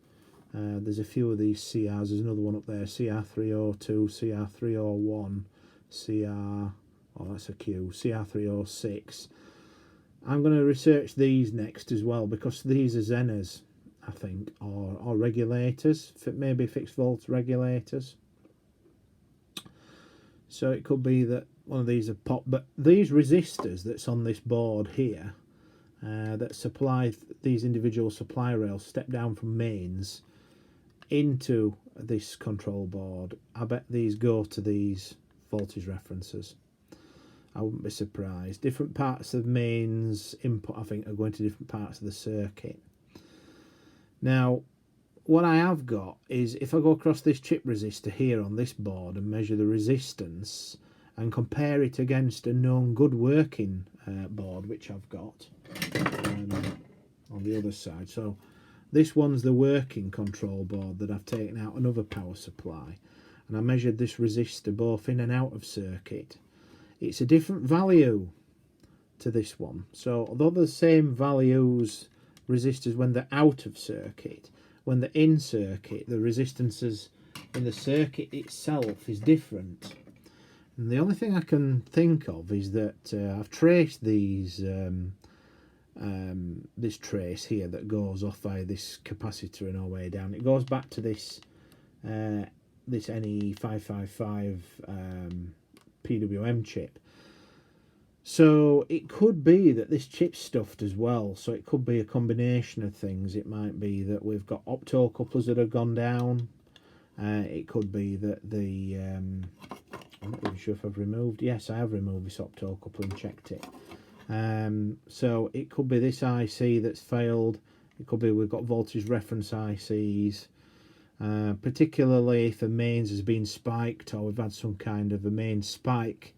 there's a few of these CRs, there's another one up there, CR302, CR301, CR306. I'm going to research these next as well, because these are Zenas, I think, or regulators, maybe fixed volt regulators. So it could be that one of these are popped, but these resistors that's on this board here, that supply these individual supply rails, step down from mains into this control board. I bet these go to these voltage references. I wouldn't be surprised. Different parts of mains input, I think, are going to different parts of the circuit. Now, what I have got is, if I go across this chip resistor here on this board and measure the resistance and compare it against a known good working board, which I've got on the other side. So this one's the working control board that I've taken out another power supply, and I measured this resistor both in and out of circuit. It's a different value to this one. So although the same values resistors when they're out of circuit, when they're in circuit, the resistances in the circuit itself is different. And the only thing I can think of is that I've traced these this trace here that goes off via this capacitor and all the way down. It goes back to this this NE555 PWM chip. So it could be that this chip's stuffed as well. So it could be a combination of things. It might be that we've got opto couplers that have gone down. It could be that the I'm not even sure if I've removed. Yes, I have removed this opto coupler and checked it. So it could be this IC that's failed. It could be we've got voltage reference ICs. Particularly if a mains has been spiked, or we've had some kind of a main spike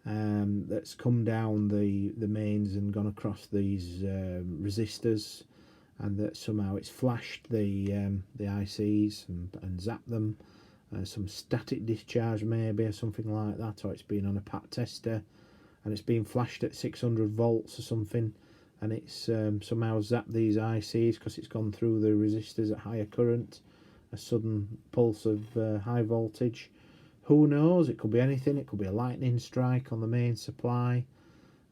that's come down the mains and gone across these resistors, and that somehow it's flashed the ICs and zapped them. Some static discharge maybe, or something like that, or it's been on a pat tester and it's been flashed at 600 volts or something, and it's somehow zapped these ICs because it's gone through the resistors at higher current, a sudden pulse of high voltage. Who knows? It could be anything. It could be a lightning strike on the main supply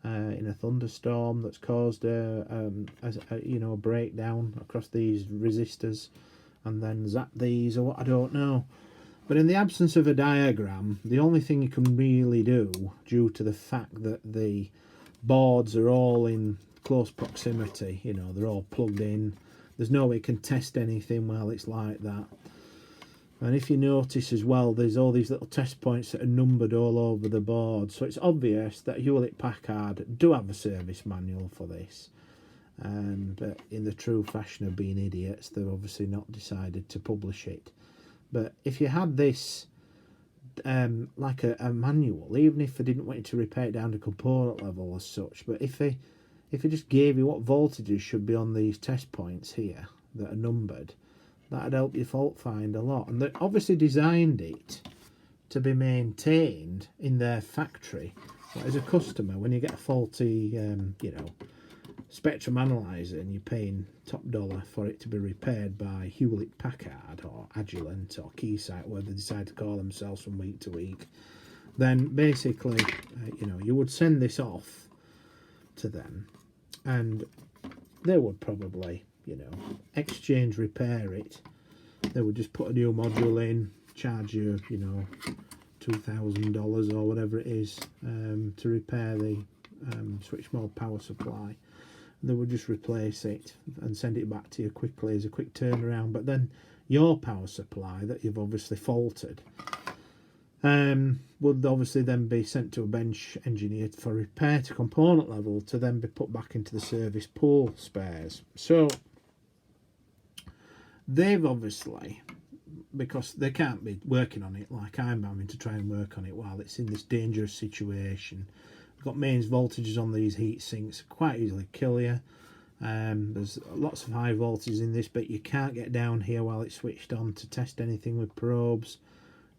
in a thunderstorm that's caused a breakdown across these resistors and then zap these, or what, I don't know. But in the absence of a diagram, the only thing you can really do, due to the fact that the boards are all in close proximity, you know, they're all plugged in, there's no way you can test anything while it's like that. And if you notice as well, there's all these little test points that are numbered all over the board. So it's obvious that Hewlett-Packard do have a service manual for this. But in the true fashion of being idiots, they've obviously not decided to publish it. But if you had this like a manual, even if they didn't want you to repair it down to component level as such, but if they just gave you what voltages should be on these test points here that are numbered, that'd help you fault find a lot. And they obviously designed it to be maintained in their factory. But as a customer, when you get a faulty, Spectrum Analyzer and you're paying top dollar for it to be repaired by Hewlett-Packard or Agilent or Keysight, where they decide to call themselves from week to week, then basically, you would send this off to them and they would probably, exchange, repair it. They would just put a new module in, charge you, $2,000 or whatever it is to repair the switch mode power supply. They would just replace it and send it back to you quickly as a quick turnaround. But then your power supply that you've obviously faulted would obviously then be sent to a bench engineer for repair to component level, to then be put back into the service pool spares. So they've obviously, because they can't be working on it like I'm having to try and work on it while it's in this dangerous situation. We've got mains voltages on these heat sinks, quite easily kill you. There's lots of high voltages in this, but you can't get down here while it's switched on to test anything with probes,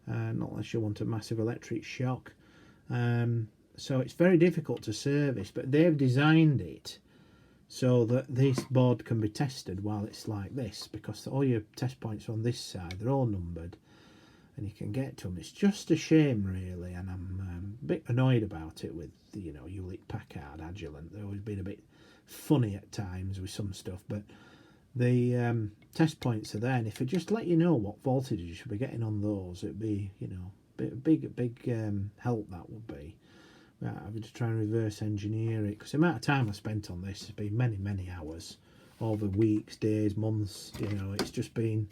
not unless you want a massive electric shock. So it's very difficult to service, but they've designed it so that this board can be tested while it's like this, because all your test points on this side, they're all numbered and you can get to them. It's just a shame really, and I'm a bit annoyed about it with Hewlett-Packard, Agilent. They've always been a bit funny at times with some stuff, but the test points are there, and if it just let you know what voltage you should be getting on those, it'd be a big help. That would be. Having to try and reverse engineer it, because the amount of time I spent on this has been many hours over weeks, days, months. It's just been,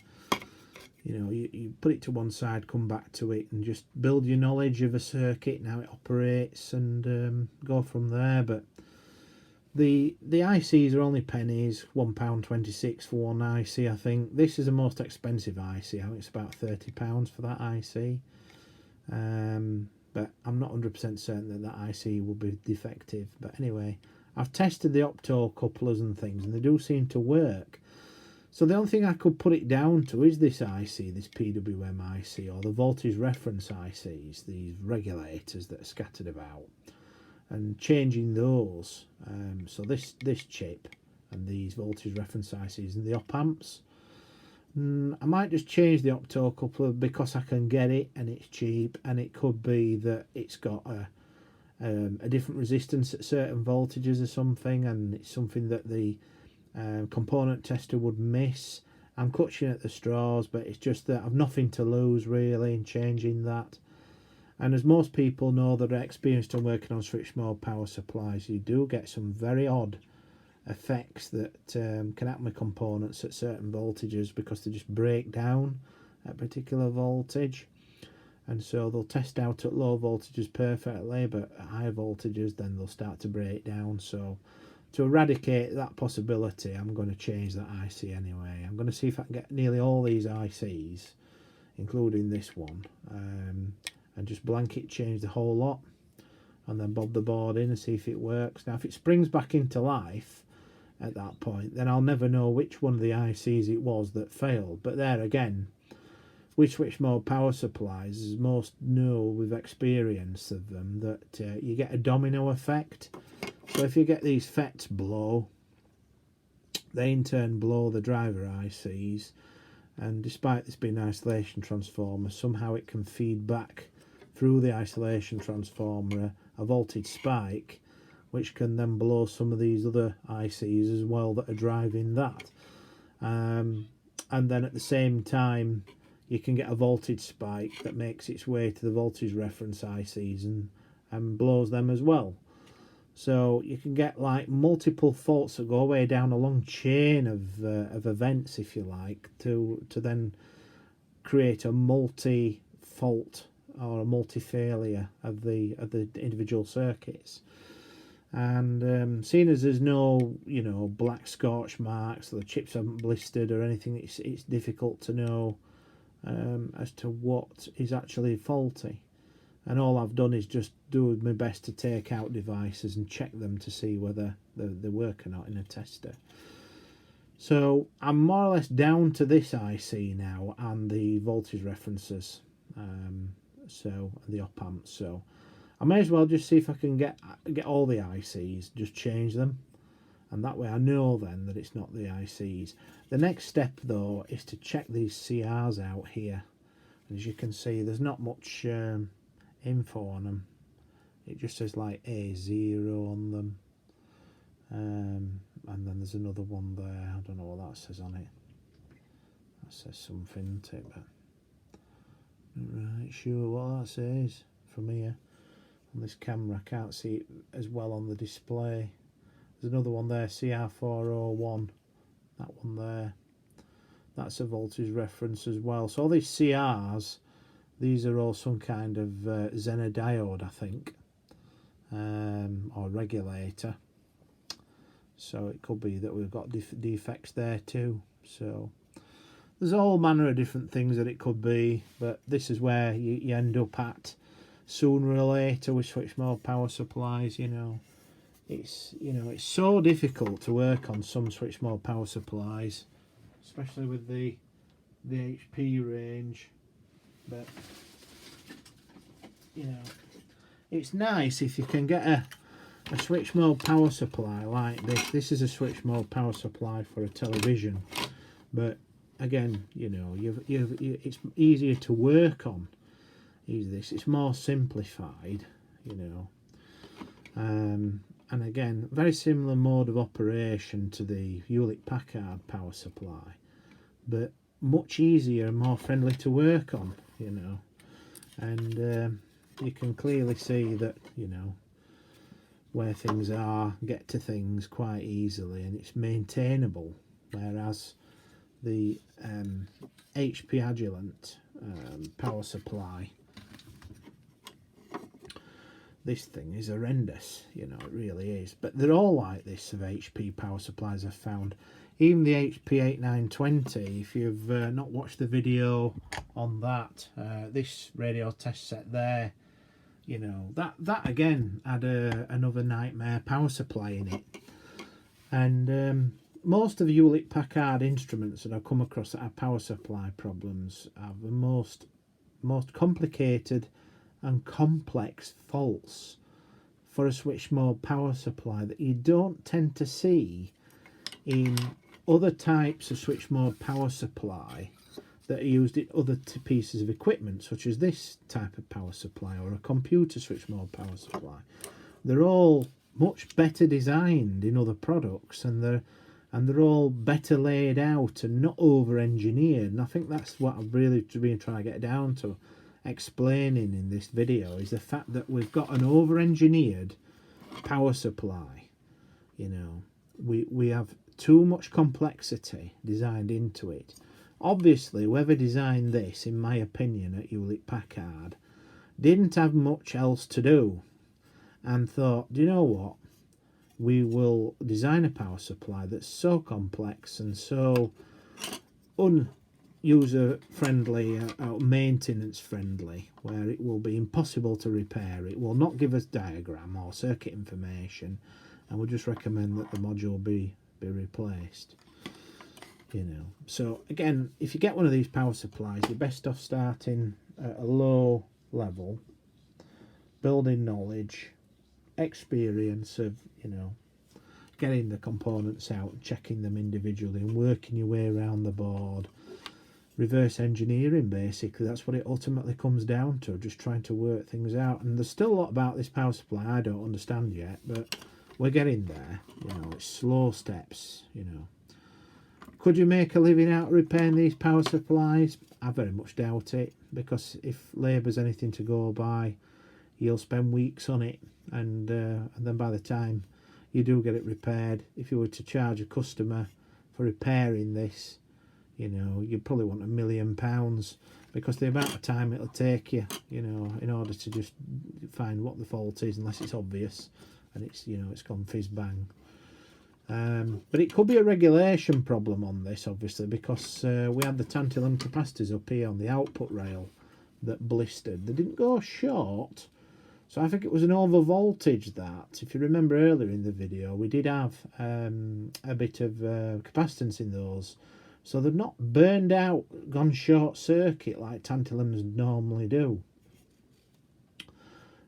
you put it to one side, come back to it, and just build your knowledge of a circuit and how it operates, and go from there. But the ICs are only pennies, £1.26 for one IC. I think this is the most expensive IC. I think it's about £30 for that IC. But I'm not 100% certain that IC will be defective. But anyway, I've tested the opto couplers and things, and they do seem to work. So the only thing I could put it down to is this IC, this PWM IC, or the voltage reference ICs, these regulators that are scattered about, and changing those. So this chip and these voltage reference ICs and the op amps. I might just change the opto coupler because I can get it and it's cheap, and it could be that it's got a different resistance at certain voltages or something, and it's something that the component tester would miss. I'm clutching at the straws, but it's just that I've nothing to lose really in changing that. And as most people know that are experienced on working on switch mode power supplies, you do get some very odd effects that can happen with components at certain voltages because they just break down at a particular voltage. And so they'll test out at low voltages perfectly, but at high voltages then they'll start to break down. So to eradicate that possibility, I'm going to change that IC anyway. I'm going to see if I can get nearly all these ICs, including this one, and just blanket change the whole lot, and then bob the board in and see if it works. Now if it springs back into life at that point, then I'll never know which one of the ICs it was that failed. But there again, with switch mode power supplies, as most know with experience of them, that you get a domino effect. So if you get these FETs blow, they in turn blow the driver ICs, and despite this being an isolation transformer, somehow it can feed back through the isolation transformer a voltage spike, which can then blow some of these other ICs as well that are driving that. And then at the same time, you can get a voltage spike that makes its way to the voltage reference ICs and blows them as well. So you can get like multiple faults that go away down a long chain of events, if you like, to then create a multi-fault or a multi-failure of the individual circuits. And seeing as there's no, you know, black scorch marks, the chips haven't blistered or anything, it's difficult to know as to what is actually faulty. And all I've done is just do my best to take out devices and check them to see whether they work or not in a tester. So I'm more or less down to this IC now and the voltage references, so the op amps. So I may as well just see if I can get all the ICs, just change them, and that way I know then that it's not the ICs. The next step though is to check these CRs out here. As you can see, there's not much info on them. It just says like A0 on them, and then there's another one there. I don't know what that says on it. That says something, isn't it? But right, sure what that says from here on this camera. I can't see it as well on the display. There's another one there, CR401, that one there. That's a voltage reference as well. So all these CRs, these are all some kind of Zener diode, I think, or regulator. So it could be that we've got defects there too. So there's a whole manner of different things that it could be, but this is where you end up at sooner or later with switch mode power supplies. It's so difficult to work on some switch mode power supplies, especially with the HP range. But it's nice if you can get a switch mode power supply like this. This is a switch mode power supply for a television, but again, it's easier to work on. It's more simplified, and again, very similar mode of operation to the Hewlett-Packard power supply, but much easier and more friendly to work on, and you can clearly see that, where things are, get to things quite easily, and it's maintainable, whereas the HP Agilent power supply, this thing is horrendous, it really is. But they're all like this of HP power supplies I've found. Even the HP8920, if you've not watched the video on that, this radio test set there, that again had another nightmare power supply in it. And most of the Hewlett-Packard instruments that I've come across that have power supply problems have the most complicated and complex faults for a switch mode power supply that you don't tend to see in other types of switch mode power supply that are used in other pieces of equipment, such as this type of power supply or a computer switch mode power supply. They're all much better designed in other products, and they're all better laid out and not over-engineered. And I think that's what I've really been trying to get down to explaining in this video, is the fact that we've got an over-engineered power supply. You know, we have too much complexity designed into it. Obviously, whoever designed this, in my opinion, at Hewlett Packard, didn't have much else to do and thought, do you know what? We will design a power supply that's so complex and so user-friendly, maintenance-friendly, where it will be impossible to repair. It will not give us diagram or circuit information, and we'll just recommend that the module be replaced. You know, so again, if you get one of these power supplies, you're best off starting at a low level, building knowledge, experience of, you know, getting the components out, checking them individually and working your way around the board. Reverse engineering, basically, that's what it ultimately comes down to, just trying to work things out. And there's still a lot about this power supply I don't understand yet, but we're getting there. You know, it's slow steps, you know. Could you make a living out of repairing these power supplies? I very much doubt it, because if labour's anything to go by, you'll spend weeks on it, and then by the time you do get it repaired, if you were to charge a customer for repairing this, you know, you'd probably want £1 million, because the amount of time it'll take you, you know, in order to just find what the fault is, unless it's obvious and it's, you know, it's gone fizz bang. But it could be a regulation problem on this, obviously, because we had the tantalum capacitors up here on the output rail that blistered. They didn't go short, so I think it was an over voltage. That, if you remember earlier in the video, we did have a bit of capacitance in those, so they've not burned out, gone short circuit like tantalums normally do.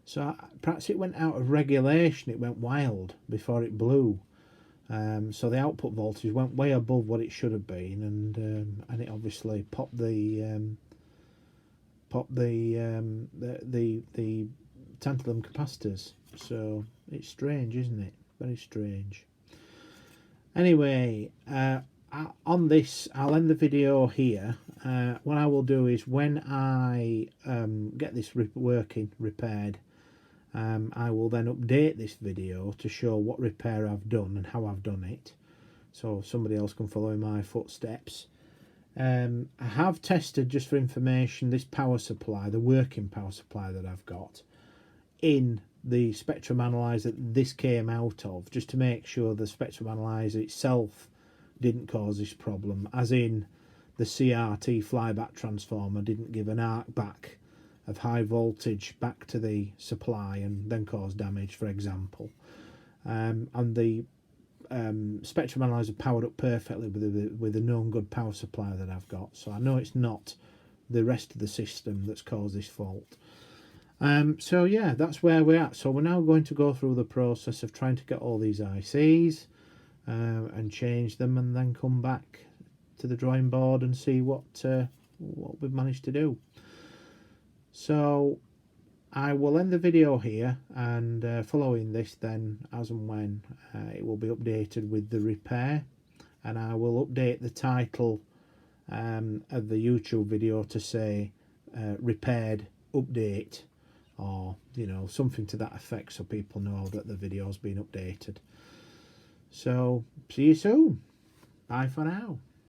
So perhaps it went out of regulation, it went wild before it blew. So the output voltage went way above what it should have been, and it obviously popped the tantalum capacitors. So it's strange, isn't it? Very strange. Anyway, on this, I'll end the video here. What I will do is, when I get this repaired, I will then update this video to show what repair I've done and how I've done it, so somebody else can follow in my footsteps. I have tested, just for information, this power supply, the working power supply that I've got, in the spectrum analyzer this came out of, just to make sure the spectrum analyzer itself didn't cause this problem, as in the CRT flyback transformer didn't give an arc back of high voltage back to the supply and then cause damage, for example. And the spectrum analyzer powered up perfectly with the known good power supply that I've got, so I know it's not the rest of the system that's caused this fault. So yeah, that's where we're at. So we're now going to go through the process of trying to get all these ICs and change them, and then come back to the drawing board and see what we've managed to do. So I will end the video here, and following this, then, as and when, it will be updated with the repair, and I will update the title of the YouTube video to say repaired update, or, you know, something to that effect, so people know that the video's been updated. So see you soon. Bye for now.